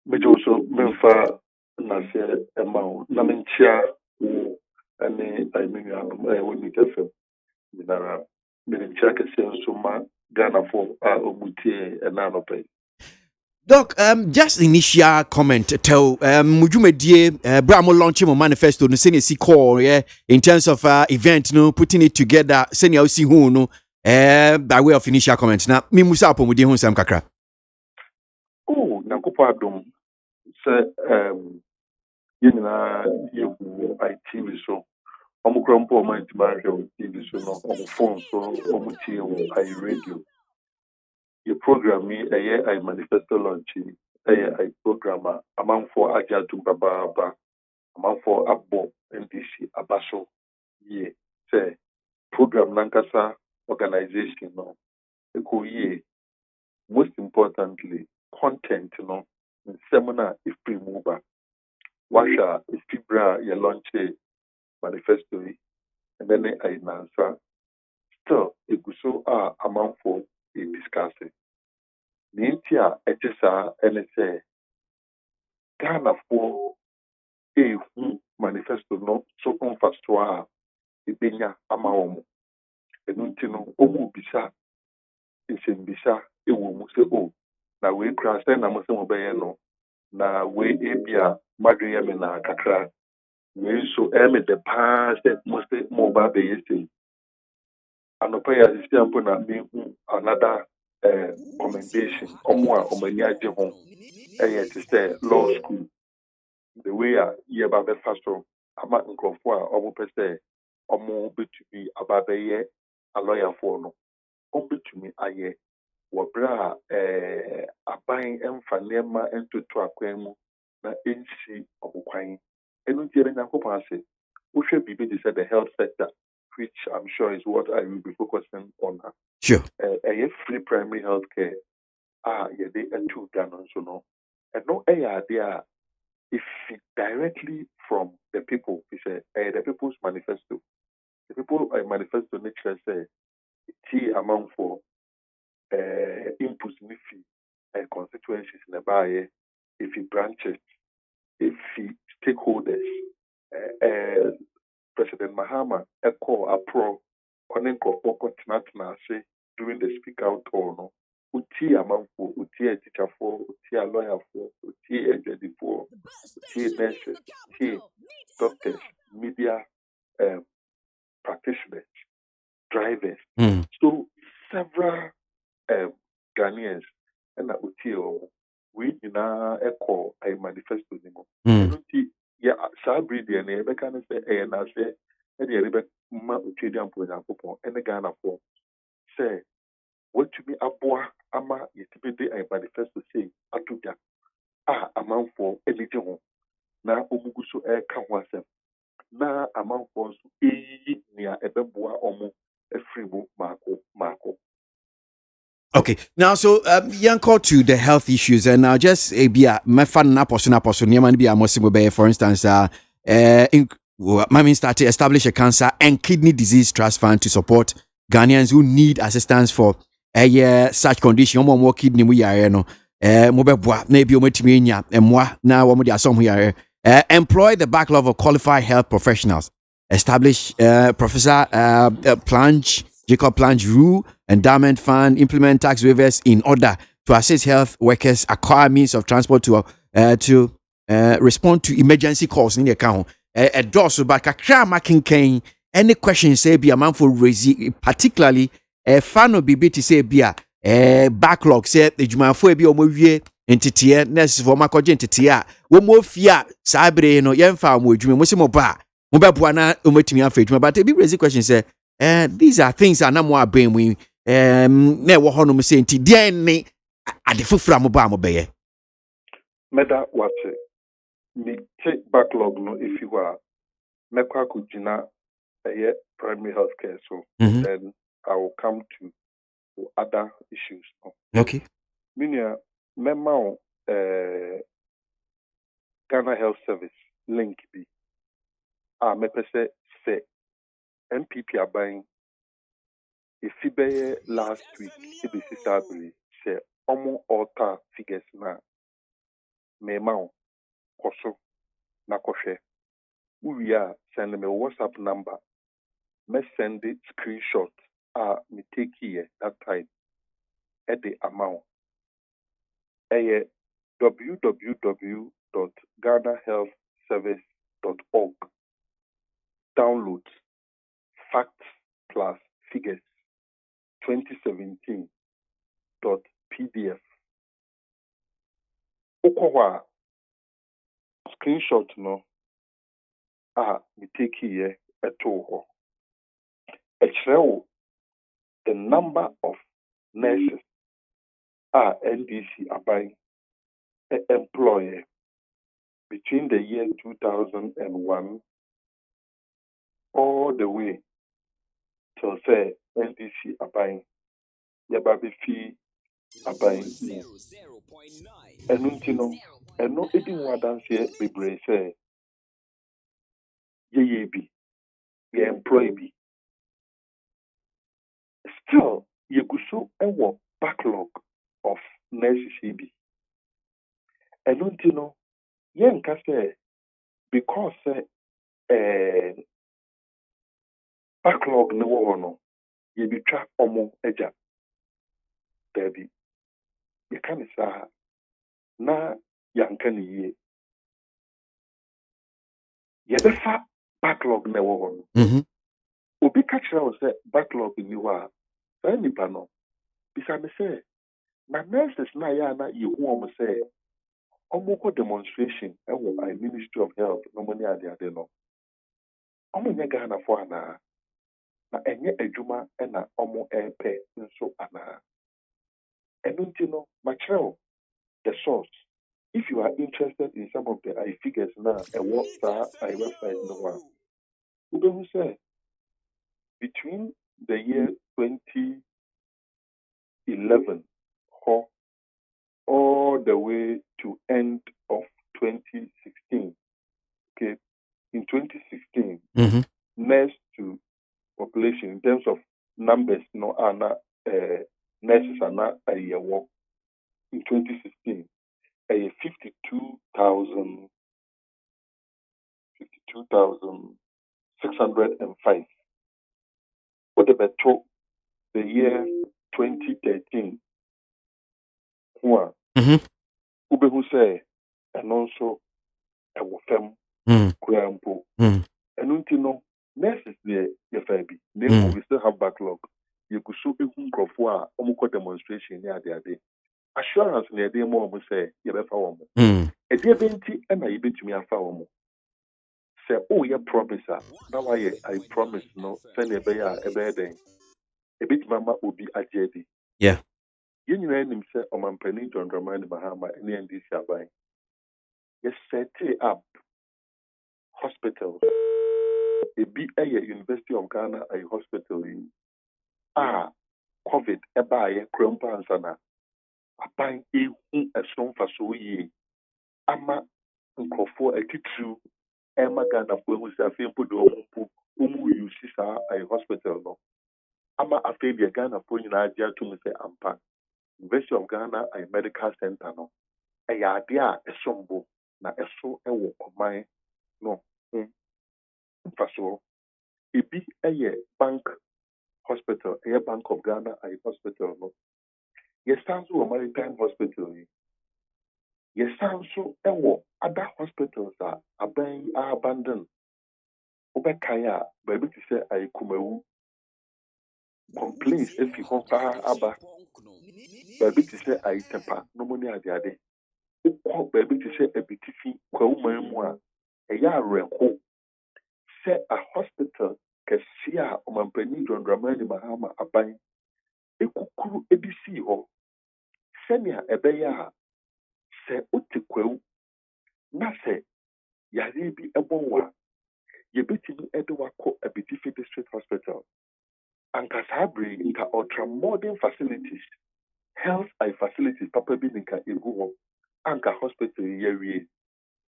mejo so memfa na se emma na menchia wo ani aiminu anu wo ni TFM minara menchia kese so ma Ghana for omutie na no pay. Doc, just initial comment tell mujumedie bramo launching my manifesto no senior si call in terms of event no putting it together senior si hu no by way of initial comment na mi musa apomudi hu sam kakra oh nakopo adom se yina yehu ITV so omukrampo o mind marjo TV so no on phone so omutie o I radio your program me a manifesto launch a programmer among for aja to baba among for abo NDC abaso ye say program nankasa organization no eko ye most importantly content no seminar if pre-mover washa if fibra ya launch manifesto and then I answer still ekuso among for a discussing Nintia etesa NSA Ghana for a manifesto no so unfastoa ibenya amaomo enuntino omu bisa insembisa ewo mu se o na we kra se na mo se mo beye no na we ebia madwe me na kakra we so eme the past most mo ba be yesi anopa ya siampo na me another commendation omwa omania je ho to say law school the way ye ba be fasto ama nkrofo a omo pese omo betumi ababe a lawyer for no omo betumi aye wo bra aban emfa nema entoto akwan mu na ensi obokwan enu tie be nyankopon ase wo hwe bibi dey say the health sector which I'm sure is what I will be focusing on. Sure. Free primary health care they two Ghana so no and no idea if directly from the people we say the people's manifesto the people manifesto nature say T amount for inputs nifi and constituencies in the buyer if he branches if he stakeholders President Mahama echo a pro on continental say during the speak out or no uti amanfo uti a teacher for uti a lawyer for uti a judge for uti nurses uti doctors media practitioners drivers so several Ghanaians and that would tell we in a echo a manifesto anymore. Yeah, Sabri, the neighbor can say, and I say, and the Rebecca Uchedian Poinapo, and the Ghana for say, what to be a boa ama yetibede a manifesto say, Atuga, amount for eligible. Na Omuguso air Kawasem, na amount for near a beboa omo a freebo Marco. Okay, now so young call to the health issues, and now just be a my fan na person near be a Mosibo, for instance, Mami started to establish a cancer and kidney disease trust fund to support Ghanaians who need assistance for such condition. More kidney we are no maybe ometiminya and moi now one of some here employ the backlog of qualified health professionals. Establish Professor Jacob Plange rule endowment fund, implement tax waivers in order to assist health workers acquire means of transport to respond to emergency calls in the account. A dorsal back a cram making cane. Any question say be a man for raising, particularly a fan of BB to say be a backlog say the Jumanfo be omovie entity nurse for Macoji entity. One more fear Sabre no young farm with you, Musimo Ba, Mubabuana, Umetimi and but a big raising question say, these are things are not more brain we. Never honor saying to DNA at the foot from Obama. Meda what me take backlog no if you are Mekwa Kujina a primary health care, so then I will come to other issues. Okay. Minia Memo Ghana Health Service link be mepese say MPP are buying if you last week it be sisterly say almost alter figures na mema koso na koshe we are send me WhatsApp number me send it screenshot me take here that time at the amount www.ghanahealthservice.org download facts plus figures 2017.pdf okwa screenshot no me take here eto ho the number of nurses NDC are buying employer between the year 2001 all the way till say NDC are buying yababi fee are buying no and no eating what dance here be say ye be ye employee be still you go so a backlog of nurses be and no yen can say because backlog no one you be track omo eja baby you can say na yankani ye yebefa backlog na one obi catch us say backlog ni wa say nipa no bisa me say na nurses na ya na ye hu omo say omo ko demonstration e wo by Ministry of Health no money ade no omo nya Ghana for ana na enye adwuma e na omo epe nso ana enunti no material the source if you are interested in some of the figures now and what I website no one who say between the year 2011 all the way to end of 2016 okay in 2016 nurse to population in terms of numbers no are not nurses are not a year work in 2016 a 52,605 what the better the year 2013 who say and also a fem kurampo and until no nurses there we still have backlog you could so for demonstration near the day. Assurance near the more say, you have found. A dear Benty and I bet me a found. Say, oh, your promiser. Now I promise no, send a bear a bed. A bit mama will be a jetty. Yeah. You know, him say, oh, my penny John Dramani Bahama, and then this Yabai. Yes, set up hospitals. A BA University of Ghana, a hospital in COVID, a buy a crumpa and sana. A buying a song for so ye. Ama for a titru, Emma Ghana for who say a film put you see a hospital. No. Ama a failure Ghana for you to say Ampa. University of Ghana, a medical center. No. A yadia, a sombo, na a so a walk of mine. No. Faso. It be a bank hospital, a Bank of Ghana, a hospital. No. Yes, sounds a maritime hospital. Yes, sounds so other hospitals are abandoned. Obekaya, baby to say I kumewu complaints if you compare Abba. Baby to say I tepa, no money at the other. Baby to say a bitifi, kwaumaemwa, a yard renko. Say a hospital, Cassia, or Mampeni, John Dramani Mahama, Abai. A kukuru ABC or Senia Ebeya. Say Utiqueu, Nase, Yaribi Ebonwa. You beat me Edward a bitifi district hospital. And Casabri into ultra modern facilities, health and facilities, Papa Binika Iguo, Anka Hospital Yeri,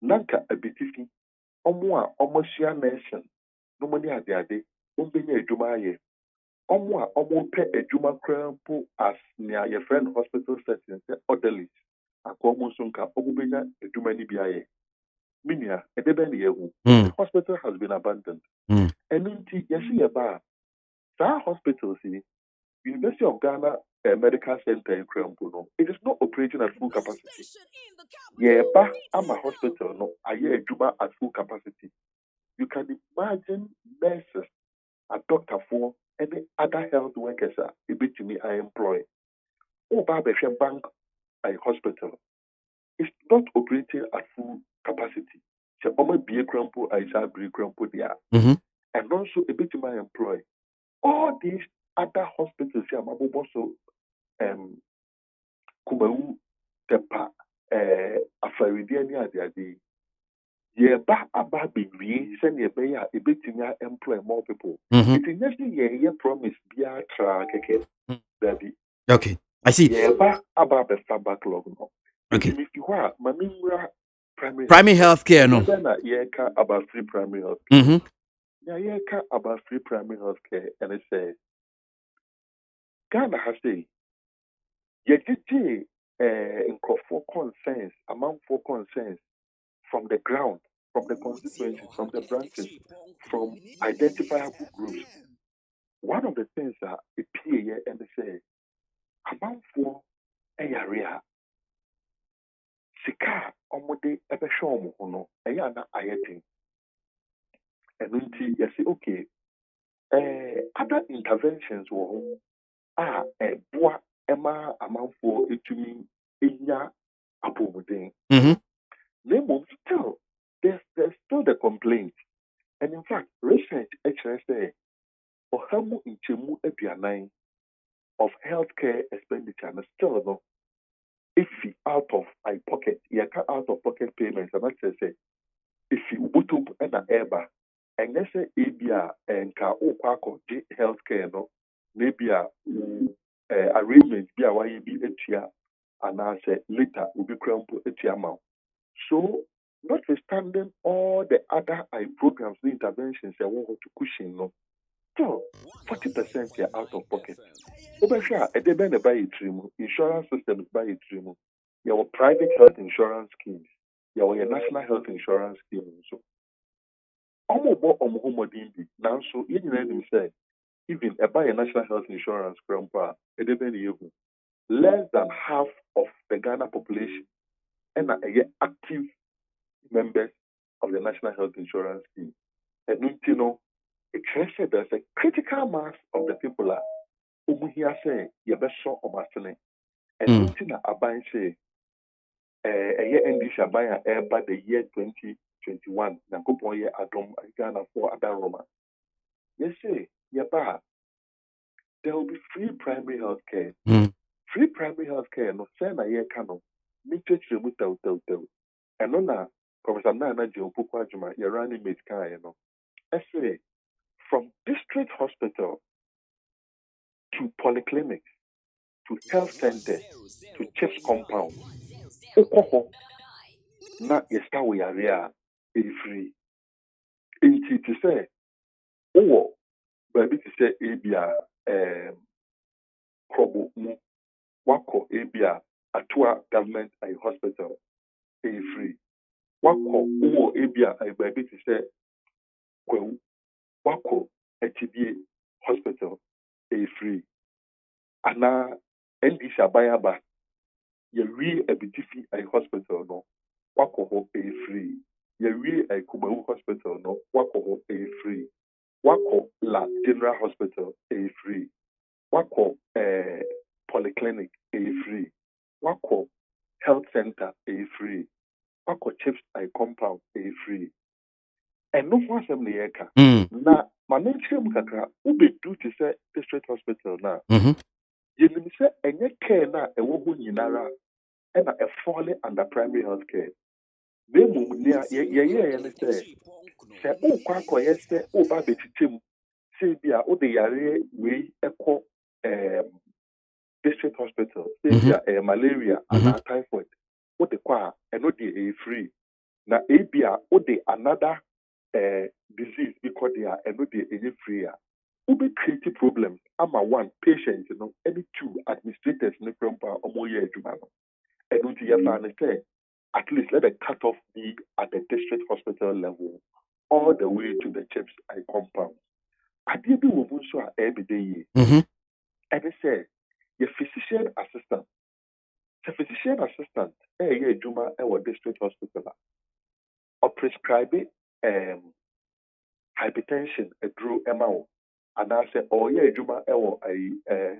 Nanka Abitifi, Omwa, Omosia Nation, no money at the day, Umbini Jumaye, Omwa, Omo pe a Juma Crampo as near your friend hospital settings, orderlies, Akomusunka, Obubina, a Jumani Biaye. Minia, a Debeni Yehu, the hospital has been abandoned. And indeed, Yashi Aba, Sa hospital, see. University of Ghana Medical Center in Krempuno. It is not operating at full capacity. Yeah, but I'm a hospital. No, I hear Juba at full capacity. You can imagine nurses, a doctor for any other health workers. A bit to me, I employ. Oh, Babesha Bank, a hospital. It's not operating at full capacity. So, I'm a beer crumple, I shall be crumple there. And also a bit to my employ. All these other hospitals here, also Kumawu, Tepa, Afaridia, the Yeba Abba Bigri, send your bear a bit in your employ more people. It is necessary ye promise be a track again. Okay, I see. Yeba Abba Besta backlog. Okay. If you are Mamimra primary health care, no. Yeka about free primary health Mm-hmm. Yeka about free primary health care, and it says Ghana has a in for concerns, among for concerns from the ground, from the constituencies, from the branches, from identifiable groups. One of the things that appear here and they say, among for area, Sika, Omode, Ebeshom, Hono, Ayana Ayating. And until you say, okay, other interventions were a boa Emma among for it to me, Inya Apomoding. Still, there's still the complaint. And in fact, recent HSA or Hamu in Chemu Epianine of healthcare expenditure and still no if you out of my pocket, you can out of pocket payments and that's say if you put up an eba and let's say ABA and ka o healthcare no maybe arrangements be a why be etia and I say later will be crumple etia amount. So notwithstanding all the other programs, the interventions I want to cushion no, still 40% are out of pocket. Obesha, a debene buy a trim, insurance systems buy a trim. Your private health insurance schemes, your national health insurance scheme. So, now so even say, even a buy a national health insurance grandpa, a debene less than half of the Ghana population and are active members of the national health insurance scheme. And you know, it says there's a critical mass of the people Umuhia say yebeso omasene. And untina aban say a year end this abaya by the year 2021. Nankopon ye adom Ghana for Adaroma. Yes, say yeba there will be free primary health care. Free primary health care no say na ye kano. Me church remuta utel. And no na Professor Nana Jopukwa Juma Yarani Metka, I say from district hospital to polyclinics to health centers to CHIPS compound. Okoho na yesta we area is free. Inti to say, oh, baby to say ebia krobo mu wako ebia atua government a hospital is free. Wako ebia a baby to say kwewu wako HBA hospital is free. Ana ND Shabayaba ye re ebitifi a hospital no wako ho a free. Ye re a Kumawu hospital no wako ho a free. Wako la General Hospital a free. Wako polyclinic a free. Wako health center a free. Wako chips a compound a free. And no one some nieka. Na manenche mukaka ube do to say district hospital na. You say any care na a woman yinara and a falling under primary health care. They move near and say oh quack yes oh baby tim say be a the yare we echo district hospital say be a malaria and a typhoid what the qua and not the free na abia what the another disease because they are and not the any free ube create problems ama one patient any two administrators no from omoye adwuma and until you find at least let the cutoff be at the district hospital level all the way to the CHIPS and compound. I did be woman so every day. And they say your physician assistant. The physician assistant Juma our district hospital or prescribe hypertension a drew amount. And I say, oh yeah, Juma our a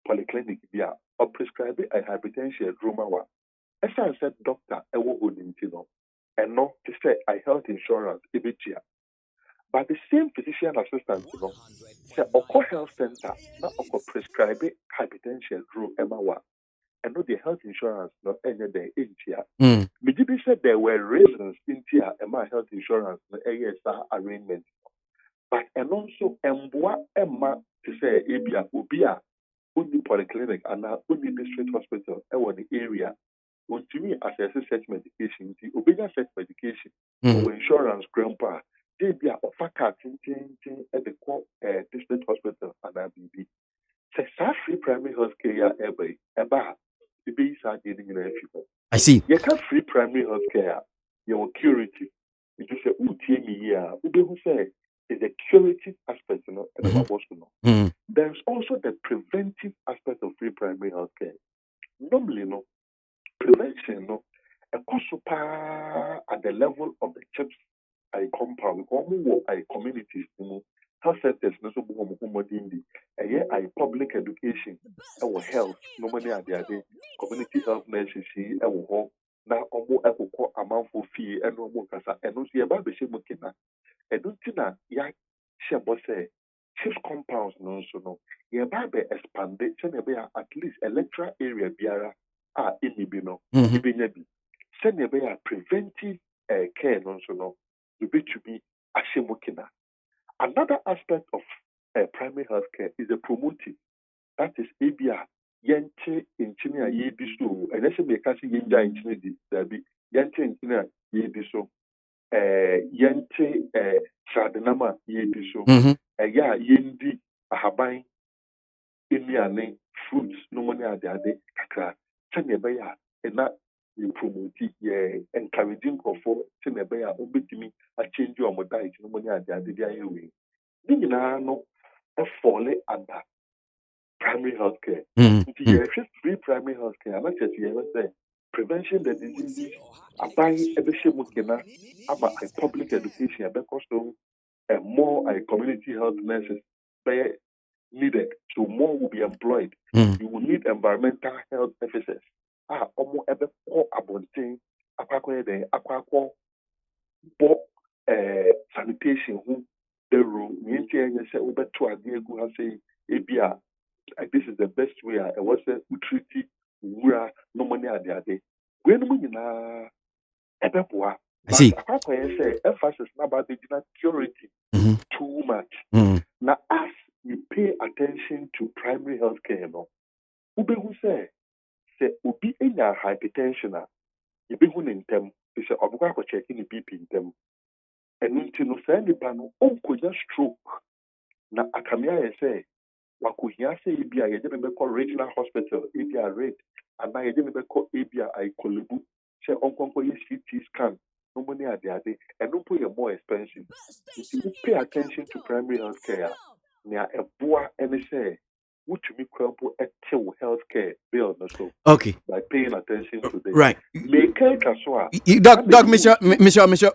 polyclinic there or prescribe a hypertension a drew mawa. As I said, doctor, I will go into and not to say I health insurance ibitia. But the same physician assistant, say Oko Health Center, not Oko prescribe hypertension through MAWA, and not the health insurance, not any day in here. Mijibi said there were reasons in here, Emma health insurance, the ASR arrangement. But and also Mboa Emma to say Abia, Ubia, only polyclinic, and now only district hospital, or the area. To me, as a set medication, the Obega set medication, or insurance grandpa, they be a offer card at the district hospital and IBB. Say, free primary health care, ever, the base are dealing in people. I see. You can free primary health care, your curative. It is a UTM here, who say is the curative aspect, There's also the preventive aspect of free primary health care. Normally, prevention, a cost at the level of the CHIPS I compound, or I communities, health centers, no so I public education, our health, normally at the community health nurses, our home, now almost a amount for fee and no more casa, and no see about the same mukina. And don't think that say CHIPS compounds, no, so no, yeah, baby expanded, at least electoral area, biara. Inibino, Ibinebi. Send a preventive care, no, you be to be ashimokina. Another aspect of primary health care is the promotive. That is ABA, Yente engineer ye diso, and that's a kasi yenja engineer di, Yente engineer ye diso, Yente Sadanama ye diso, ya yendi ahabai, Indiane fruits, no money at the ade, kakra. Senebaya and not you promote encouraging for Senebaya obetimi a change your diet no money at the idea way. No a fall under primary health care. Free primary health care, and not just say prevention the diseases, applying ebeshemukena about a public education, because and more a community health nurses. needed, so more will be employed. Mm. You will need environmental health officers. Omo ebe ko abonten akwa den akwa bo sanitation who the rule nti enye se obeto ade egu ha say ebia this is the best way I was a treaty wura no money ade we no nyina ebeboa. I see. Akwa say emphasis na about the security too much. Mm. Now, as you pay attention to primary health care, ube who say ubi enya hypertension you be who in them, they say obuka ko check in BP in them. And until no say nipa no onkonya stroke. Na akamia say wakuhia say ebia ye be call regional hospital ebia rate and na ye be call ebia I kolebu say onkonko ye CT scan no money ade and no put more expensive. If you pay attention to primary health care, near a boa and say, which me crumple a healthcare bill so Okay. by paying attention to this. Right. Make a Doc, Mr.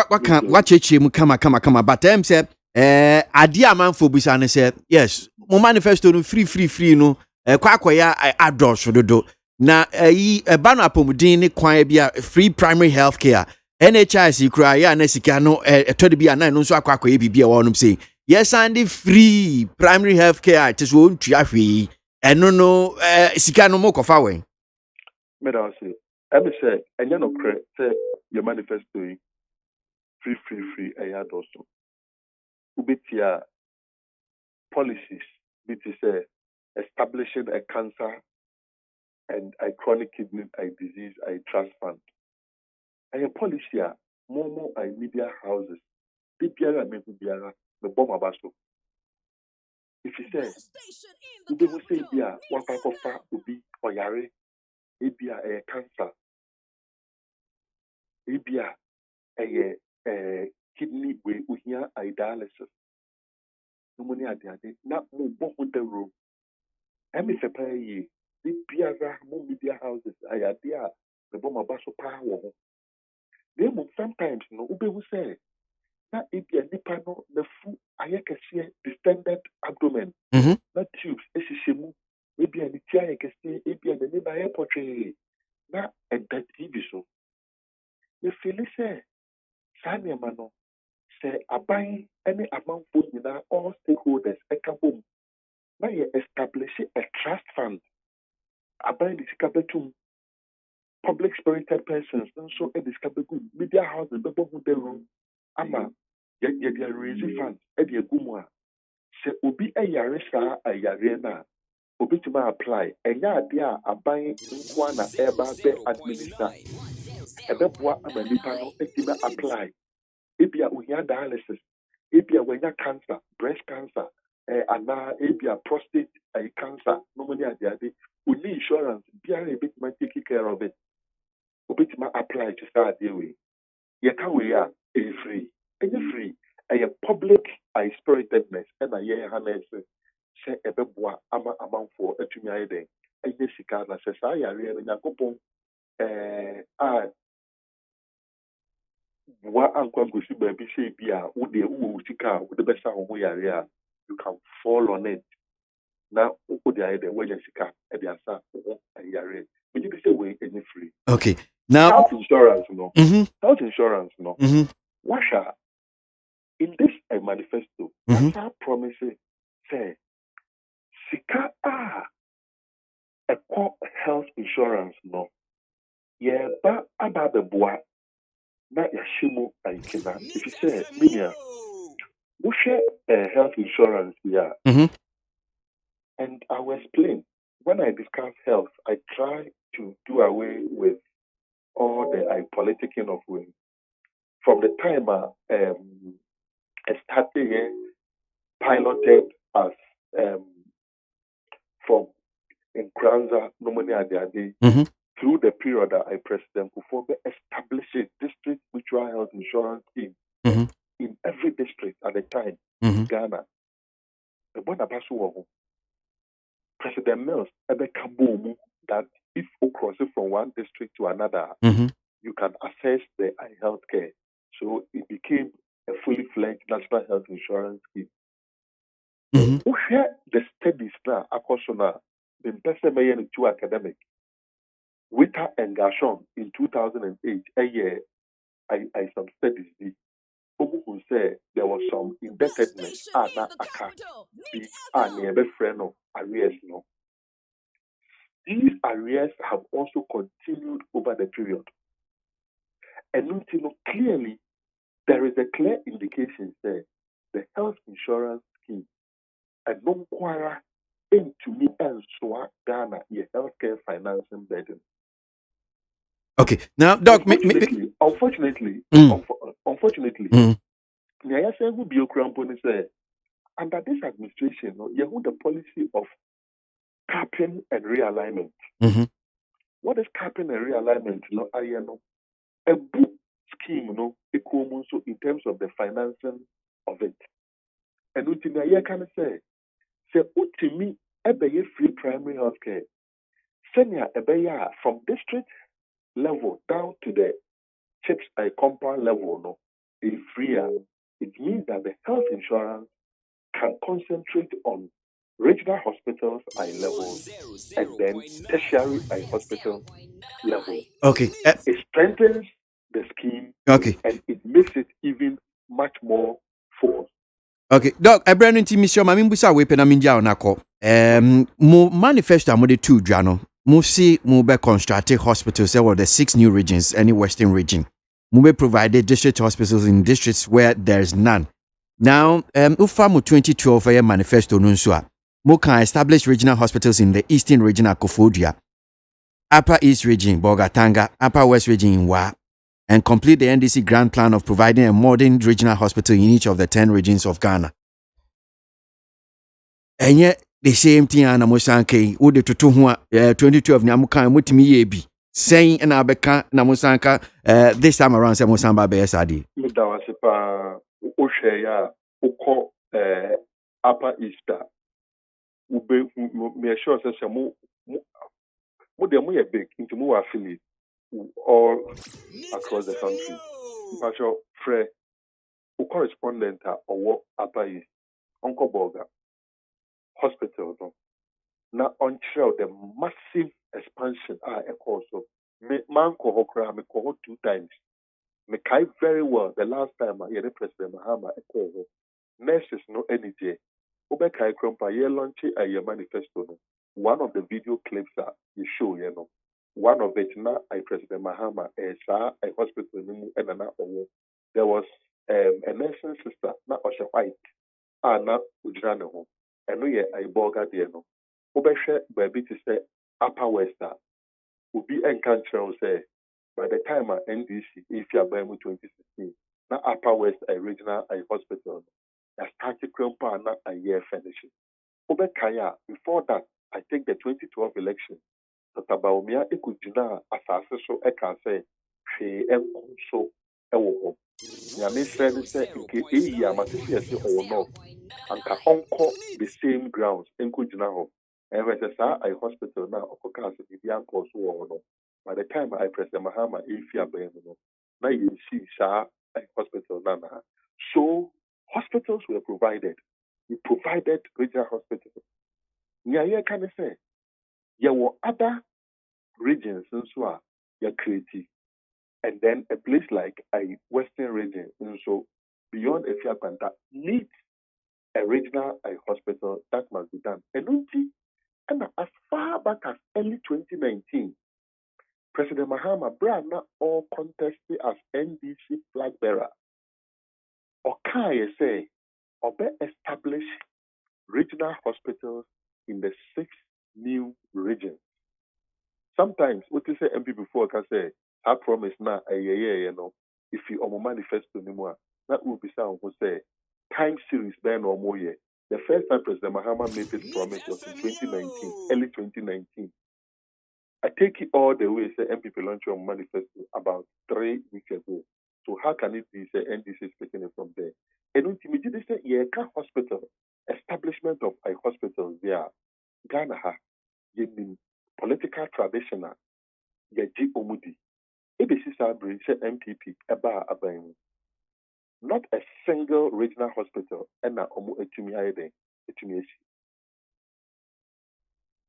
What can what church mu kama but them say ade amanfo bisa ne say yes mo manifesto no free no kwakoya adorso dodo na yi ba no apomudin ne kwan bia free primary health care NHIS kura ya na sika no etode bia na no so akwakoya bibia wonum say yes and free primary health care it is won tua hwe eno no sika no mo kofa wen me da say I say enye no kre say your manifesto free also ubetia policies which is establishing a cancer and a chronic kidney disease trust fund. And a policy more media houses. Biara me biara me bomb abaso. If you say ube will say bia one type of far ubi or yare ebia a cancer ebia a kidney we uhia dialysis. No money at the na mo bomb the room. I me separe ye biara more media houses idea the bomb abaso power. Sometimes no ube will say na ebia nipa no the full ayekese distended abdomen na tubes esishemu ebia ni tia ayekese ebia the neighbor airport na that TV so me feel say sanya mano say aban any amanfo nyina all stakeholders eka bom na ye establish a trust fund aban di sikabetum public spirited persons so e discover media houses bebo hu the room ama ye raise funds e dey gumu a se obi ayare saa ayare na obi tuma apply enya ade a aban nkwa na eba be administer ebeboa ama nipa no etima apply ebia ohia dialysis ebia wenya cancer breast cancer ana ebia prostate cancer normally ade uni insurance biara ebitima take care of it obitima apply to start the way you can we are free a public spiritedness and a year harness say a beboa ama amount for a tumi ayden eye sika na say sa yare no yakopon wa ankwa gosi ba bi say bia wo de wo sika wo de besa ho yare a you can fall on it na wo de ayden wo sika e bi asa ho yare we be say we any free. Okay. Now health insurance no. Health insurance no. Washa in this manifesto, NASA promises say sika a core health insurance no. Yeah, ba aba the boa na yashimo aikina. If you say minia, we share health insurance here, and I will explain. When I discuss health, I try to do away with all the politicking of women. From the time I started here, piloted as from in Kranza, Nomoni Adiade, through the period that I President Kufo established district mutual health insurance scheme in every district at the time in Ghana. The one about President Mills ebe kaboom that if you cross it from one district to another, you can access the health care. So it became a fully fledged national health insurance scheme. Where the studies now akosona the person may to academic Wita and Gashon in 2008 a year I some studies the who say there was some indebtedness na aka be near friend of arrears no. These arrears have also continued over the period. And clearly there is a clear indication that the health insurance scheme and non-quara into me and so Ghana your healthcare financing burden. Okay, now, Doc, Unfortunately, Nyaya say who be Okrampo say under this administration, you have the policy of capping and realignment. What is capping and realignment? No, a book scheme, no, so in terms of the financing of it. And what Nyaya can say ultimately, a free primary health care, senior a from district level down to the chips compound level, no, is freer. It means that the health insurance can concentrate on regional hospitals level and then tertiary hospital level. Okay. It strengthens the scheme. Okay. And it makes it even much more focused. Okay, Doc, I brand into Mission Mamimbusa weapon aminja onako. Mo manifesto mo de two jano. Mo see mo be constructed hospitals over the 6 new regions, any western region. Mo be provided district hospitals in districts where there is none. Now, ufa mo 2012 year manifesto nunsua. Mo can establish regional hospitals in the eastern region of Kofodia, Upper East region, Bogatanga, Upper West region in Wa, and complete the NDC grand plan of providing a modern regional hospital in each of the 10 regions of Ghana. And yet, the same thing and Namusanke, who the 2012 Namuka and Mutimi Yebi, saying and Abeka Namusanka this time around Samusamba BSAD. Midawasipa Oshaya Oko Upper Easter. Ube me sure says mo demo ye big into more affiliate all across the country. Pastor Fred, who correspondent or Upper East, Uncle Boga, hospital. Now, on the massive expansion, I also. Man Kohokra, me Koho 2 times. Me Kai very well the last time I had President Mahama Ekoho. Nurses no any day. Obe Kai Krompa, ye launch a manifesto. One of the video clips that you show, one of it now, I President Mahama, a hospital, and there was a nursing sister, not Osha White, not Ujrano, and we I boga diano. Obeshe, baby to say Upper West, will be encountered, say, by the time at NDC, if you are by 2016, now Upper West, a regional hospital, a started Krompa, not a year finishing. Obekaya, before that, I think the 2012 election, Tabaumia Ekujina Asasa so I can say she so ewo. Yami said say nke eya matisi ese or no. Anka onko the same grounds Ekujina ho. And when I hospital now okoka se bibi anko so or no. By the time I press the Mahama Ifia Beno, now you see sa hospital na. So hospitals were provided. We provided regional hospitals. Nyaya can say there were other regions also are creative. And then a place like a western region, so beyond Efiapanta, needs a regional hospital that must be done. And as far back as early 2019, President Mahama Brana all contested as NDC flag bearer. Or can you say, or be establish regional hospitals in the 6 new regions? Sometimes, what you say MP before can say, I promise now, if you are manifesto anymore, that will be sound who say, time series then or more year. The first time President Mahama made this promise was in 2019, early 2019. I take it all the way, say MPP launched your manifesto about 3 weeks ago. So how can it be, say NDC is taking it from there? And ultimately, say, hospital, establishment of a hospital there, Ghana, political traditional, Yaji Omudi, ABC Sabri, say MPP, Eba Abayin. Not a single regional hospital, and na Omu Etumi Aide. ɛtumi asi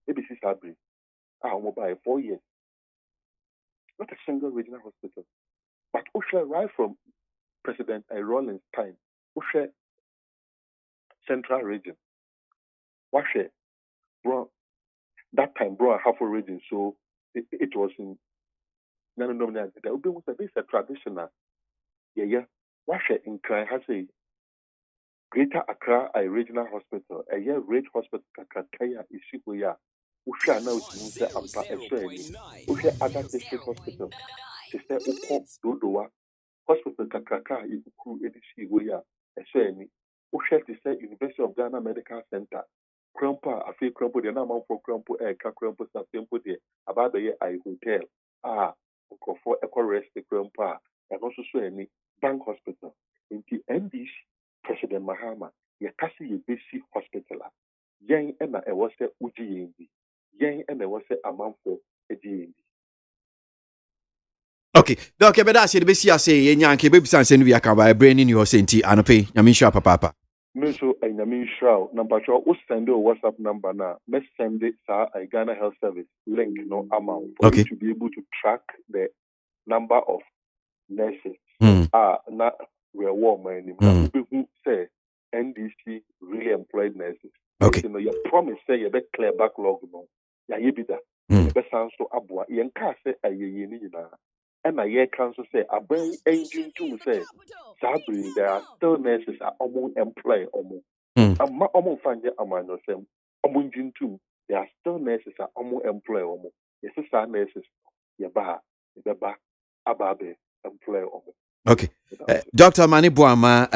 ɛbɛsi saa bere a wɔn baeɛ 4 years not a single regional hospital but wohwɛ right from President Rawlings time wohwɛ Central region wahwɛ bro that time bro Ahafo region so it was in Nanonomina that would be this a traditional yeah wahwɛ nkran ha say Greater Accra a regional hospital a year rate hospital kakakaya isi hɔ yi a wohwɛ a na wotumi sɛ ampa ɛsɔ ani wohwɛ other district hospital te sɛ wokɔ Dodowa hospital kakaka a yɛkuku ɛde si hɔ yi a ɛsɔ ani wohwɛ te sɛ University of Ghana Medical Center Krampo a afei Krampo deɛ na amanfoɔ Krampo ɛka Krampo Safempo deɛ aba abɛyɛ I hotel a nkurɔfoɔ ɛkɔ rest Krampo a ɛno nso so ani Bank Hospital nti NDC President Mahama yɛka sɛ yɛbɛsi hospital a yɛn ɛna ɛwɔ sɛ wogye yɛn di yɛn ɛna ɛwɔ sɛ amanfoɔ agye yɛn di. Okay, okay, but that's it. Besi ase yenya nke bebi san senu bi aka ba brain ni ho senti anope nyame nhwa papa. Me so nyame nhwa number 2 o send o WhatsApp number na me send it sa Ghana Health Service link no amount for you to be able to track the number of nurses. Na we warm any who say NDC really employed nurses. Okay. You know your promise say you be clear backlog no. Ya yebida. You be san so aboa yen ka say ayeye ni nyina. And my year council say, I bring engine to say, sadly, there are still nurses are almost employed almost. I'm almost find it among yourself. Engine too, there are still nurses are almost employed almost. Yes, it's nurses. Yaba, ababe, employed almost. Okay. Dr. Mani Boama,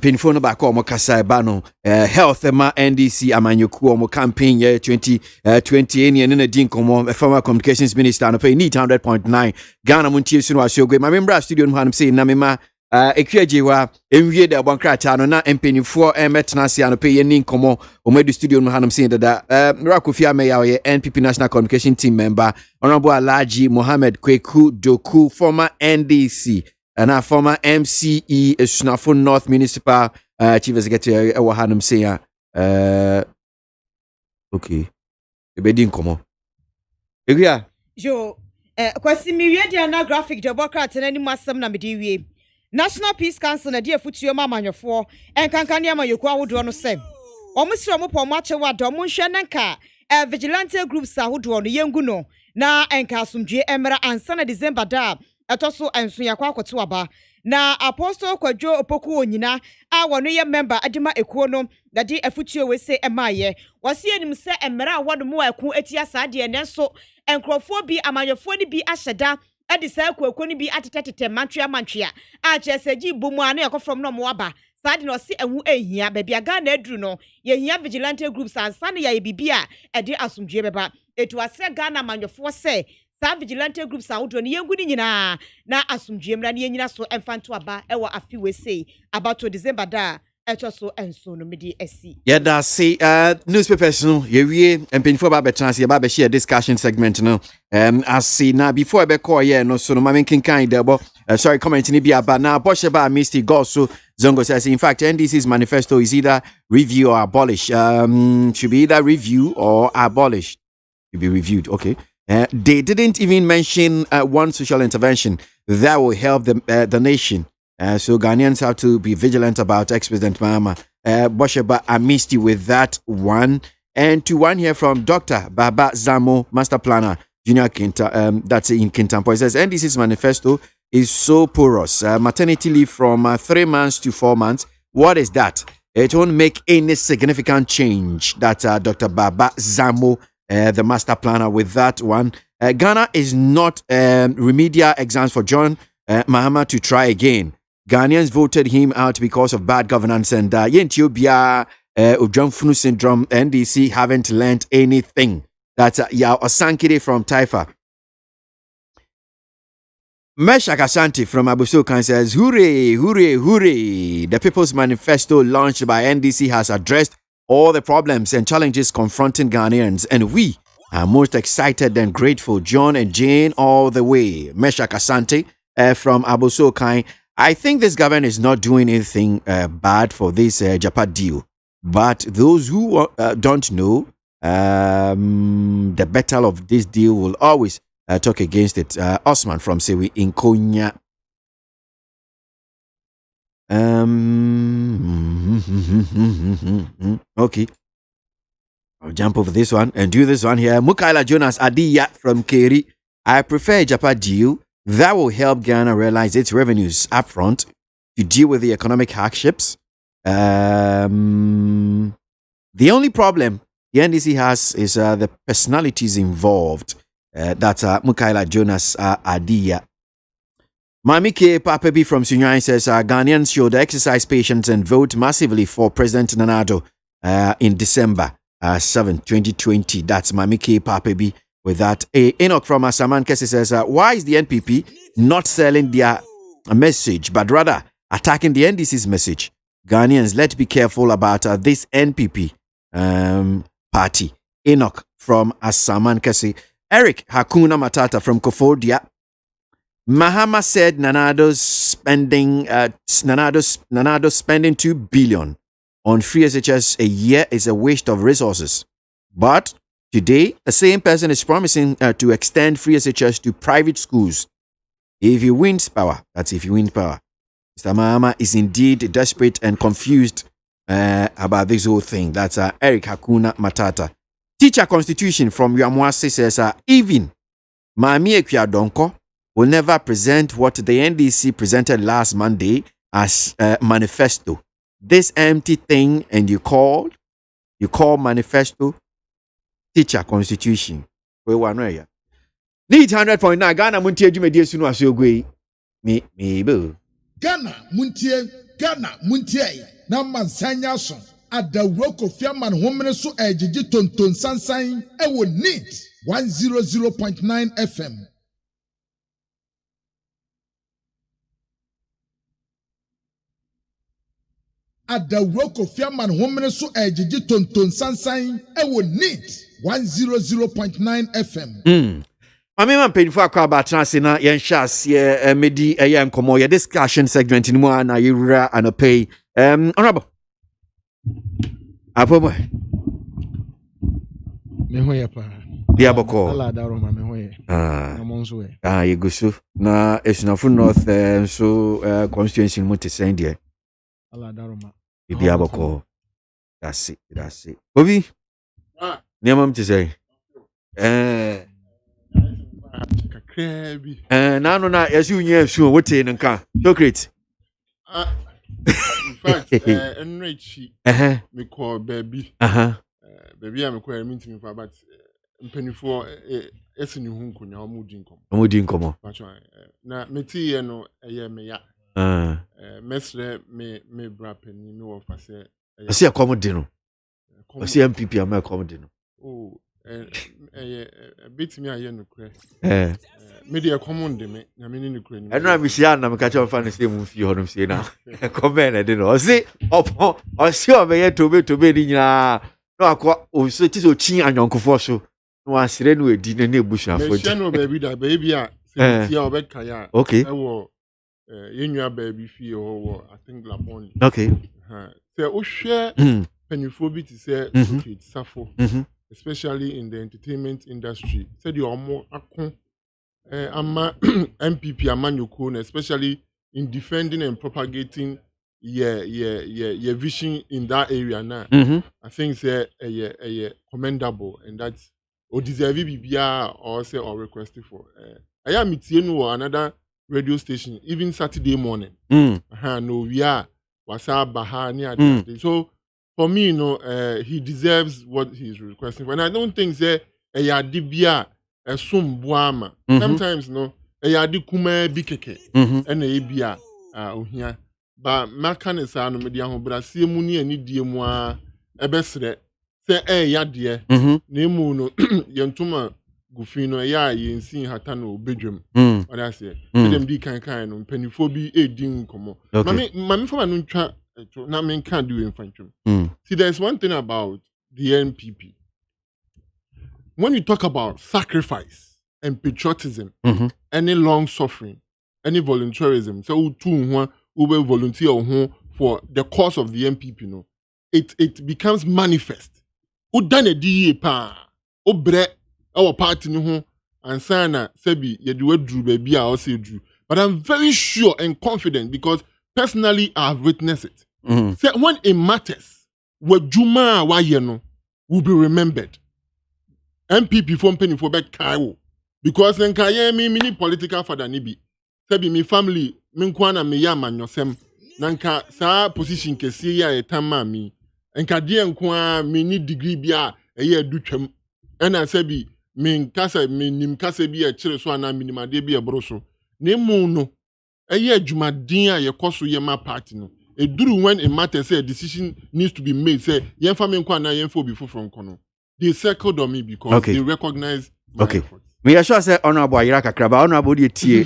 pinfo back omo kasa bano health ma NDC amanyoku omo campaign year 2020 any na din komo former communications minister no pay need 100.9 Ghana Montie sunu asogwe ma membra studio no hanum say na mema ekwajewa enwie da bonkrata no na mpanifo metena se ano pay nin komo omo du studio no hanum say dada Rakofia Meya ye NPP National Communication Team member Honorable Alhaji Mohammed Kweku Doku former NDC and our former MCE Sunafo North Municipal Chief Executive Ewahanum say okay ebedi nkomo egua jo kwasi mi wie dia na graphic democrat na ni masam na mede wie National Peace Council na dia futuo ma manyofo enkankane amayoku awodo no sem omusiro mo pom ache wa do mo nhwe nanka vigilante groups ahodo no yengu no na enka asomdwe emra ansa na December da etoso enso yakwa akoto aba na Apostle Kwadwo Opoku onyina a wono ye member adima ekuo no na di afutuo we se emaye wase enim se emra awodo mo eku etia saade ne so enkrofo bi amanyefo ni bi ahyeda edi sa akuako ni bi atetetete mantwea a cheseji bomu ane yakofrom no mo aba saade no se ehu ehia ba bia Ghana aduru no ye hia vigilante groups ansa ne ya bibia edi asomdwe beba etu ase Ghana amanyefo se sa vigilante groups ahodo ne yengu ni nyina na asomdwe mra ne yenyina so emfanto aba ewo afi we say about to December da etoso enso no medi esi yeda say newspapers no ye wie empenfo ba betranse ye ba be share discussion segment no as see na before e be call ye no so no ma menkinkan debo sorry comment ni bia ba na boshe ba Misty Goso Zongo says in fact NDC's manifesto is either review or abolish should be either review or abolish to be reviewed. Okay. They didn't even mention one social intervention that will help the nation. So Ghanaians have to be vigilant about ex-President Mahama. Bosheba Amisti with that one. And to one here from Dr. Baba Zamo, Master Planner, Junior Kinta, that's in Kintampo. It says NDC's manifesto is so porous. Maternity leave from 3 months to 4 months. What is that? It won't make any significant change. That's Dr. Baba Zamo, the Master Planner with that one. Ghana is not remedial exams for John Mahama to try again. Ghanaians voted him out because of bad governance and Ethiopia Ujamfunu syndrome. NDC haven't learned anything. That's Yao Osankide from Taifa. Meshak Ashanti from Abusokan says, hooray, hooray, hooray. The People's Manifesto launched by NDC has addressed all the problems and challenges confronting Ghanaians, and we are most excited and grateful. John and Jane all the way. Meshak Asante from Abusokan. I think this government is not doing anything bad for this Japan deal. But those who don't know, the battle of this deal will always talk against it. Osman from Sewi in Konya. Okay. I'll jump over this one and do this one here. Mukaila Jonas Adiya from Keri. I prefer a Japa deal that will help Ghana realize its revenues upfront to deal with the economic hardships. The only problem the NDC has is the personalities involved. That's Mukaila Jonas Adiya. Mami K. Papebi from Sunyai says Ghanaians should exercise patience and vote massively for President Nana Addo in December 7, 2020. That's Mami K. Papebi with that. Enoch from Asaman Kese says, why is the NPP not selling their message, but rather attacking the NDC's message? Ghanaians, let's be careful about this NPP party. Enoch from Asaman Kese. Eric Hakuna Matata from Kofodia. Mahama said Nanado's spending 2 billion on free SHS a year is a waste of resources. But today, the same person is promising to extend free SHS to private schools. If he wins power, that's if he wins power. Mr. Mahama is indeed desperate and confused about this whole thing. That's Eric Hakuna Matata. Teacher Constitution from Yamwase says, even Mami Ekwiadonko will never present what the NDC presented last Monday as a manifesto. This empty thing, and you call manifesto Teacher Constitution. We want to need 100.9 Ghana Montie Jumedi Sunu Asogwe. Me bo. Ghana Montie na mansanya so adawroko fiaman homene so ejiji tonton sansan e wo need 100.9 FM. Adawroko fiaman homene so ejiji tonton sansan e wo need 100.9 FM. Mama mpanyinfo akwa abatrase na yen shas ye medi eye nkomo ye discussion segment ni mu na yewura anopay honorable apomo me hoye pa dia boko ala daro ma me hoye na monso we yegusu na esunafo north so constituency mu te send there ala daro ma dia boko that's it obi niamam te say kakrebi nano na yesu nya su wote nka chocolate in fact enrichi me call baby baby am call me ntimi fa but mpanifo esini hu nkonya omudi nkomo na meti ye no eye me ya mesre me bra pani me wo fa se ase akomode no ase MPP am akomode no bit me aye no kre me de akomode me na me ni kre ni eno amisia na me ka che fa no se mu fi honom se na comment de no ose opo ose obeye tobe ni nyina no akọ o so ti so chin anyonkofo so no asire no edi na ebusuafo me share no baby a se ti a obeka ya okay e wo yenua baby fi wo I think Lapon okay se o hwe panifo bi ti se secret safo especially in the entertainment industry said you are more ama MPP amanyoko especially in defending and propagating your vision in that area now. I think say commendable and that's or deserve bibia or say or requested for I am meeting another radio station even Saturday morning no we are wasa bahani so for me, he deserves what he's requesting for. And I don't think say a yadibia a sum buama. Sometimes a yadikume bikeke and a bia here. But makan is no media home, but I see muni and need moi a bestre. Say a yadia nemu no yantuma gufino ya yin sin hatano bedroom. What I say. Them di kind peniphobi a ding como. Mammy for an untra. Now, men can't do infantry. See, there's one thing about the NPP. When you talk about sacrifice and patriotism, any long suffering, any volunteerism, so who will volunteer for the cause of the NPP, it becomes manifest. Udane di pa obre our party no ho ansana sebi yedu drew baby I also drew. But I'm very sure and confident because personally I have witnessed it. Say when it matters, what Juma wa no will be remembered. MPP from penny for back Kaiwo. Because then kaye me political father nibi. Sebi me family me nkwana me yama nyosem. Nanka sa position kesi ya etama mi. Enka die nkwa me ni degree bia eye adutwam. Ena sebi me nkasa me nim kasa bi e kire so ana minimade bi e broso. Ne mu no eye adwumaden a ye koso ye ma party no. Eduru when it matters say a decision needs to be made say yemfa me nkwa na yemfa obi foforo nkono. They circled on me because they recognize my effort. Me sure say honorable Ayira Kakraba honorable the tie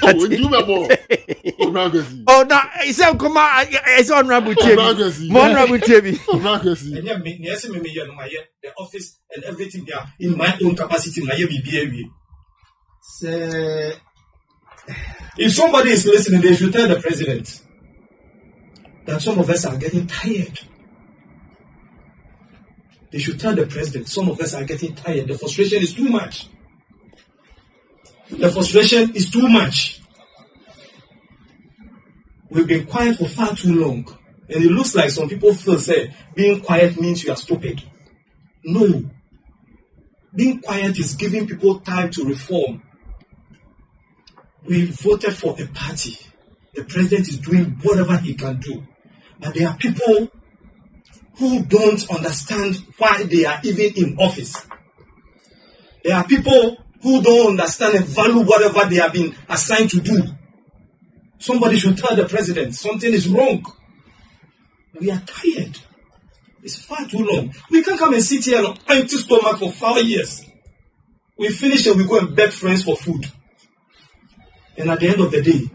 oh we do me more. Oh na say come is honorable tie. Honorable tie bi. And me the office and everything there in my own capacity na be say if somebody is listening they should tell the president that some of us are getting tired. They should tell the president, some of us are getting tired. The frustration is too much. The frustration is too much. We've been quiet for far too long. And it looks like some people feel, say, being quiet means you are stupid. No. Being quiet is giving people time to reform. We voted for a party. The president is doing whatever he can do. But there are people who don't understand why they are even in office. There are people who don't understand and value whatever they have been assigned to do. Somebody should tell the president something is wrong. We are tired. It's far too long. We can't come and sit here on empty stomach for 4 years. We finish and we go and beg friends for food. And at the end of the day,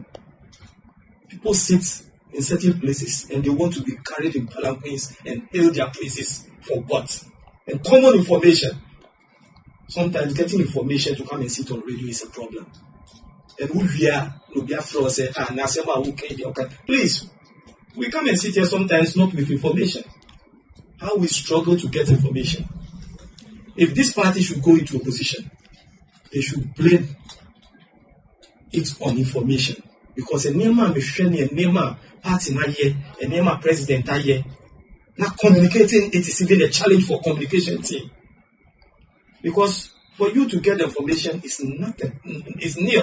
people sit in certain places and they want to be carried in palanquins and hail their places for what? And common information. Sometimes getting information to come and sit on radio is a problem. And we are, say, please, we come and sit here sometimes not with information. How we struggle to get information. If this party should go into opposition, they should blame it on information. Because a Nema Misheni, a Nema party na ye, a Nema president na ye. Not communicating, it is even a challenge for communication team. Because for you to get the information is nothing, it's near.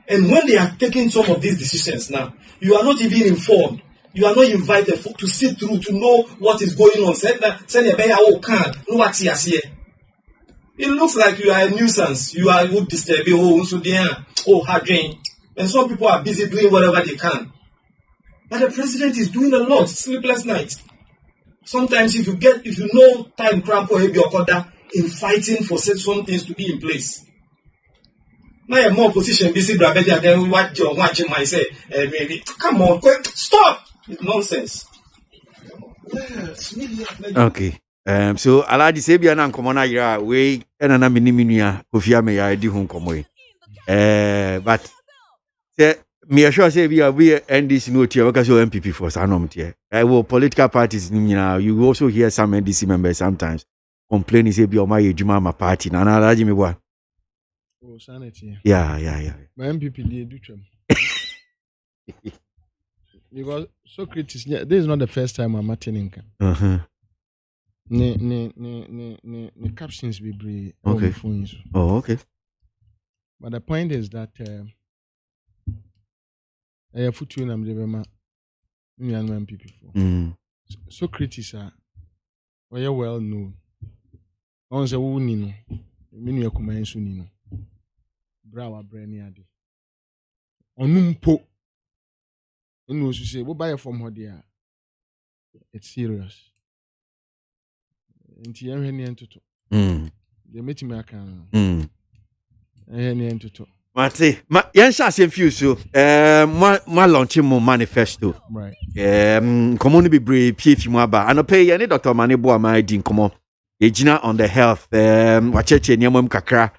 And when they are taking some of these decisions now, you are not even informed. You are not invited to sit through, to know what is going on. It looks like you are a nuisance. You are disturbing, hard drain. And some people are busy doing whatever they can. But the president is doing a lot, sleepless nights. Sometimes if you know time cramp or in fighting for some things to be in place. Now you're more position busy then what you're watching myself. Come on, stop! It's nonsense. Okay. So Aladi Sebia na nkomo ira we na na minimia Kofi me ya di hu nkomo but me sure say we end this note here because you MPP for sanom tie will political parties you also hear some NDC members sometimes complaining say be o my ejuma ma party na Aladi me boy. Oh sanity. Yeah. My MPP dey do twem. Because Socrates, this is not the first time I'm attending. The captions be brave. Okay. Oh, okay. But the point is that I have put you in Amdebema, me and MPP for. Socrates are well known. On the Wunino, many of Kumayansunino, Brawa Breniadi. Onumpo. And we say, we'll buy it from her there. It's serious. And you have to they met me a can. Mate, Yansha same few so my launching more manifesto. Right. Common be brave, PF Mwaba. And pay any Dr. Manebo my din come on. Ejina on the health. Wacheche Nyamum Kakra.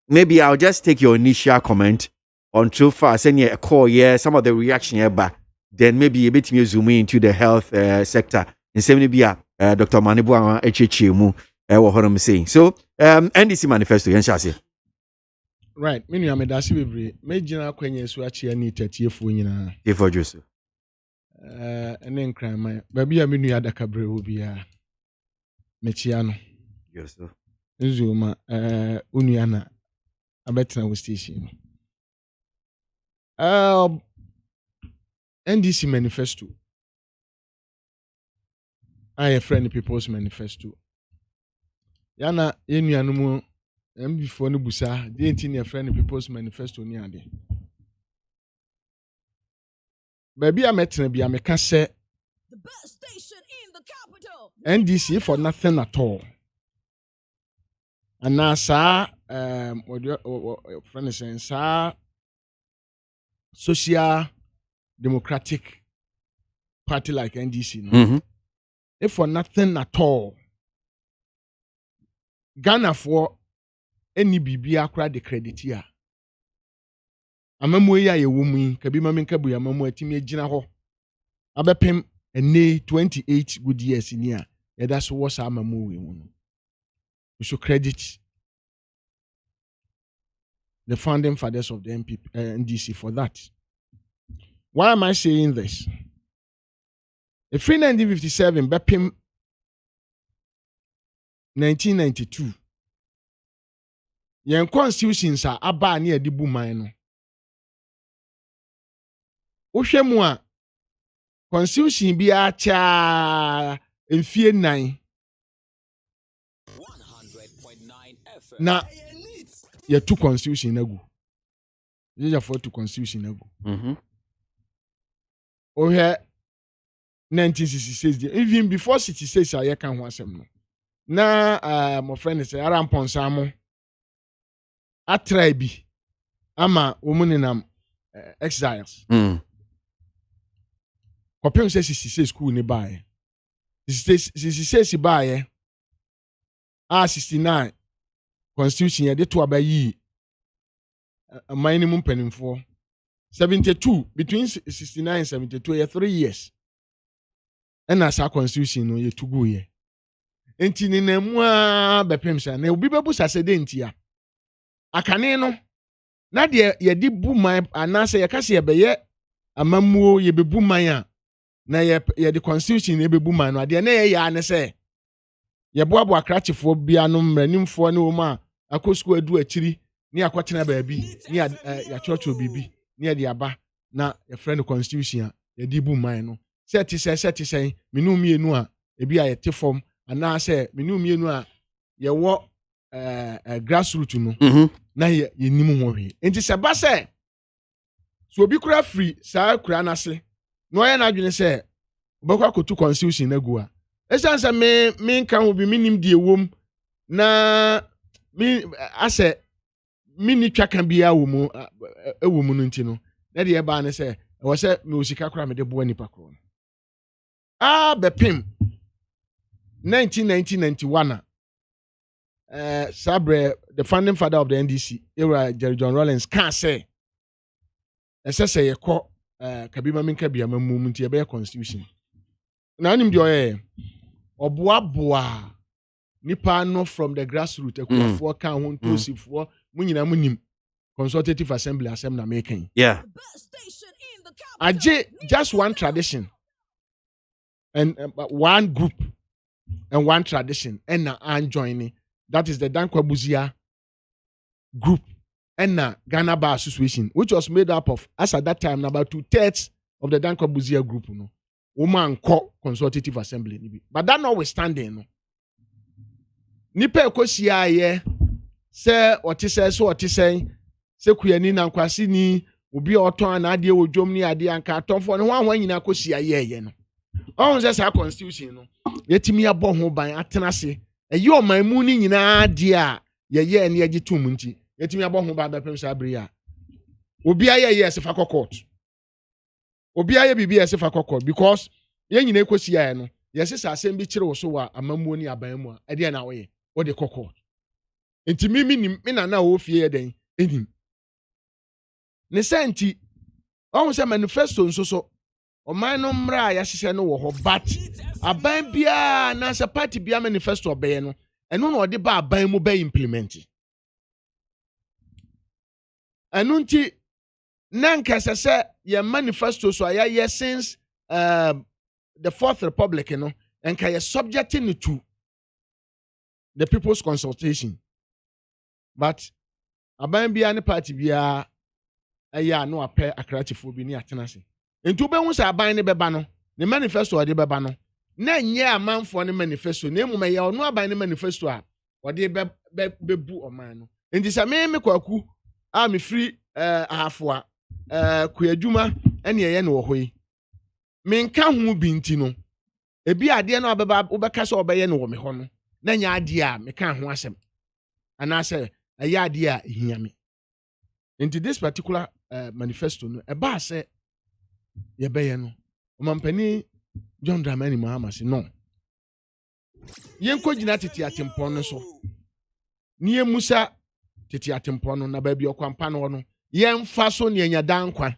Maybe I'll just take your initial comment on so far send you a call, some of the reaction here, but then maybe a bit me zoom into the health sector. In same be Dr. Manibu HHMU what I'm saying. So NDC manifesto yen shall say. Right, me nua me da se bebre. Me gina kwanya su achi ani tatiefo nyina. If Joseph. Ene nkran man. Ba bia me nua dakabre wo bia. Me chia no. Yes sir. Nzuma unua na abetena wo station. NDC manifesto. I friend people's manifesto. Yana yenua no mu before no busa, the entire friend people's manifesto ni ade. Baby I met be I can say the best station in the capital. NDC for nothing at all. And now sir what your friend is saying sir social democratic party like NDC no. If for nothing at all Ghana for any bibi akra de credit here. Amamu ya ye womu kabi ma menka bu ya mamu atimi agina ho. Abepem ene 28 good years in here. That's what amamu we won. We should credit the founding fathers of the NDC for that. Why am I saying this? A free 1957 bepem 1992 yen constitutions a aba na yedi bu man no wohwemu a constitution bi a cha enfie 9 na ye two constitution nagu jeja for two constitution nagu ohwe 1966 even before 66 a ye kan ho asem no na my friend say aramponsa mo atribe ama womuninam exiles kopem say 66 school ni bae 66 bae 69 constitution ye de to abayi minimum penimfo 72 between 69 and 72 ye 3 years and as a constitution no ye tugu ye enti ni na mu a bepem sha na obi bebu sase de ntia akane no na de ye di bu man anase ye kase ye beye amamuo ye bebu man a na ye de constitution ye bebu man no ade na ye ya ne se ye boabo akrachefo bia no mranimfo ne wo ma akosku adu akiri ni akotena baabi ni ya chocho bibi ni de aba na ye friend constitution ye di bu man no set say minu mienu a ebi a ye te form ana say minu mienu a ye wo grassroots no na ye nim ho hwe enti se ba se so obi kura free sa kura na se no ye na adwene se obekwa kotu constitution na gu a esansa me kan ho bi minim die wom na mi ase mini twaka bia wo mu ewo mu no nti no na de ba ne se wo se me osika kura me de bo anipa kro bepim 1991 Sabre, the founding father of the NDC, era Jerry John Rawlings, can't say. Say, Kabima Minkabia, movement, a constitution. Now, I'm doing Oboa Nipa no from the grassroots, a for count, two si for Muninamunim, consultative assembly, assembly making. Yeah. I just one tradition and one group and one tradition, and now I'm joining. That is the KWASI group and Ghana Bar Association, which was made up of, as at that time, about 2/3 of the KWASI group, woman consultative assembly. But that notwithstanding, no. Nipe kosia ye se otise so otise se kuyani na nkwasi ni obi oton na ade wodwom ni ade anka atonfo no ho nyina kosia ye no. On se sa constitution no. Yetimi abo ho ban atena se eyi o man mu ni nyina de a ye ne agi tum nti yetimi abo ho ba bepem sa abre a obi aye se fa court obi aye bibi se fa court because ye nyina ekosia no ye se sa asem bi kire wo so wa amamuo ni aban mu a e de na wo ye wo de court enti mi na wo fie ye den enim ne senti on se manifesto nso so ɔman no mmra ya hyehyɛ no wɔ hɔ but aban bia na sa party bia manifesto ɔbɛyɛ no ɛno na ɔde ba aban mu bɛ implement ɛno nti na nkasa sɛ yɛ manifesto so ayɛ since the Fourth Republic no nka yɛ subjecting it to the people's consultation but aban bia ne party bia ɛyɛ ano apɛ akratifo bi ne atena se nti wobɛhu sɛ aban ne bɛba no ne manifesto ɔde bɛba no na nyɛ amanfoɔ ne manifesto na mmom ɛyɛ ɔno aban ne manifesto a ɔde bɛbu ɔman no nti sɛ me kwaku a me free ahafoa kuyadwuma ɛne ɛyɛ no wɔ hɔ yi menka ho bi nti no ebi adeɛ no abɛba wobɛka sɛ ɔbɛyɛ no wɔ me hɔ no na nya adeɛ a meka ho asɛm anaasɛ ɛyɛ adeɛ a ehia me nti this particular manifesto no ɛba sɛ yɛbɛyɛ no ɔmampani John Dramani Mahama se no yɛnkɔ gyina tete atempɔn no so ne yɛmusa tete atempɔn no na baabi ɔkwampa no no yɛmfa so ne yɛnya dankwa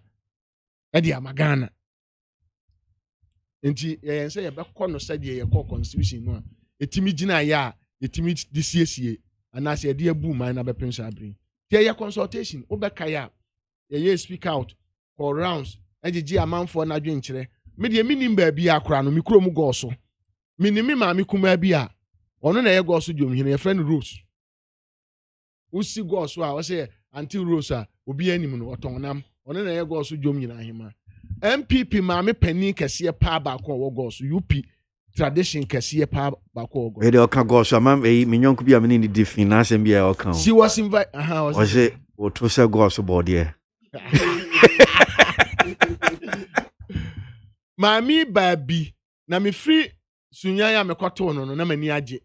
ɛde ama Ghana nti yɛn sɛ yɛbɛkɔ no sɛdeɛ yɛkɔ constitution no a ɛtimi gyina yɛ a ɛtimi de siesie anaasɛ yɛde abu man na bɛpem sɛ abere nti yɛyɛ consultation wobɛka yɛ a yɛyɛ speak out for rounds ɛgyegye amanfoɔ no adwenkyerɛ medeɛ menim baabi akora no mekuro mu gɔɔ so menim me maame kumaa bi a ɔno na ɛyɛ gɔɔ so dwomhene yɛfrɛ no Rose wosi gɔɔ so a wɔsɛ anti Rose a obi anim no ɔtɔn nam ɔno na ɛyɛ gɔɔ so dwom nyina ahema MPP maame panin kɛseɛ paa baako a ɔwɔ gɔɔ so UP tradition kɛseɛ paa baako ɔwɔ gɔɔ ɛde ɔka gɔɔ so ama me nyɔnko bi a mene ne di fin na asɛm bi a ɔka she was invite ɔsɛ wɔto sɛ gɔɔ so bɔɔdeɛ Mami baby na me free sunya ya me kwato no na mani agye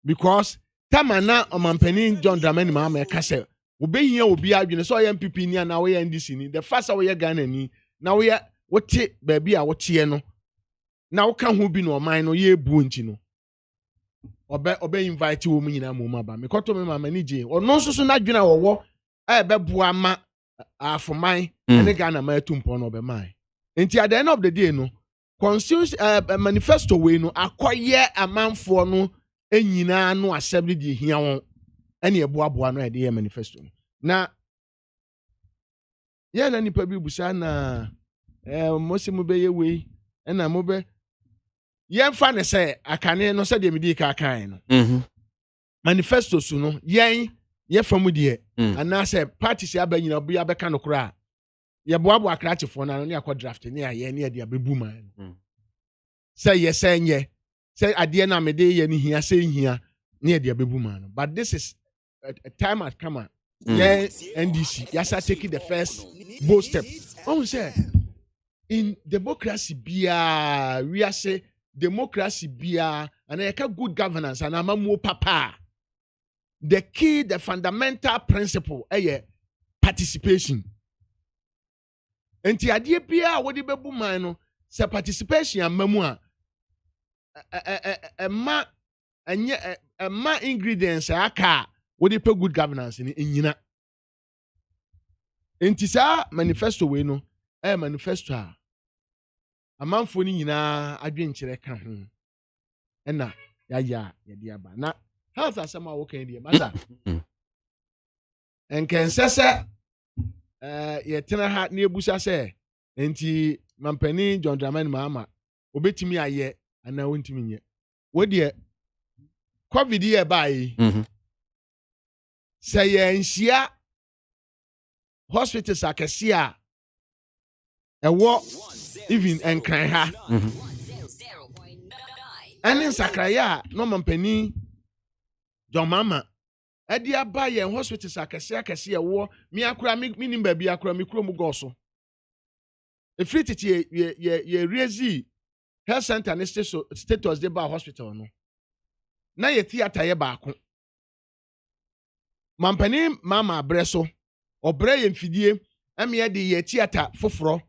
because tamana omampani John Dramani Mahama ka se obehia obi adwene so ya MPP ni na wo ya NDC ni the first wo ya Ghana ni na wo ya wote baby a wote no na wo ka ho bi no oman no ye bu nti no obe invite wo mu nyina mu aba me kwato me mama ni je ono so na adwene wo a be bua ma afoman ne Ghana ma atumpo no be man nti at the end of the day no constitution manifesto we no akoye amanfo no enyina no assembly de hia won ene eboaboa no de manifesto no na ye na nipa bi busa na mosimu be ye we na mo be ye mfa ne se akane no se de medi ka kan no manifesto su no yen ye famu de ana se parties ya ba nyina obi abeka no kura ye boabo akratifo na no ne akọ draft ne aye ne de abebu man say yes say ade na me de ye ne hia say hia ne de abebu man but this is a time has come yeah NDC yasa taking the first bold step say in democracy bia we are say democracy bia and e ka good governance and amamu papa the key the fundamental principle participation. Enti adie bia wodi bebu man no se participation amamu a ma ingredients aka wodi pe good governance ni nyina. Enti sa manifesto we no manifesto a amanfo ni nyina adwenkyere ka ho na ya de aba na health asema wo kan die masa enkensese yetena ha na ebusa se enti mampani John Dramani Mahama obetimi aye ana wontimi nye wodie covid ye bai se ye nhia hospitals akese a ewo even enkran ha ani sakraya no mampani John Mahama edi aba ye hospitals akese ewo mi akura mi nimba bi akura mi kuro mu goso efiri tete ye rezi health center ne status de ba hospital no na ye theater ye baako mampani mama abreso obre ye mfidie ame de ye theater foforo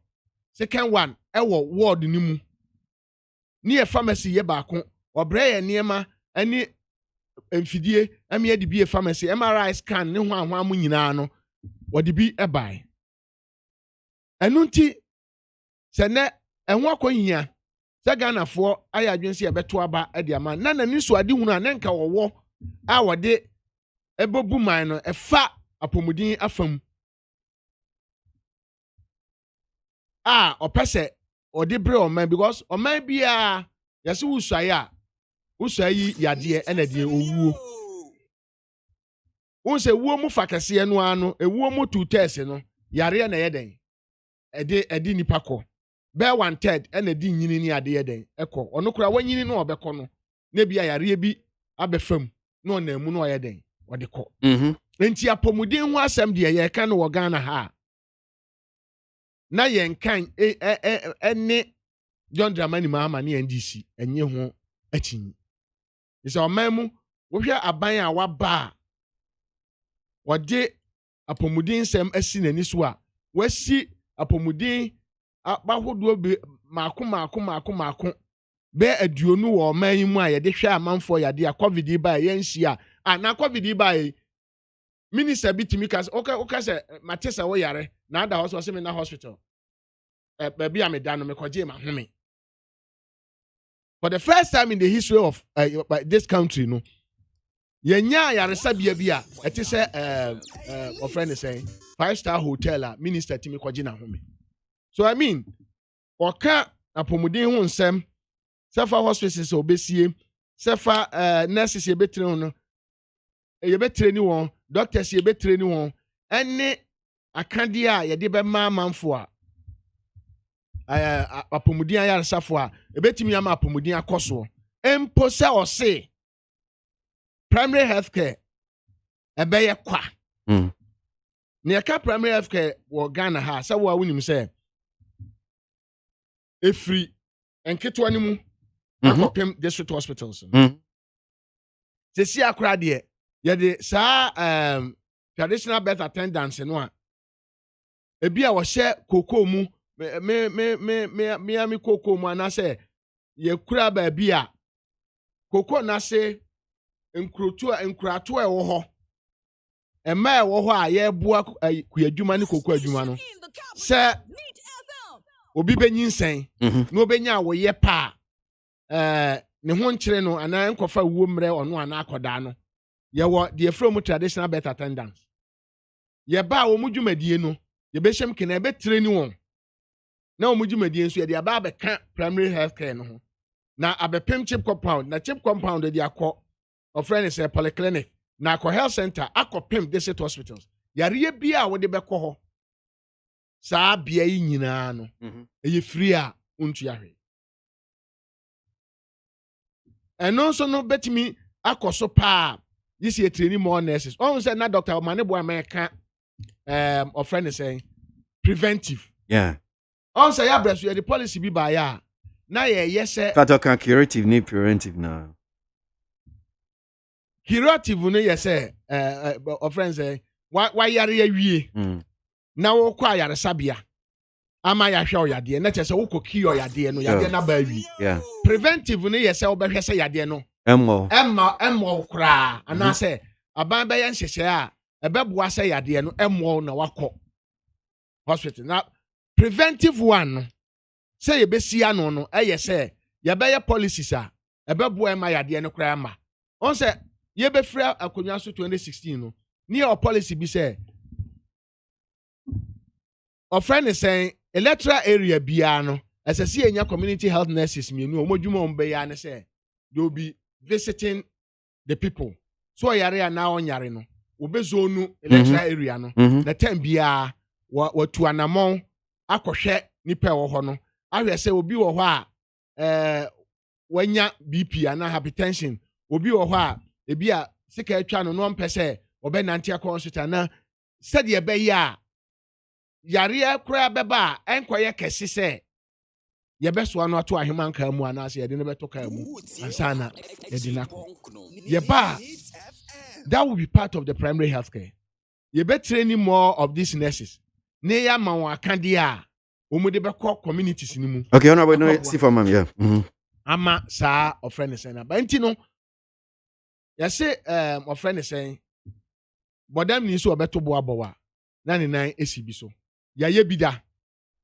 second one ewo ward ni mu ni ye pharmacy ye baako obre ye niema ani mfidie ame de bi ye pharmacy MRI scan ne ho ahwa mu nyina no wode bi ebai enunti se ne ɛho akɔnyia sɛ Ghanafoɔ ayɛ adwene sɛ yɛbɛto aba de ama na n'ani so ade hunu a na nka wɔwɔ a wɔde ɛbɛbu man no ɛfa apɔmuden afam a ɔpɛ sɛ ɔde bere ɔman because ɔman biara yɛsɛ wusuaeɛ a wusuayi yadeɛ ɛna deɛ owuo wonsɛ wuo mu fa kɛseɛ no ano ewuo mu 2/3 no yareɛ na yɛ den ɛde nipa kɔ bɛɛ 1/3 ɛna di nyini ni adeɛ den ɛkɔ ɔno kora wanyini no ɔbɛkɔ no na bi yareɛ bi abɛfam na ɔna mu no ɔyɛ den ɔde kɔ enti apɔmuden ho asɛm deɛ yɛka no wɔ Ghana ha na yɛnkan ɛne John Dramani Mahama ne NDC ɛnyɛ ho akyi sɛ ɔman mu wohwɛ aban a waba a wɔde apɔmuden nsɛm asi n'ani so a wasi apɔmuden abahodoɔ maako bɛ aduonu wɔ ɔman yi mu a yɛde hwɛ amanfoɔ yade a covid yi ba yɛnhyia a na covid yi ba yi minister bi timi ka oka sɛ mate sɛ wo yare na ada hospital sɛ me na hospital baabi a me da no me kɔgye ma home for the first time in the history of this country no yɛnya yaresa bia bi a ɛte sɛ our friend is saying 5-star hotel a minister timi kɔgye na home so I mean ɔka apɔmuden ho nsɛm sɛfa hospitals obesie sɛfa nurses yɛbɛtire no yɛbɛtire ni wɔn doctors yɛbɛtire ni wɔn ɛne akadeɛ a yɛde bɛma amanfo a apɔmuden ayaresafo a ɛbɛtumi ama apɔmuden akɔ soɔ mpo sɛ ɔse primary health care ɛbɛyɛ kwa na yɛka primary health care wɔ Ghana ha sɛ wo a wonim sɛ efiri enketewa ni mu akɔpem district hospitals sesi akora deɛ yɛde saa traditional birth attendants no a ebi a wɔhyɛ kokoo mu me kokoo mu anasɛ yɛkura baabi a kokoo nase nkurato a ɛwɔ hɔ ɛma ɛwɔ hɔ a yɛboa kuyadwuma ne kokoo adwuma no sɛ obi benyinsɛn na obenya awoyɛ pa ne ho nkyere no ana nkɔfa wuo mrɛ ɔno ana akɔda no yɛwɔ de from traditional birth attendants yɛba a wɔn dwumadie no yɛbɛhyɛm kena yɛbɛtire ni wɔn na wɔn dwumadie nso yɛde aba abɛka primary health care no ho na abɛpem chip compound na chip compound de akɔ ɔfrɛ ne sɛ polyclinic na akɔ health center akɔpem district hospitals yareɛ bi a wɔde bɛkɔ hɔ saa bia yi nyinaa no ɛyɛ free a untu ahwe ɛno nso no betimi akɔ so pa yisi e training more nurses on say na doctor mane bo ameka ɔfrɛ ne sɛ preventive on say ya breast the policy bi ba ya na ye sɛ katoka curative ni preventive na curative no ye sɛ ɔfrɛ sɛ wa yare ya wie na wo kwa yare sabia ama ya hwe oyade na kyerɛ sɛ wo koki oyade no yade na ba wi preventive no ye sɛ wo bɛhwɛ sɛ yade no emmo kra ana sɛ aban bɛyɛ nhyehyɛ a ɛbɛboa sɛ yade no emmo na wakɔ hospital na preventive one no sɛ yɛbɛsi ano no ɛyɛ sɛ yɛbɛyɛ policies a ɛbɛboa ma yade no kra ma on sɛ yɛbɛfrɛ akonwa so 2016 no ne yɛ policy bi sɛ our friend is saying electoral area biano as a senior community health nurses me no modwuma ombeya ne say they will be visiting the people so yare na on yare no obezonu electoral area no the time bia watu anamon akohwe nipa wo ho no ahwe say obi wo ho a wanya BP ana hypertension obi wo ho a ebi a sika atwa no no mpese obenante akọ hospital na said ye be ya yare kura beba enkoye kesi sɛ yɛbɛsoa no ato ahema nka mu anase yɛde ne bɛto ka mu ansana yɛde nako yɛba that will be part of the primary health care yɛbɛtraining more of these nurses ne ya ma wɔn akade a wɔn de bɛkɔ communities ni mu okay honorable no see for mam yeah ama saa ɔfrɛ ne sɛ na ba nti no yɛse ɔfrɛ ne sɛ bodam ni so ɔbɛto boa boa na ne nan esi bi so ya ye bida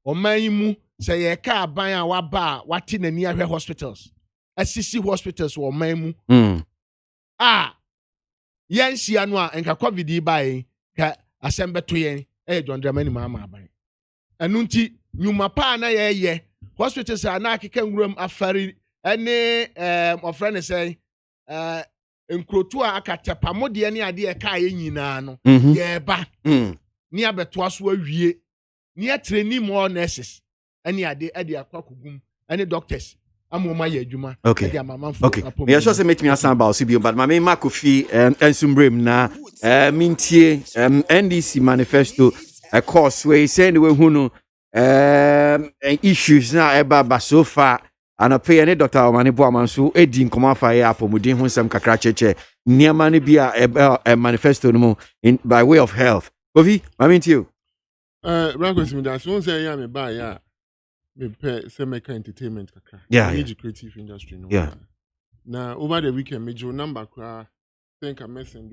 ɔman yi mu say ye ka ban a waba wati na ni ahwe hospitals assisi hospitals wo man mu yen hia no a enka covid bae ka asembeto yen John Dramani mama ban enu nti nyuma pa na ye hospitals a na akeka nwuram afari ene ofra ne say nkrotu a akatepamode ne ade e ka ye nyina no ye ba ni abeto aso awie ni atreni more nurses ene ade akwakugum ene doctors amoma ye adwuma ade amamanfo me sure say make me asan about CBO but my makofi ensumbrem na mintie NDC manifesto a course we say we hu no issues na eba so far and pay any doctor Omani Boamansu edi nkoma fa ya apomudin hu nsem kakra cheche niama ne bia a manifesto no in by way of health ovi I mean to you Rango Simida so say ya me ba ya me pay say make entertainment kakra creative industry no now over the weekend major number kra think I message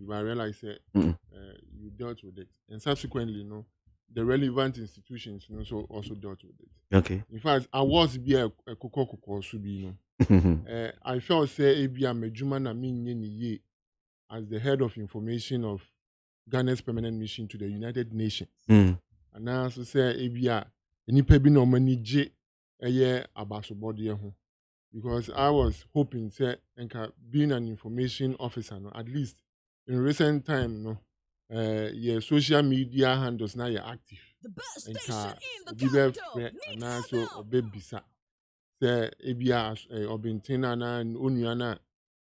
but I realize you dealt with it and subsequently the relevant institutions so also dealt with it. Okay. In fact, I was be a koko subi I felt say ebia mejuma na ye as the head of information of Ghana's permanent mission to the United Nations. And now so say ebia nipa bi no manage abasobody ho because I was hoping say enka being an information officer at least in recent time your social media handles now you're active. The best station in the capital. Na so obebisa. Say ebia obintina na onuana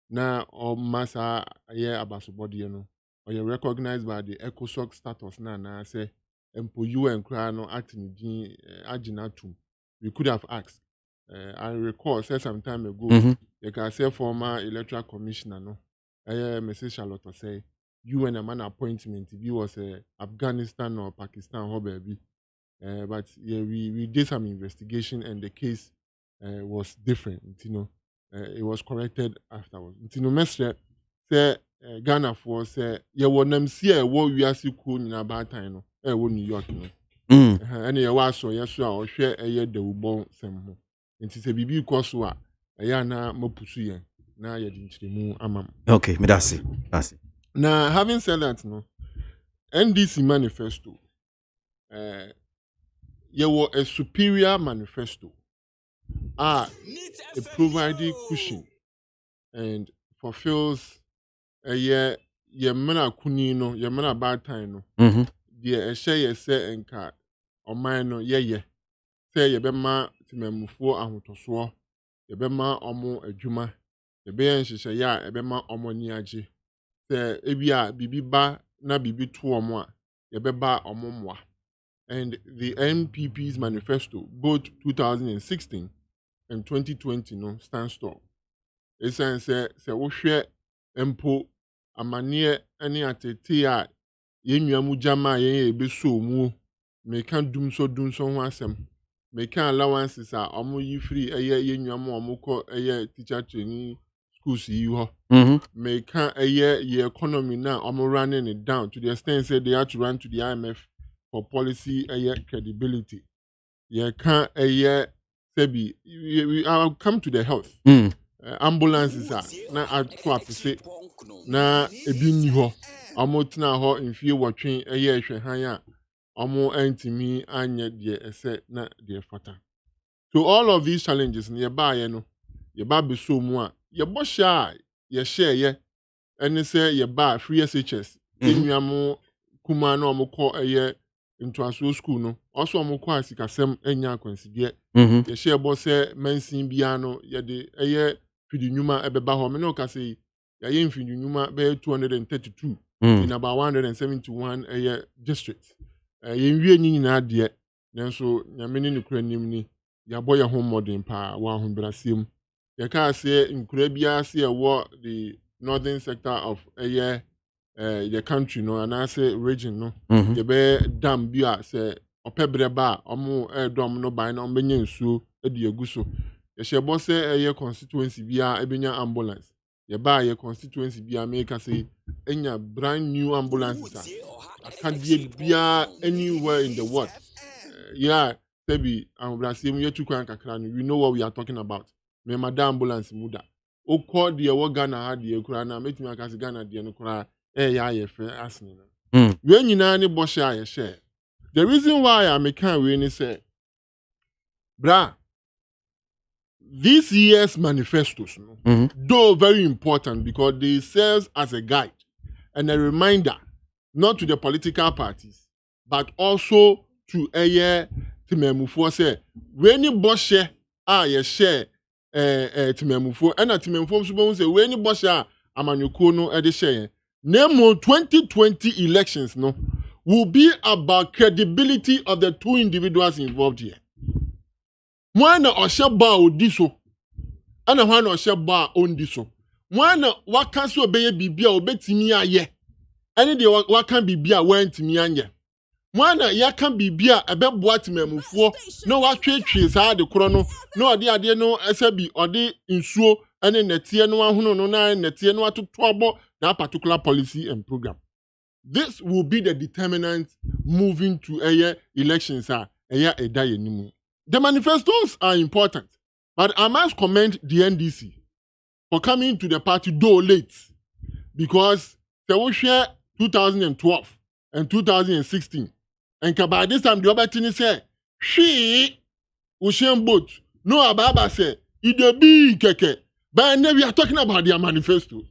na o masa abasobody or you're recognized by the ECOSOC status na say empo UN kra no acting aginatum. We could have asked. I recall say some time ago they can say former electoral commissioner message Charlotte say UN a man appointment if he was Afghanistan or Pakistan or baby. But we did some investigation and the case was different, it was corrected afterwards. Mestre say Ghana for say you won them see we are see cool in about time New York and you was so yes or share the ubon sem nti se bibi koso a na mapusu yen na ye dinchiremu amam. Okay, me that's it. Now, having said that, NDC manifesto, you were a superior manifesto. It provided cushion and fulfills ye mana kunino, ye mana bad time the share ye say enka or mine ye say ye bema timemufo ahotoswo ye bema omo adwuma ye be nhihye ya ye bema omo ni age say ebia bibi ba na bibi to omo a ye beba omo mwa. And the NPP's manifesto both 2016 and 2020 stands tall. Esan say wo hwe empo amane ani atete a yennuamu jama yen ebeso mu me kan dum so ho asem me kan allowances a omo yi free yennuamu omo ko teacher training schools yi ho me kan ye economy na omo running it down to the extent say they have to run to the IMF for policy credibility. Ye can sebi I'll come to the health. Ambulances are na atwa say na ebi ni ho omo tena ho mfie wotwen ehwehan a omo antimi anye de ese na de fata. So all of these challenges ne ba ye no ye ba be so mu a ye bo sha ye share ye ene say ye ba free SHS enuamo kuma na omo ko into a school no also omo ko asikasem enya akwanside ye share bo say mansin bia no ye de fidinuma ebeba ho me no ka say ye fidinuma be 232 in about 171 districts ye nwie nyina de nanso nyamene ne kura nim ni ya boy ho modern pa wa ho brasem ye ka say nkura bia say the northern sector of the country and I say region ye be dam bia say opebreba omo dom no ban no benye nsuo edi aguso ye shebo say constituency bia ebenya ambulance ye ba ye constituency bia make say enya brand new ambulances akadie bia anywhere in the world Sebi and Brasim yetu kwa kakrani. We know what we are talking about. Me madam ambulance muda. O call the Ghana had the Ukraina, make me a Ghana the Nukra, ya fe asnina. When you know any bosha share. The reason why I make can win is say, bra, this year's manifestos, though very important because they serve as a guide and a reminder, not to the political parties, but also to a year to memufo say, when you bosha share timemufo and a timemufo so say when you bosha amanyuko no share. Name 2020 elections no will be about credibility of the two individuals involved here. Mwana osheba odiso ana hwana osheba ondiso. Mwana wakanso obeye bibia obetimi aye. Ene de wakan bibia wentimi anye. Mwana yakan bibia ebeboa timemufo no watwetwe saa de koro no no ade no esabi ode nsuo ene netie no ahono no na netie no atotoabo that particular policy and program. This will be the determinant moving to a elections. The manifestos are important, but I must commend the NDC for coming to the party though late, because they will share 2012 and 2016, and by this time the other thing say she will share both. No, Ababa say it be keke, but then we are talking about their manifesto.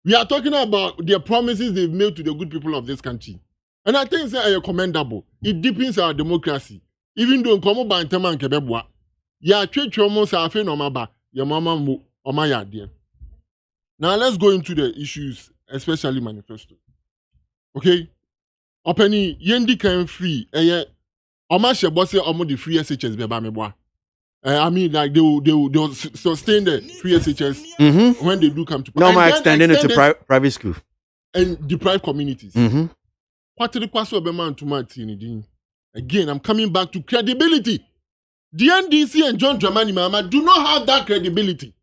We are talking about their promises they've made to the good people of this country. And I think it's commendable. It deepens our democracy. Even though Nkomo ba ntema nkebebwa. Ya twetwe mo sa afi no maba, ya mama mo oma ya de. Now let's go into the issues, especially manifesto. Okay? Openi yendi kan free oma shebo se omo the free SHS beba meboa. I mean, like they will sustain the free SHS when they do come to no more extending it to private school and deprived communities. What the question of to again, I'm coming back to credibility. The NDC and John Dramani Mahama do not have that credibility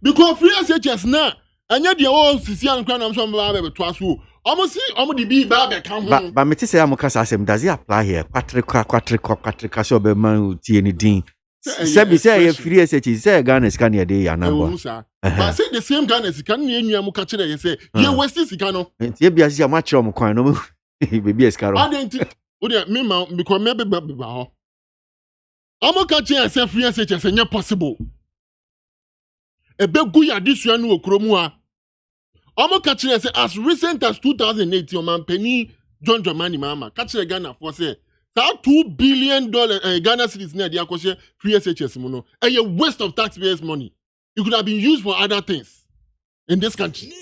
because free SHS now and yet the old Sicilian crown of some baby twice who almost the be baby come home. But me say Amokasa does he apply here? Quatrica so be man TND. Sebi say free SHS say Ghana is can day ya number. But say the same Ghana is can you am catch you say ye West Sikano. Ye be as ya match am kwan no baby escaro. I don't think me ma because maybe ba. Am catch you say free SHS enya possible. E be gu ya disua no okromu a. Am catch you say as recent as 2018 man penny John Dramani Mahama catch you Ghana for say that $2 billion Ghana cedis near the Akoshe free SHS mono. A waste of taxpayers' money. It could have been used for other things in this country.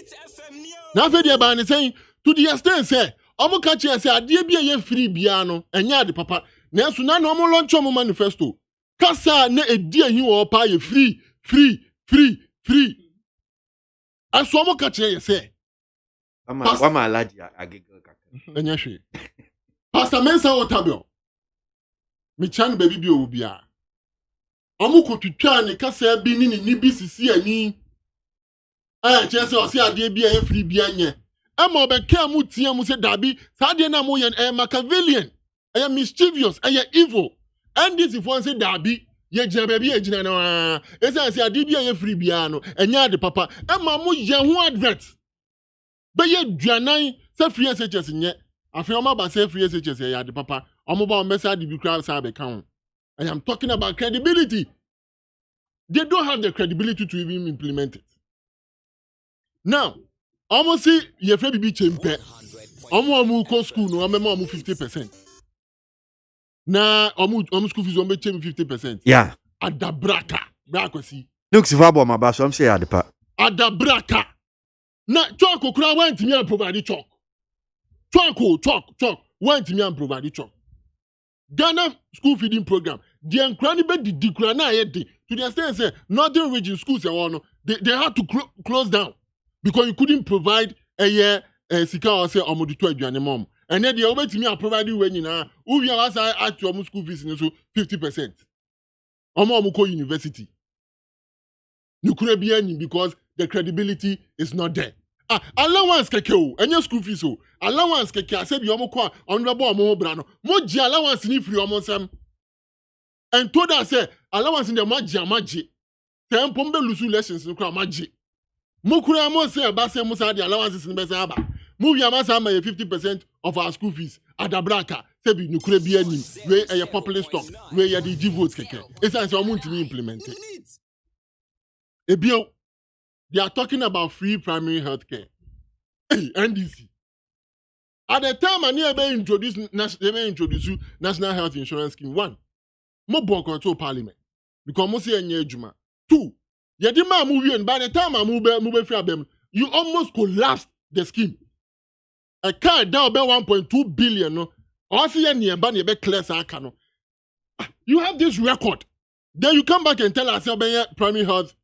Now, Fediaban is saying to the extent say, Omokachi say, "Dear be a free piano and yard papa." Now, so now no more launch on manifesto. Kasa ne a dear you or pay free. As Omokachi say, "Wama ladi agego kaka." Enyashi. Pastor Mensa Otabio. Michan baby bi obia. Amuko twitwa ne kasa bi ni ni BCC ani. Chese o se ade bi e free bi anye. Ema obeka mu tie mu se dabi, sa de na mo yen Machiavellian. Mischievous, evil. And this if one say dabi, ye jina baby e jina na. Esa se ade bi e free bia no, enya de papa. Ema mo ye ho advert. Be ye duanan se free SHS nye. After all my say free SHS ya the papa, omoba message the crowd sabe count. I am talking about credibility. They don't have the credibility to even implement it. Now, almost see ye free bibi chempe. Omo ko school no amemo 50%. Na omo school fees omo chem 50%. Yeah. Adabraka. Brakwasi. Look si fabo ma ba so am say ya the pa. Adabraka. Na chalk okura want me and provide chalk. Chalk. Went to me and provide chalk. Ghana school feeding program. The incredible to the extent say northern region schools they had to close down because you couldn't provide a year sika or say omodito aduane mom. And then the over to me are providing when you know who we are at your school fees so 50%. Omo university. You couldn't be any because the credibility is not there. Allowance keke o school fees o allowance keke asebi omo kwa honorable omo bra no mo ji allowance ni free omo sam and told us say allowance in the maji tempo mbe lusu lessons no kra maji mukura mo say abase musa the allowances in besa aba mu wi amasa ma 50% of our school fees adabraka say bi nukure bi anim we a populist stock we ya the vote keke esan say omo ntimi implement it ebio they are talking about free primary health care NDC at the time I near introduce national health insurance scheme. 1 mo bon control parliament because mo say enye adwuma. 2 yedi ma mu wi by the time I move free abem you almost collapsed the scheme. A car down about 1.2 billion no also ye near ba be clear sa aka no. You have this record. Then you come back and tell us about primary health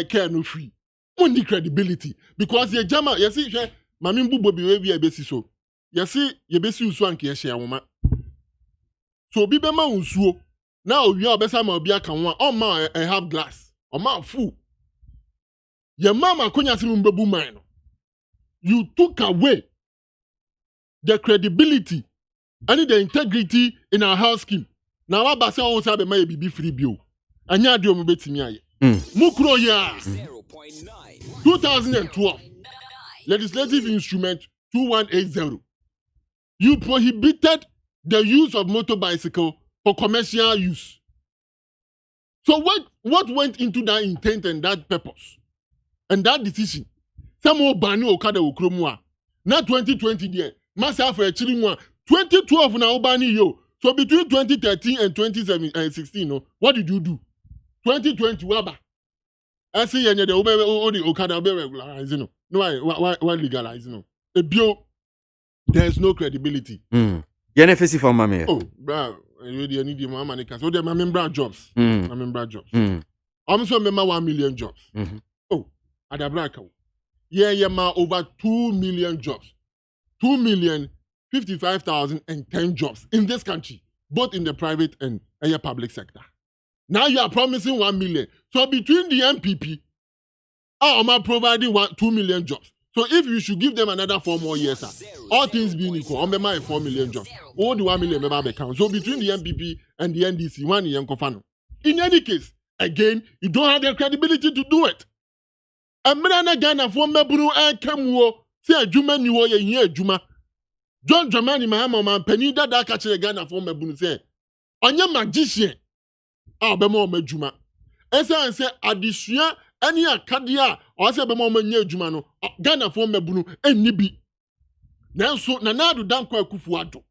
care no free. Only credibility because ye jama you see mami mbubo bi we bi abesi so. You see ye besi usu anke ye share woma. So bi be ma unsuo now we are besa ma obi aka one on ma have glass on ma full. Your mama konya si mbebu man. You took away the credibility and the integrity in our health scheme. Now what basa o say be ma be free bio. Anya ade o mo betimi aye. Mukro ya 2012 legislative instrument 2180. You prohibited the use of motor bicycle for commercial use. So what went into that intent and that purpose and that decision? Some more banu okada okromwa. Na 2020 there. Masa for a chilling one. 2012 na obani yo. So between 2013 and 2016, no, what did you do? 2020 waba. I see yenye the okada be regularizing. No, why legalizing? No. The bio, there's no credibility. NFSC for mama. Oh, bro, you need more money. So they're my member jobs. My member jobs. I'm so member 1 million jobs. Oh, at the black. Yeah, ma over 2 million jobs. 2,055,010 jobs in this country, both in the private and public sector. Now you are promising 1 million. So between the MPP, I'm providing 2 million jobs. So if you should give them another 4 more years, all things being equal, I'm my 4 million jobs. All the 1 million member account. So between the MPP and the NDC, 1 year kofano. In any case, again, you don't have the credibility to do it. And Mirana Ghana for Mebunu and Kemuo, say Juma Niwo ye Juma. John Dramani Mahama man penny that catch the Ghana for Mebunu say. On your magician, Bemo Mejuma. Esa and say Adisia. Any akadia or say be mo manye adwuma no Ghana for mebunu enni bi nanso nanadu danko akufuado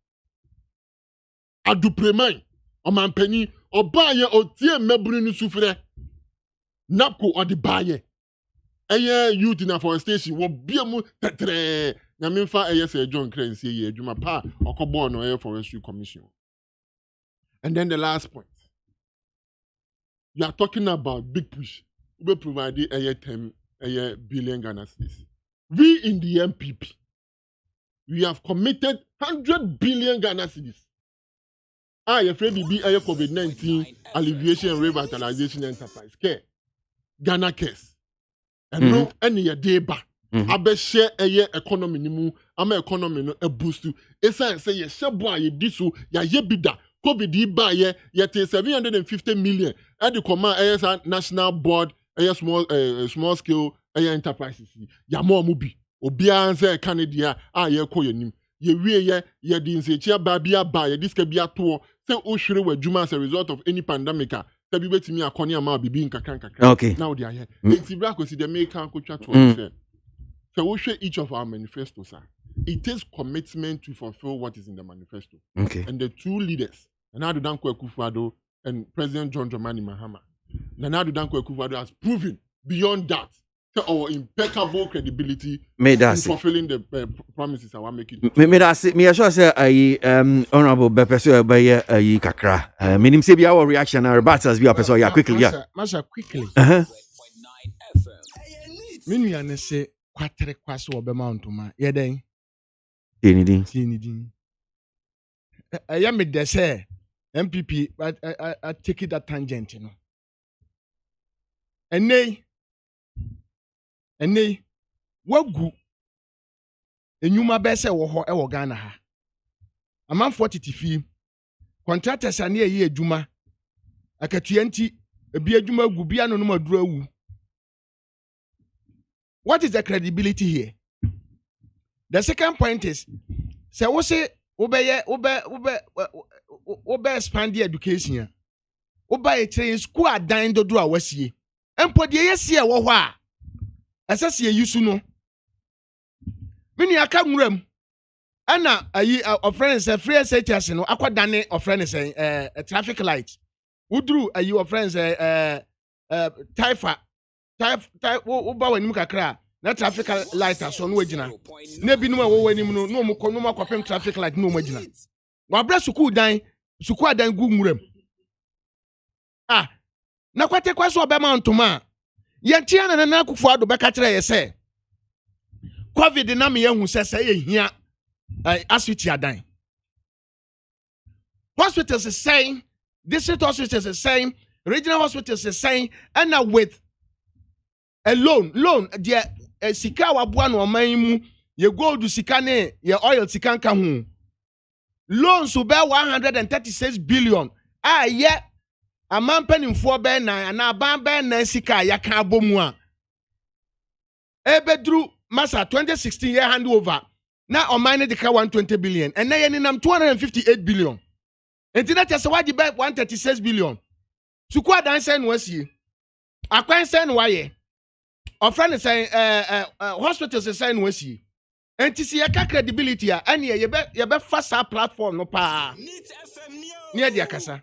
adupreman omampani obaye otie mebunu ni sufre napko odi baye eye youth in afforestation wo biemu tetre na memfa eye say John Crency ye adwuma pa okobo no eye forestry commission. And then the last point, you are talking about big push. We provide a 10 billion Ghana cedis. We in the MPP, we have committed 100 billion Ghana cedis. I afraid be a COVID-19 alleviation and revitalization enterprise care. Ghana cares. And no any day back. I bet share a economy nimu. Ama economy no a boost to. Esa say ye shebo ye disu ya yebida. COVID ba ye 750 million. At the command AS national board. Small scale enterprises. Ya more mubi. Obia say Canada ye ko yenim. Ye wie ye di nsechi abia ba ye diska bia to say o hwere wadwuma as a result of any pandemic. Say bi betimi akoni ama bibi nkakran. Okay. Now they are here. Enti bra ko si the make kan ko twa to say. So we share each of our manifestos. It takes commitment to fulfill what is in the manifesto. Okay. And the two leaders, Nana Danko Akufo-Addo and President John Dramani Mahama, Nana Danko Akufo-Addo has proven beyond that our impeccable credibility in fulfilling the promises I want to make it. Me sure say honorable Bepeso by kakra. Minim say be our reaction and rebuttals be person yeah quickly yeah. Masha quickly. Minu ya say kwatre kwaso obema ontoma. Ye den. Tinidin. I am the say MPP but I take it that tangent, you know. Ene wagu enyuma bese wo ho e wo Ghana ha amanfo titifi contractors ane ye adwuma akatua nti ebi adwuma gu bia no maduro awu. What is the credibility here? The second point is, say we say obe expand the education. Oba e train school adan dodo a wasie. Empo de yesie wo ho a. Asase yusu no. Mini aka nwuram. Ana ayi of friends free SHS no akwadane of friends traffic light. Udru ayi of friends Taifa oba wanim kakra na traffic light aso no wagina na bi no wo wanim no no mo akopem traffic light no mo agina wa bra suku adan gu nwuram na kwate kwaso obema ntoma yentia na akufo ado beka kire ye se covid na me yehu se ye hia aswiti adan hospitals is saying district hospitals is saying regional hospitals is saying and with a loan there sika wabua no man mu ye gold sika ne ye oil sika nka hu loans will be 136 billion ye amam penimfo be na aban be na sika ya ka abomu a ebedru masa 2016 year handover na omane de ka 120 billion and na ye ninam 258 billion internet se wadi be 136 billion suku adan say no asie akwan say no waye ofran say hospitals say no asie enti se yaka credibility a ane ye be fasa platform no pa ne dia kasa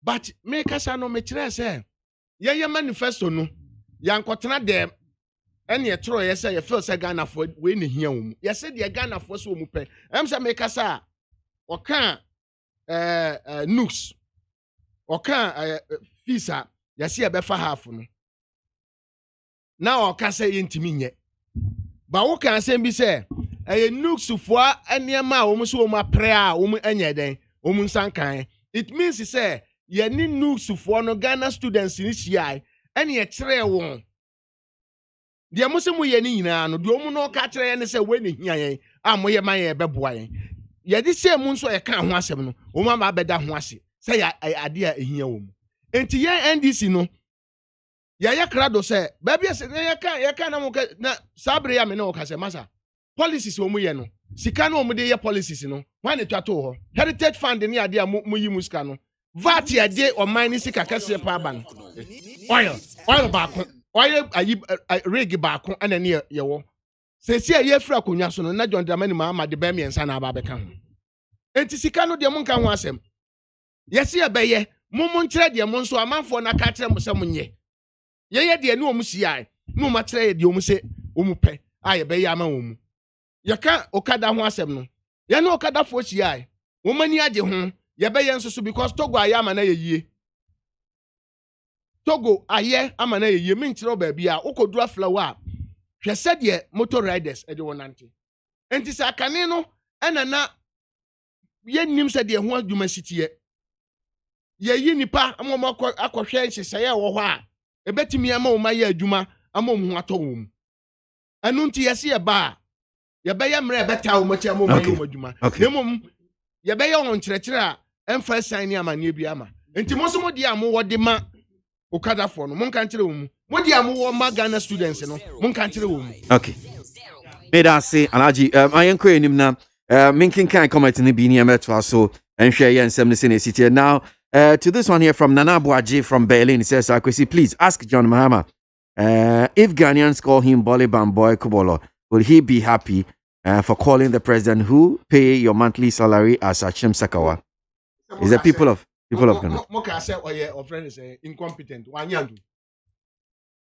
but me kasa no me kire say ye manifesto no yankotena dem ene ye tro ye say ye feel say Ghana for we ne hia wo mu ye say de Ghana for so mu pe em say me kasa o kan nux o kan fisa ye say ye be fa half no na o ka say ye ntimi nye ba wo kan say bi say nux fo ene ma wo mu so mu apre a wo mu anya den wo mu nsankan it means say ye ni nux fo no Ghana students ni CI ene ye kire won de amusimu ye ni nyina no de omu no ka kire ye ne se we ne hia yen amoye man ye beboa yen ye di se mu nso ye ka ho asem no omu ma beda ho ase se ya ade a ehia wo mu enti ye NDC no ya krado se ba bia se ye ka na mu na sabre ya me no ka se masa policies omu ye no sika no omu de ye policies no wan etwato ho heritage fund ni ade a mu yi musika no VAT ya de o man ni sika kase pa ban oil ba ko oye rig baako ana ne ye wo sesi ye fra konwa so no na John Dramani ma de be miensa na aba beka ho enti sika no de mo nka ho asem yesi ye be ye mo nkire de mo nso amanfo na ka kire mo se mo nye ye de ne o mu siai no ma kire ye de o mu se o mu pe a ye be ye ama wo mu ye ka okada ho asem no ye ne okada fo siai wo mani age ho ye be ye nso so because Togo ayama na ye yie Togo aye amana ye minchiro ba bia ukodura flower hwe sede motor riders e de wonante enti sa kane no enana ye nim sede ho adwuma sitie ye yi nipa amom akohwe nhyehyeye wo ho a ebetimi ama wo ma ye adwuma amom ho ato wo mu anu nti yesi ye ba ye be ye mre beta wo machi amom ma ye adwuma nemom ye be ye won kyerɛkyerɛ a emfa san ni amane bi ama enti mo so mo di amo wo de ma okada for no mon kan kire wo mu modi amu ma Ghana students no mon kan kire wo mu okay me da say alaji ayen ko enim na minkin kan comment ni bi ni emeto so enhwe ye nsem ni se na city now to this one here from Nana ABOAGYE from Berlin. He says, Kwasi, please ask John Mahama if Ghanaians call him Boliban Boy Kubolo, will he be happy for calling the president who pay your monthly salary as Achim Sakawa? Is the people of Ghana? Moka say or friend is incompetent.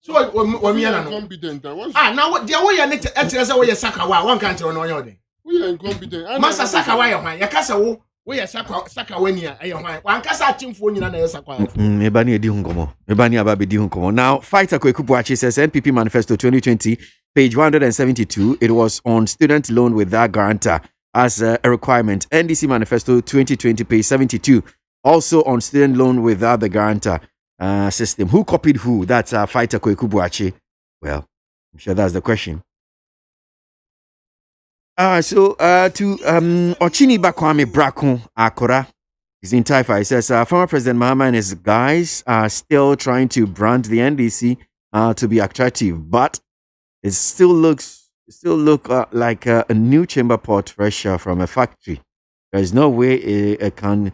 So we are incompetent. Now what the way you need to enter Sakawa, one country on your day. We are incompetent. Master Sakawa, Yakasa, we are Sakawania, one Kasa team for you and Sakawa. Ebani Edi Hunkomo. Ebani Ababi Di Hunkomo. Now, Fighter Kwekubuachi says NPP Manifesto 2020, page 172. It was on student loan with that guarantor as a requirement. NDC Manifesto 2020, page 72. Also on student loan without the guarantor system. Who copied who? That's Fighter Kwekubuachi. Well, I'm sure that's the question. So to Ochini Bakwame Brako Akora He's in Taifa. He says, former President Mahama and his guys are still trying to brand the NDC to be attractive, but it still look like a new chamber pot fresh from a factory. There's no way you can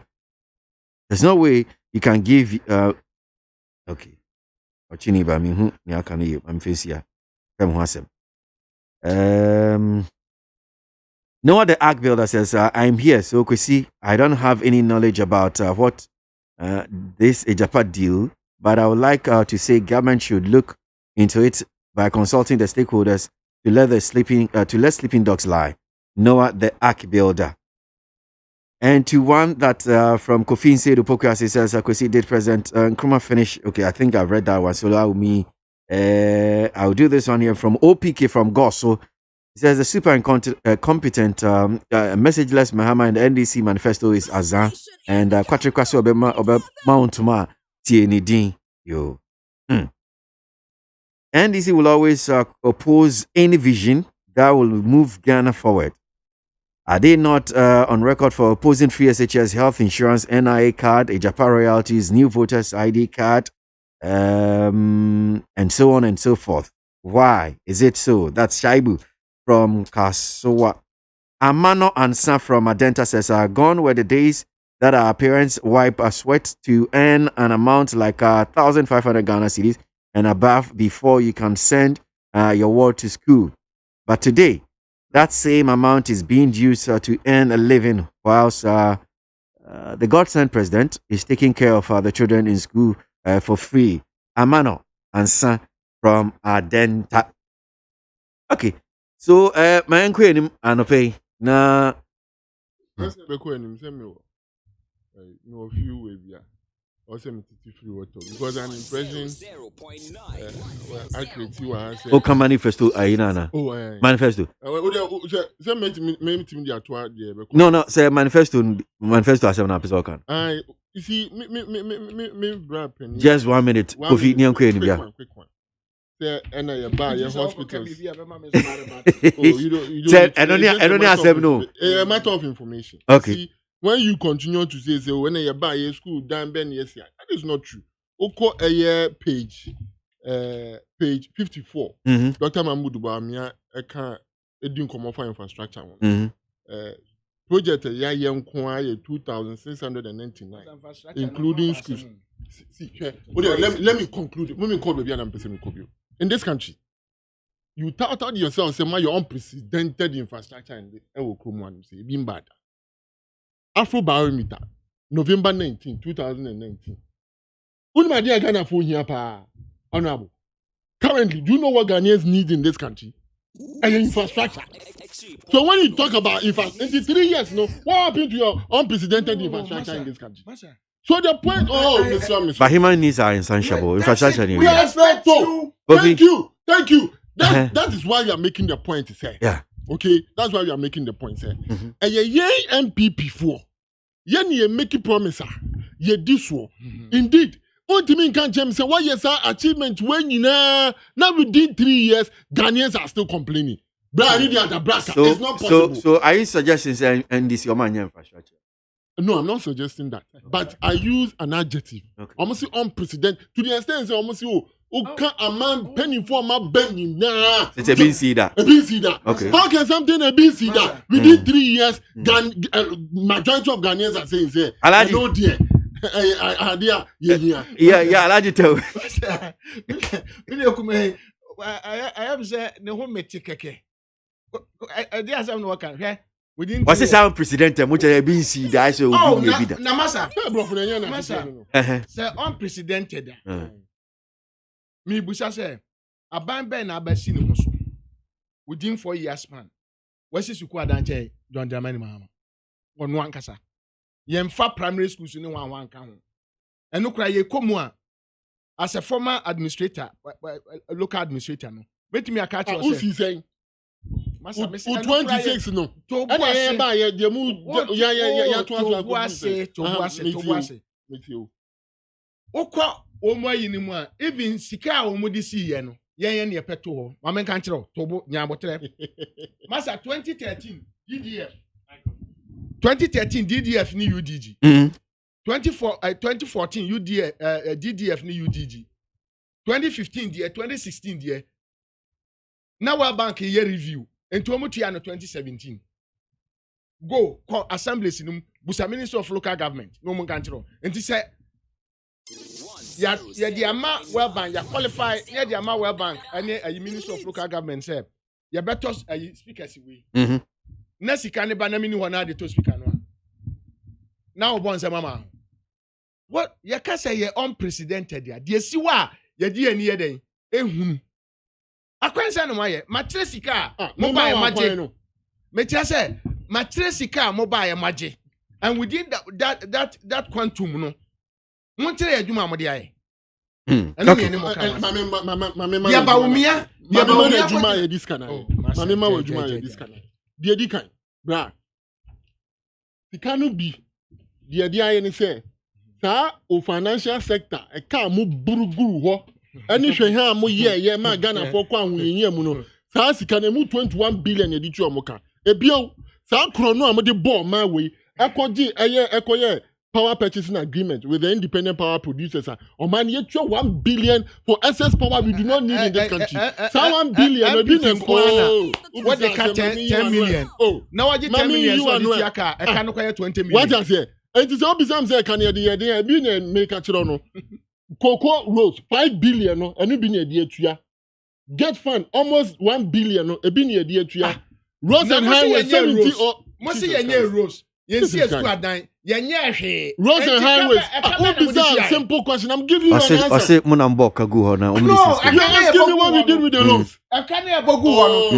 give okay. No other arc builder says, I'm here. So, Kwesi, I don't have any knowledge about what this Ejapa deal, but I would like to say government should look into it by consulting the stakeholders to let sleeping dogs lie. Noah, the arc builder. And to one that from Kofi Nse Pokwasi says, Kwesi, did President Nkrumah finish? Okay, I think I've read that one. So allow me. I'll do this one here from OPK from Gosso. He says the super competent messageless Mahama and the NDC manifesto is Azan and Kwatre Kwasi Obe Mountuma Tienidin. Yo. NDC will always oppose any vision that will move Ghana forward. Are they not on record for opposing free SHS health insurance, NIA card, Ejapa royalties, new voters ID card, and so on and so forth? Why is it so? That's Shaibu from Kasowa. Amano Ansa from Adenta says, gone were the days that our parents wipe a sweat to earn an amount like 1,500 Ghana cedis and above before you can send your ward to school. But today, that same amount is being used to earn a living, whilst the God-sent president is taking care of the children in school for free. Amano Ansa from Adenta. Okay. So, my uncle Anope na. Because an impression. Oh, come manifesto Ainana. Oh, manifesto. No, say manifesto as an episode. You see, me, just 1 minute. Kofi Nyanko Enibia. And I buy your hospitals. I don't have no. A matter of information. Okay. See, when you continue to say, when I buy a school, Dan Ben, yes, that is not true. Oko a year page 54. Dr. Mahmoud Bamia, I can't do come for infrastructure. Project a year young 2,699, including schools. See, let me conclude. Let me call baby and person copy. In this country, you tout yourself and say, my your unprecedented infrastructure in the Ewokum say being bad. Afro Barometer, November 19, 2019. When my dear Ghana phone here, honorable. Currently, do you know what Ghanaians need in this country? And infrastructure. So when you talk about infrastructure, in 3 years, no, what happened to your unprecedented infrastructure in this country? So the point, Mr. But human needs are insatiable. Infrastructure. We expect to. Thank you. That is why we are making the point, sir. Yeah. Okay, that's why we are making the point, sir. And ye MPP for, ye making promise, ye this one. Indeed. What do you mean can't say what yes achievement when you now within 3 years Ghanaians are still complaining. It's not possible. So are you suggesting and this your man infrastructure? No, I'm not suggesting that. But I use an adjective. Okay. Almost unprecedented to the extent say almost a man penny for my penny now. It's a BC that. A BC that. Okay. How can something a BC that within 3 years majority of Ghanaians are saying say I know dear. Yeah, Alaji tell. I have said no home keke. I did have no work. What's this unprecedented? Much a BC that I say will be a bidder. Namasa, say unprecedented. Me busa say aban ben na abasi ne muso within 4 years span. Wasi suku adanche John Dramani Mahama. Onu ankasa. Yemfa primary schools ni wan kan ho. Eno kra ye komu a as a former administrator, local administrator no. Betimi aka cha say Masa 26 no. And ba ye de mu ya to aso. Okwa omo ayi ni mu a even sika a omo di si ye no. Yen ne peto ho. Ma men kan kire tobo nyabotre. Masa 2013 DDF. 2013 DDF ni UDG. 2014 DDF ni UDG 2015 deɛ 2016 deɛ na World Bank year review into omutua no 2017 go call assemblies num busa Minister of Local Government no mun kan kiro enti say ya di ama World Bank ya qualify ya di ama World Bank any a Minister of Local Government say ya better speakers we na sika ne ba na mini hona de to speaker no now bon say mama what ya ka say ye unprecedented ya de siwa ya di ani ye den ehunu akwansa no maye matre sika mobile maje no metia say matre sika mobile maje and within that quantum no montre adwuma mo de aye Okay. Ya ba umia adwuma ye this kana mame ma adwuma ye this kana de di kan bra sika no bi de aye ne say sa o financial sector e ka mo buruguru ho ani hwe ha mo ye ma Ghana for kwa ahunye mu no sa sika na mu 21 billion e di tu omoka ebio sa kro no amode ball ma we ekoye power purchasing agreement with the independent power producers or man yet 1 billion for excess power we do not need in this country. So 1 billion what they cut 10 million. Oh, now I get 10 million so I can acquire 20 million. What I say? It is all some say can you be make a chirono. Cocoa Rose 5 billion no and you be near dear tuya. Get fund almost 1 billion no e be near dear tuya. Rose and Highway 70 or must see a Rose. Yes, yes, Rose and Highways. Simple question. I'm giving you an answer. I say, Munamboka go no, you asking me what we did with the loans. I can't have a go.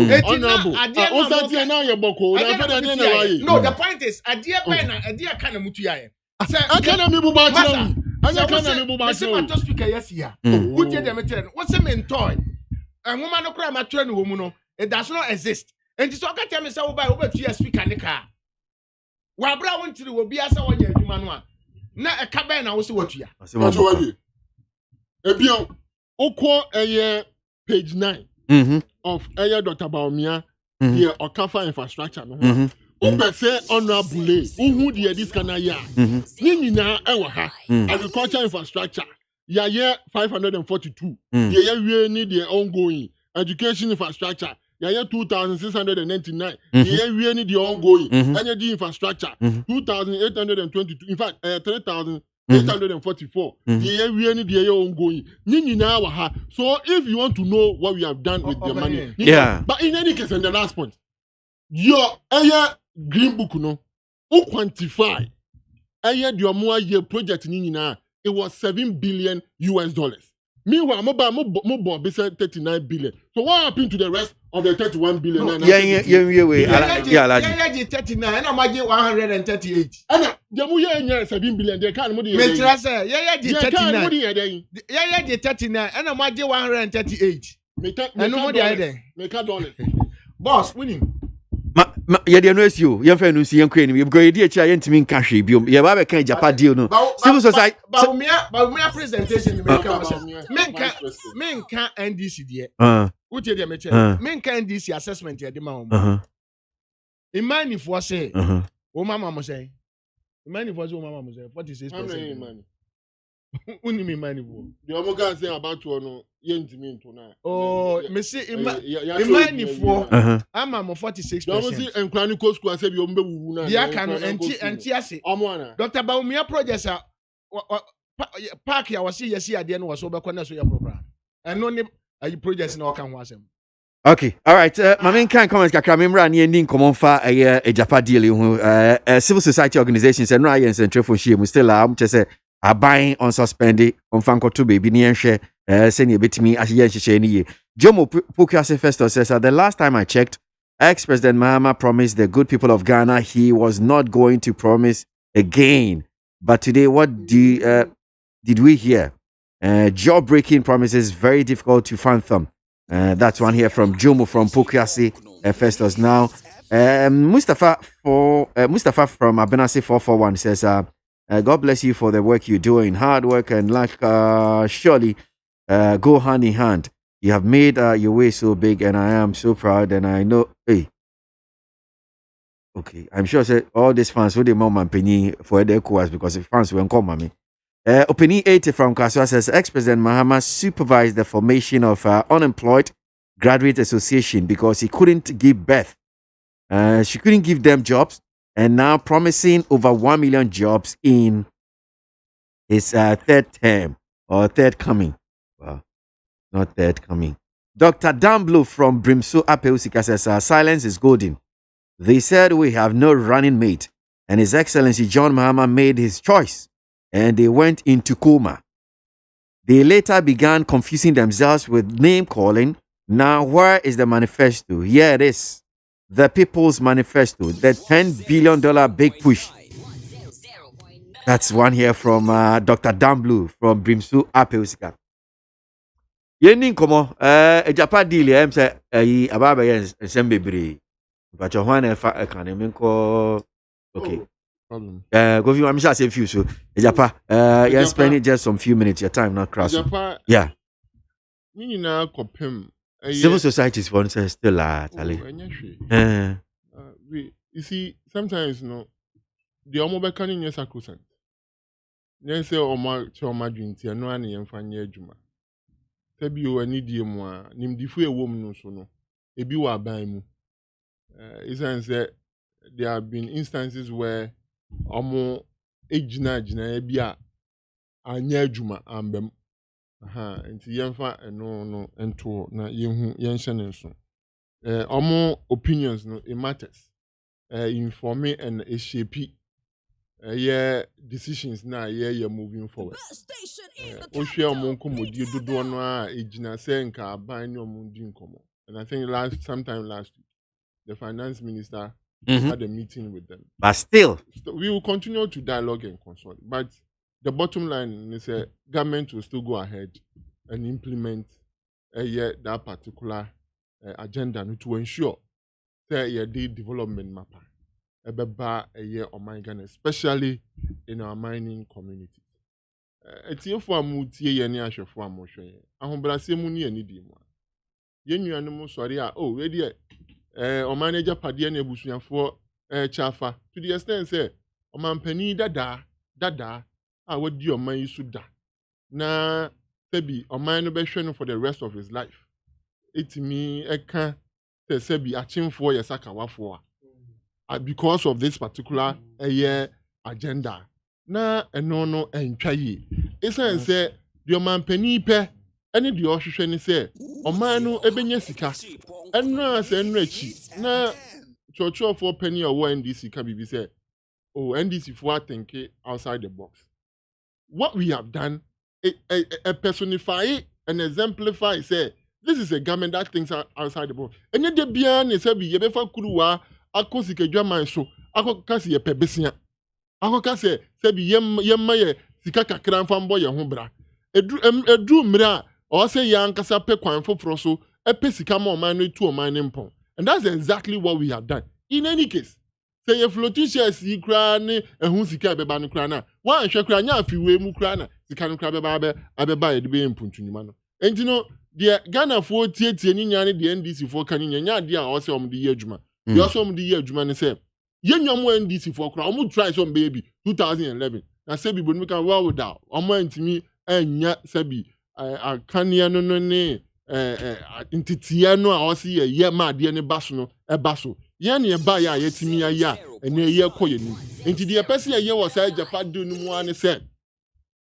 No, the point is, a dear Bena, a dear kind of Mutia. I can't be Bubata. I can't be Bubata. Speaker, yes, here. Who did them? What's a main toy? A woman no crime at 20 woman. It does not exist. And it's okay. Tell me, so by over to your speaker in the car. Wabra went to the Obiasa one year, Manua. Na a cabin, I was what you are. Ebion, Oko a page 9 of Aya Dr. Baumia, here Okafa infrastructure. Uber say honorable, who dear this can I ya? Nina Ewaha, agriculture infrastructure. Ya 542. Yeah, we need their ongoing education infrastructure. Yeah, 2,699. Yeah, we need the ongoing energy infrastructure. 2,822. In fact, 3,844. Yeah, we need the ongoing. So, if you want to know what we have done with the money, but in any case, in the last point, your green book no, who quantify your more year project it was $7 billion. Meanwhile, mobile business 39 billion. So what happened to the rest of the 31 billion? Yeah, 39, and I'm getting 138. And the 7 billion, they can't move the 39, and I'm getting 138. And no more the boss winning. Yeah, the news you, young friend, see young queen. You've got idea, Chayentmin Kashi, you have a kind of Japan deal. No, civil society. But me presentation, men can't end this year. Who tell them, men can't end this assessment at the moment. In mind, if was say, oh, Mamma must say, money was oh, Mamma must say, 46%. Money. Only me money. The Omoga say about to know, yen tonight. Oh, me see, in money for, I'm 46%. And Chronicle School said, you know, yeah, can and Tiasi. Dr. Baumia projects are Park. I was see, yes, I didn't was over corners of your program. And no name, I projects in all can was him. Okay, all right. My main kind comments kakramimra and ending come on for a Japan deal. Civil society organizations and Ryan's and Trefonshire, we still are, just say, are buying on suspended on Fanko to baby near share, send a bit to me as yen shany. Jomo Pukiase Festo says, the last time I checked, ex-President Mahama promised the good people of Ghana he was not going to promise again. But today, what did we hear? Job-breaking promises, very difficult to fathom. That's one here from Jomo from Pukiase Festus. Now, Mustafa from Abenasi 441 says, God bless you for the work you're doing. Hard work and luck surely go hand in hand. You have made your way so big, and I am so proud. And I know, hey, Okay, I'm sure say all these fans who they mom and penny for the KWASI because the fans won't come mommy. Opini 80 from KWASI says ex-president Mahama supervised the formation of unemployed graduate association because he couldn't give birth. She couldn't give them jobs, and now promising over 1 million jobs in his third term or third coming. Well, not third coming. Dr. Dan Blue from Brimso Apeusika says silence is golden. They said we have no running mate, and His Excellency John Mahama made his choice, and they went into coma. They later began confusing themselves with name calling. Now, where is the manifesto? Here it is. The People's Manifesto, the $10 billion big push. That's one here from Dr. Dan Blue from Brimsu Apeusika. Yenin komo ejapa deal em say ababa yen sembebere. But your one economy ko okay. Go you am sure say few so ejapa you spending just some few minutes your time not cross. Yeah. Ni na kopem Civil societies for instance still you see, sometimes the omobeka ni sacrosanct. Yen say choma dwinti no an yemfanye adwuma. Tebi o ani die mu a nimdifu ewom no so no ebi wa aban mu. Say there have been instances where omo ejina ebi a anya adwuma ambem. Nti yemfa no ento na yenhu yenhye ne nso. Omo opinions no it matters. Informing and shape decisions na you're moving forward. Ohwe omo nkomodi dodo no a ejina se nka aban ni omo di nkomo. And I think sometime last week the finance minister had a meeting with them. But still we will continue to dialogue and consult. But the bottom line is government will still go ahead and implement that particular agenda to ensure that the development mapper especially in our mining community. It's here for a mutie any ashe for a motion. Ahombrase muni any demo. Yenu animal sorry, ready or manager padia nebusian for chafa to the extent say, O man penny dada, what do your man should da? Na sebi or mine obession for the rest of his life. It me a can sebi aching for your saka wafua. Because of this particular agenda. Na no and chayi. It's say the man penny pe any the ocean say o manu ebenye sika. And no say enrichi na church for penny or NDC can be say oh NDC for think outside the box. What we have done personify and exemplify say this is a government that thinks outside the box. And yet the bian is be yebefa kuruwa akosi kedwaman so akokasi ye pebesia akokase se bi yemma ye sika kakra mfa mbo ye ho bra edu mra o se ya nkasa pe kwan foforo so epe sika ma oman no tu oman ne mpon. And that's exactly what we have done. In any case, say ye floating shares yi kra ne ehun sika beba no kra na wan hwe kra nya afiwe mu kra na sika no kra beba abeba ye de be mpuntunima no. Enti no de Ghana fo tietie ni nya ne de NDC fo kan nya de a o se om de ye adwuma. You also the year Jumani said, Yenyamu NDC for crowd, try some baby 2011. Now Sebi Bunmika well without. Omo to me and ya Sebi a Kanya no intitiano I see a year mad yene basso a basso. Yani a baya yet me a ya and a year coin. Into the person a year was I Japan do no one said.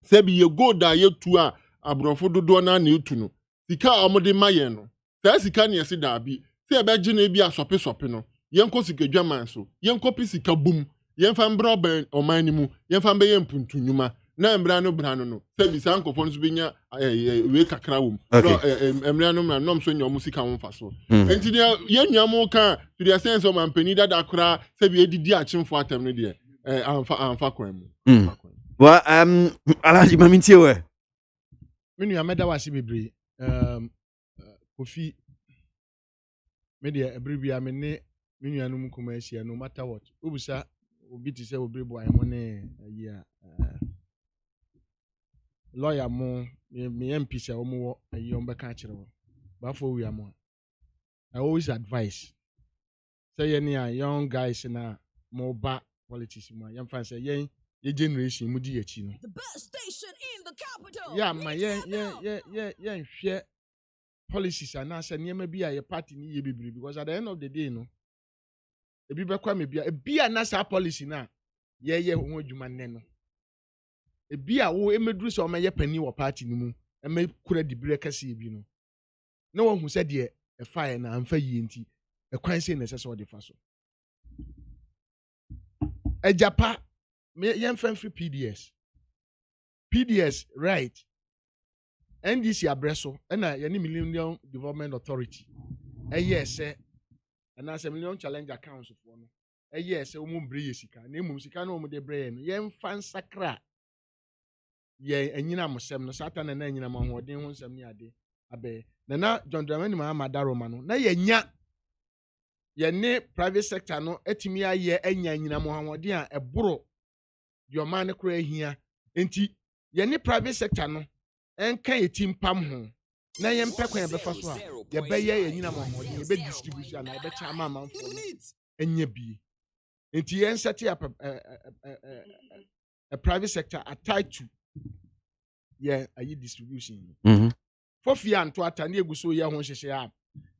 Sebi you go da ye tua a brofodo dona new to know. Sika amode mayeno. Sika ni si dabi. Say about Genebi a sope no. Yenko sika dwaman so yenko pisika bum yenfa mbra ban omanimu yenfa mbe yempuntu nyuma na mbra no no sebi sankofo nso benya we kakra wom mbra no mra nom so nya musika wonfa so enti de yennuamo ka to the sense of mampani dada kra sebi edidi achimfo atem no de amfa kwan mu well alaji mamintie we menu ameda wase bebre kofi media ebribia me Minianum commercial, no matter what. Ubusa will be to say, Obribo, I money a year. Lawyer more, me MP or more a young catcher. But for we are more. I always advise. Say any young guys in a moba politics mu yam fan say yen ye generation mu di achi no The best station in the capital. yeah ma yen hwe policies and say niam bi a ye party ni ye bibiri because at the end of the day no ebi be kwa me bia na sa policy na ye ho adwuma nne no ebi a wo emeduru so ma ye pani wo party ni mu eme kura dibire kase bi no na wo hu se de e fire na amfa yi enti e kwan se na se de fa so e japa me yen fan free PDS right NDC abreso na ye ni Millennium Development Authority yes and as a million challenge accounts for no yes omu bre yesika na emu sika na omu de bre no yen fan sakra ye anyina mosem no satan na anyina mahoden ho nsem ni ade abe na John Dramani Mahama Daroma no na yenya ye ne private sector no etimi aye anya anyina mahoden a eboro de o man kura hia enti ye ne private sector no enka yetim pam ho na ye mpekwa ye befa so a ye beye anyina mahoden ye be distribution na ye be chama manfo enya bi enti ye set up a private sector attached to ayi distribution fofi anto atane eguso ye ho hyehye a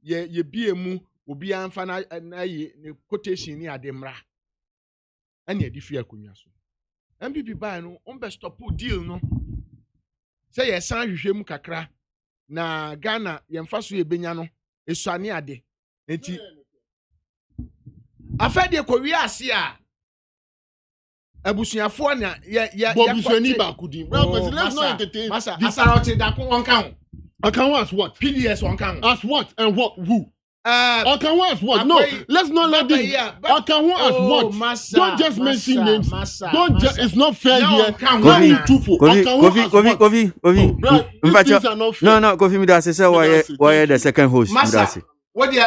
ye bie mu obi anfa na ye ne quotation ni ademra ane adi fi akonwa so MPP buy no on be stop deal no say ye san hwehwem kakra na Ghana ye mfa so ye benya no esuane ade enti afade ko wi ase a abusuafo na ya Bobusuani ba kudin. Bro, let's not entertain. Masa asaroti da ko onkan. Onkan as what? PDS onkan. As what and what who? Onkan as what? No, let's not let this. Onkan as what? Don't just mention names. Don't just. It's not fair here. Kofi. No, Kofi. Me that say why the second host. Masa, what they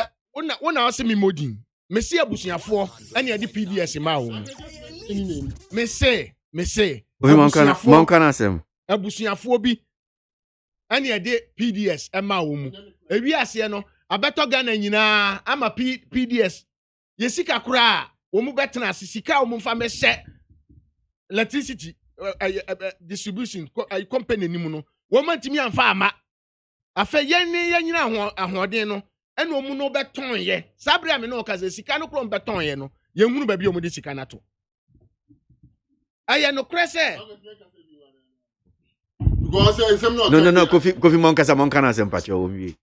when I say me modin. Me see abusuafo ene ade PDS ma wo. Me say abusuafo bi ene ade PDS ma wo mu. Ewi ase no abeto Ghana nyina ama PDS yesika kura wo mu betena sika wo mu fa me hye electricity distribution company ni mu no wo mantimi amfa ama afa ye nyina ahoden no ene omu no beton ye sabre ame no kaze sika no kro beton ye no ye hunu ba bi omu de sika na to aye no krese because no Kofi monkana sempacho omi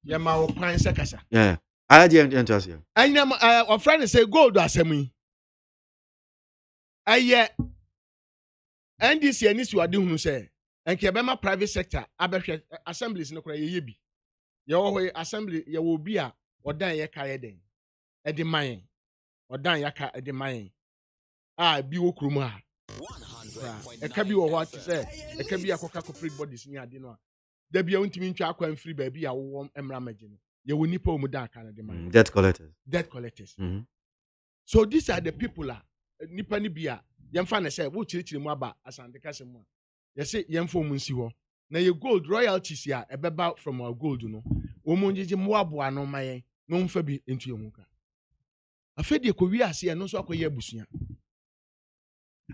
ye ma wo kwan se kasa I didn't interest you. Our friend say gold asemi aye NDC ani si wade hunu say enke be ma private sector abehwe assemblies no kra ye bi ye wo assembly ye wo bi a odan ye ka ye den e de man odan ya ka e de man bi wo krum ha e ka bi wo what say e ka bi akoka corporate bodies ni ade no a da bia untimi ntwa akwan free ba bi a wo emra magi no ye wo nipa o mu dan ka na de man debt collectors so these are the people nipa ni bia yemfa na say wo chirichiri mu aba asante kase mu ye say yemfa mu nsi ho na ye gold royalties ya ebeba from our gold no wo mu ngije mu aboa no mayen no mfa bi entu ye muka afedi ko wi ase no so akoye abusua.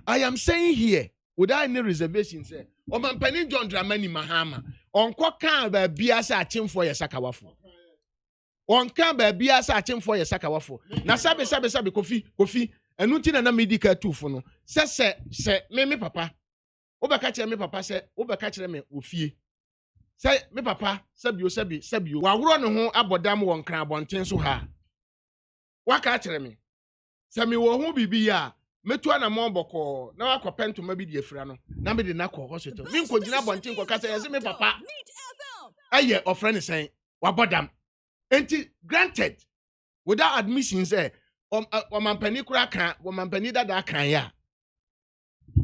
I am saying here without any reservation say Omampani John Dramani Mahama onko kan ba bia sa achimfo ye sakawafo onka ba bia sa achimfo ye sakawafo na sabe kofi enu ti na medical tufo no se me papa obeka kire me papa se obeka kire me ofie se me papa sabio wa woro ne ho abodam won kran abonten so ha waka kire me se me wo ho bibi ya metu ana mo boko na wa kopento ma bi di afira no na me de na ko hospital me nko gina abonten ko kasa ye se me papa aye ofrene sen wa bodam enti granted without admission say Omampani kura kan Omampani dada kan ya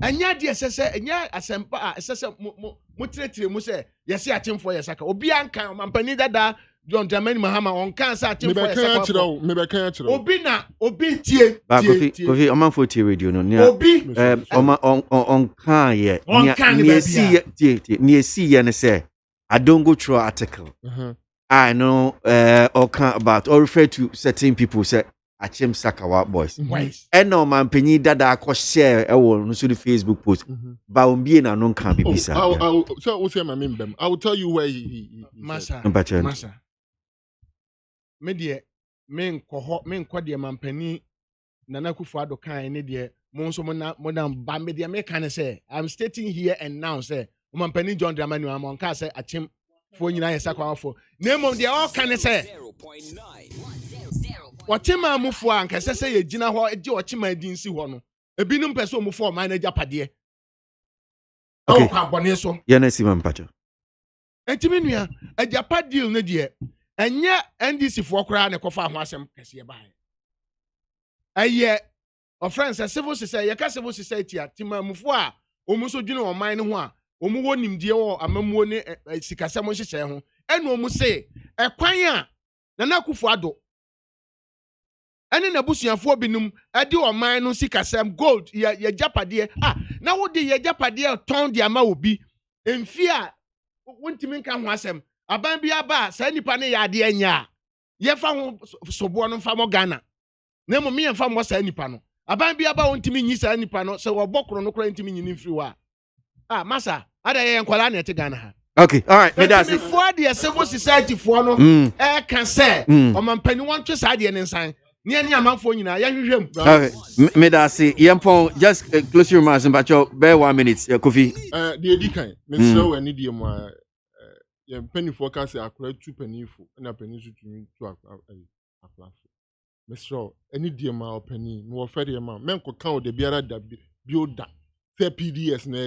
anya de sese anya asempa a sese mo tiretire mu se yesi atimfo yesaka obi ankan Omampani dada John Dramani Mahama on kan sa atimfo yesaka me be kan chiro obi tie Kofi Omanfo tie radio no ne on kan ye ne see ye ne say I don't go through article I know or can about or refer to certain people say Achim Sakawa boys. Eno man penyi dada ko share ewo no so the Facebook post. Ba ombie na no kan bibisa. So we say my membem. I will tell you where he Masa. Me de men ko de man pani Nana Kufuado kan ne de mo so mo na ba me de me kan say I'm stating here and now say man pani John Dramani am ka say Achim fo nyina yesakwa fo. Name of the all kan say Ochima amufo anka sese ye gina ho e ochima din si ho no ebinum pese omufo man na japade o kwa bone so ye na si man pacho entimi nua ajapade no de enye NDC fo kora ne kofa ho asem kese ba aye o friends civil society ye ka civil society atima amufo a omuso dwene o man no ho a omu wo nimdie wo amamuo ne sikasem hyehyɛ ho enu omu se ekwan a Nana Kufuado ene na busuafo binum ade oman no sikasem gold ye japade na wo de ye japade ton de ama obi emfi a wontimi nka ho asem aban bia ba sa nipa ne ya de anya ye fa ho sobo no fa mo Ghana na mo me fa mo sa nipa no aban bia ba wontimi nyi sa nipa no se wo bokro no kora ntimi nyi mfiri wa masa ada ye nkwala na ete Ghana ha. Okay, all right. Me that's it. For the civil society for no can say o man pani wan twe sa de ne nsan ni amanfo nyina ya hwehwem. Okay, me that's it. Yempon just close your mouth but you bear 1 minute Kofi. The edikan me so we need dem ye penny forecast akura 2 penny fo na penny so tumi 2 akura. Me so any dem ma penny me wo fere dem ma men ko kan o de biara da bioda say PDS na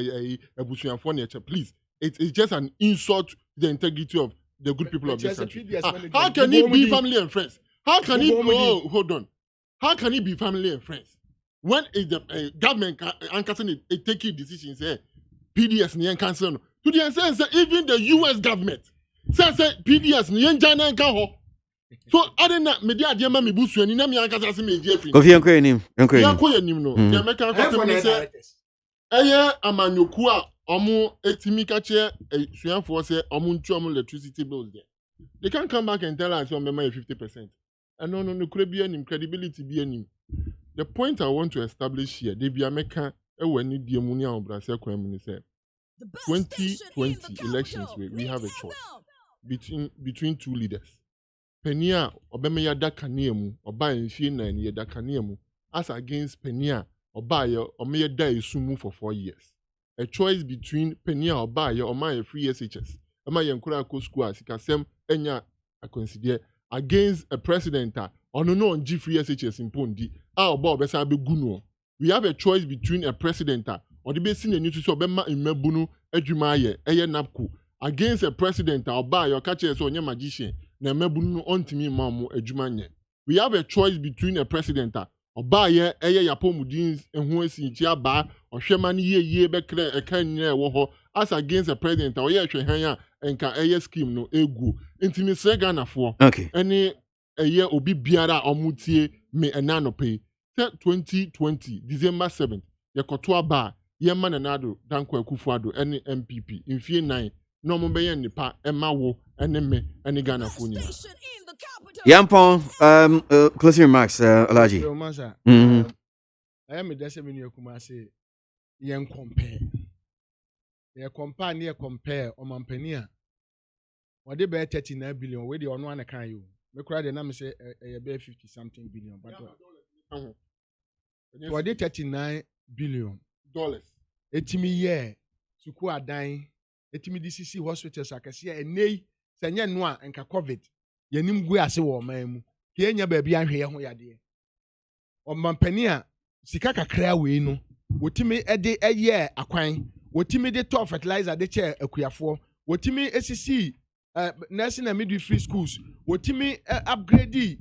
abusuanfo na eche please. It's just an insult to the integrity of the good people of this country. How can it be family and friends? How can it be? Hold on. How can it be family and friends? When is the government can taking decisions? PDS ni cancel. To the extent that even the US government says PDS ni China ho. So other than that, media diama mi busu ni na mi ankasa se media free. Kofi enko enim no. The American government say amanyoku a omu etimi kache suyanfo say omu ntu omu electricity bills there. They can't come back and tell us you member 50%. And no could be any credibility be any. The point I want to establish here, they be American when need the ammonia on Brazil community say 2020 elections we have a choice between two leaders. Penia Obemeya Dakaniemu or by Shina and Yedakaniemu as against Penia or Bayer or Mayor Dai Sumu for 4 years. A choice between Penia or Bayer or my free SHS. Ama Yankura Ko School Sikasem Enya I consider against a president or no on G free SHS in Pondi. Bob Besabe Guno. We have a choice between a president or the basin and Nusu Bema in Mebunu Ejumaye Eye Napku against a president or Bayer or catches on your magician. Na Mebunu on Timi Mamu Ejumanye. We have a choice between a president or Bayer Eye Yapomudins and who is in Chiaba or Shemani ye bekle a can woho as against a president or Yashahaya and ka eye scheme no egu. Intimi Segana for any a year obi biara or mutie me enano pay. 2020 December 7th, Yakotua Ba, Yeman and Ado, Danko Kufuado, any MPP, in fear 9, no Mumbai and Nipa, Emma Wo, and me, and Ghana Funia. Yampon, closing remarks, Alaji. I am a decimini Kumasi, young compare. They compare near compare or Mampania. What they bear 39 billion, where the on one can you? Me cry the name say a bear 50 something billion, but what they 39 billion dollars. Etimi year, Suku are dying, Etimi DCC hospitals, I can see a nay, Sanya Noa and COVID. Yenim gwe ase wo man Ye nya ba bia hwe ho yade. O mampania sika kakra we no. Wotimi ede eye akwan. Wotimi de top fertilizer de che akuafo. Wotimi esisi nursing and midwifery schools. Wotimi upgrade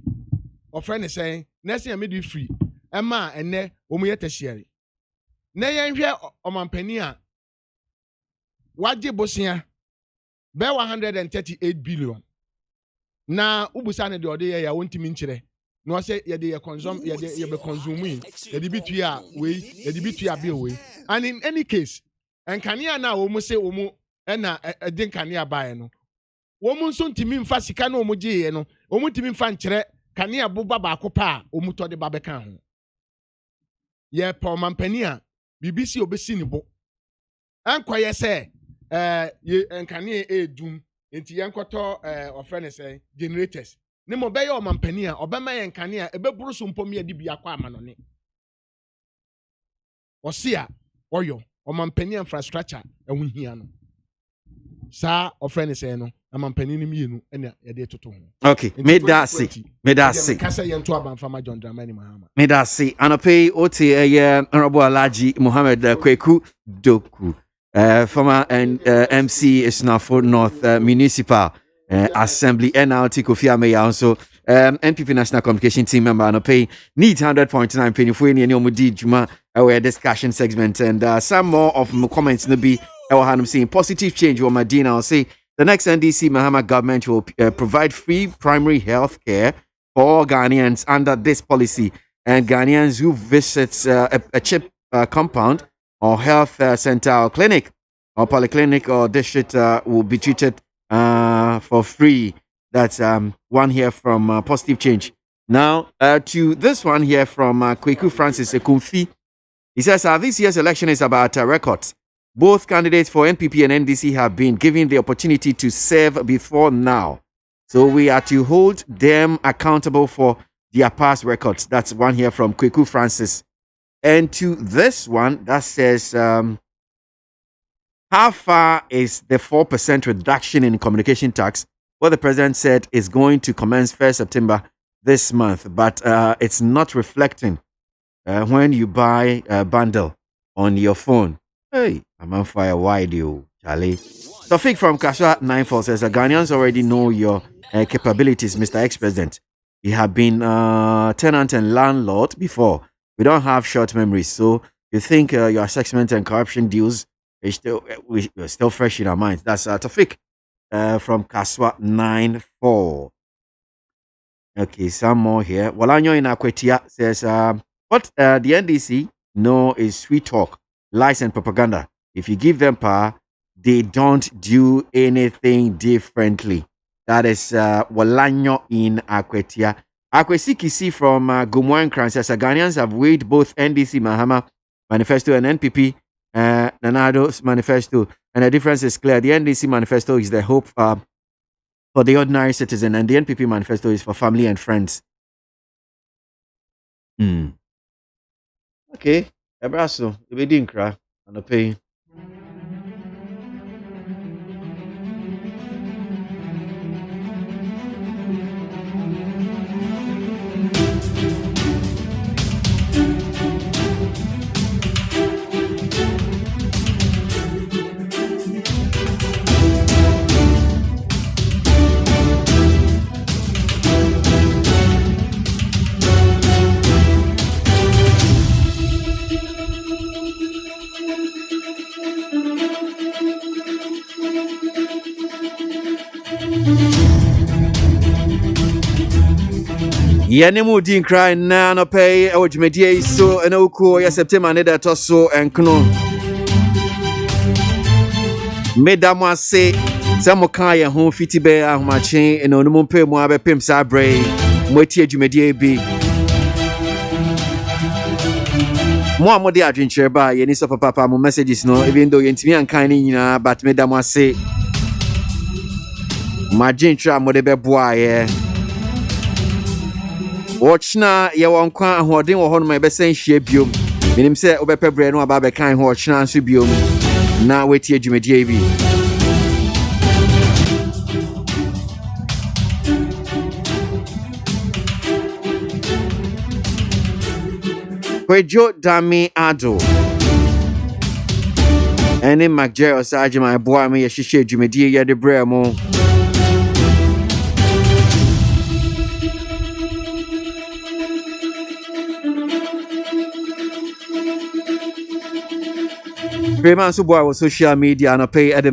of friend saying nursing and midwifery. Emma ene wo mu yetahyiare. Na yen hwe o mampania waje bosia be 138 billion. Na ubusa ne de ode ya wontimi nkyere no say ye de consume ye be consume ye de bitua we ye de bitua be we. And in any case enkania na wo mu say wo mu na de nkania bae no wo mu nso ntimi mfa sika na wo mu gye ye no wo mu ntimi mfa nkyere kanea boba baako pa omutɔ de ba bɛka ho yɛ pa ɔmampani a BBC obesi ne bo ankɔyɛ sɛ ye nkane edum enti yɛnkɔtɔ ɔfrɛ ne sɛ generators ne mo bɛyɛ ɔmampani a ɔbɛma yɛ nkane a ɛbɛburu so mpɔm yɛ de bi akɔ amanone ɔsia ɔyɔ ɔmampani infrastructure ɛho hia no saa ɔfrɛ ne sɛ no amampani no mienu ɛna yɛde toto ho okay medase kasa yɛnto abanfama John Dramani Mahama medase anapei ote honorable Alhaji Mohammed Kweku Doku former MC Isnafo North Municipal Assembly NLT Kofi Ameya also NPP National Communication Team member anapei need 100.9 penny for any omudi juma our discussion segment and some more of my comments no be I'm seeing positive change with Medina. I'll say the next NDC Mahama government will provide free primary health care for all Ghanaians under this policy. And Ghanaians who visit a CHIP compound or health center or clinic or polyclinic or district will be treated for free. That's one here from Positive Change. Now, to this one here from Kweku Francis Ekumfi. He says, this year's election is about records. Both candidates for NPP and NDC have been given the opportunity to serve before now. So we are to hold them accountable for their past records. That's one here from Kweku Francis. And to this one that says, how far is the 4% reduction in communication tax? What the president said is going to commence 1st September this month, but it's not reflecting when you buy a bundle on your phone. Hey, I'm on fire. Why do you, Charlie? Tofik from Kasha 94 says, Ghanaians already know your capabilities, Mr. Ex-President. You have been tenant and landlord before. We don't have short memories, so you think your assessment and corruption deals are still fresh in our minds. That's Tofik from Kaswa 94. Okay, some more here. Walanyo in Akwetia says, what the NDC know is sweet talk, lies and propaganda. If you give them power, they don't do anything differently. That is Walanyo in Akwetia. Akwesi Kisi from Gumwan Kran says, Ghanaians have weighed both NDC Mahama manifesto and NPP Nanado's manifesto, and the difference is clear. The NDC manifesto is the hope for the ordinary citizen, and the NPP manifesto is for family and friends. Okay, abraço. Eu bedi nkra, anopei. Yanemu din cry na no pay o dwumadie so na okuo ya September ne da to so enkono medam ase samo kan ye ho fiti be ahomachen na onum pay mu abepem sa brey motie dwumadie bi mo amode adwenkyere ba ye ni so papa mo messages no even though yentimi ankan ni nyina but medam ase madwenkyere amode be boa ye Watchna ye won kwa ahoden wo ho no ma be san hie biom minim se obepe bre no aba be kan ho ochna nso biom na weti adwumadie bi Kwejo Dami Ado ene Macroeconomic osaje ma boa me ye hihye adwumadie ye de bre mo Prema so boy social media and pay at the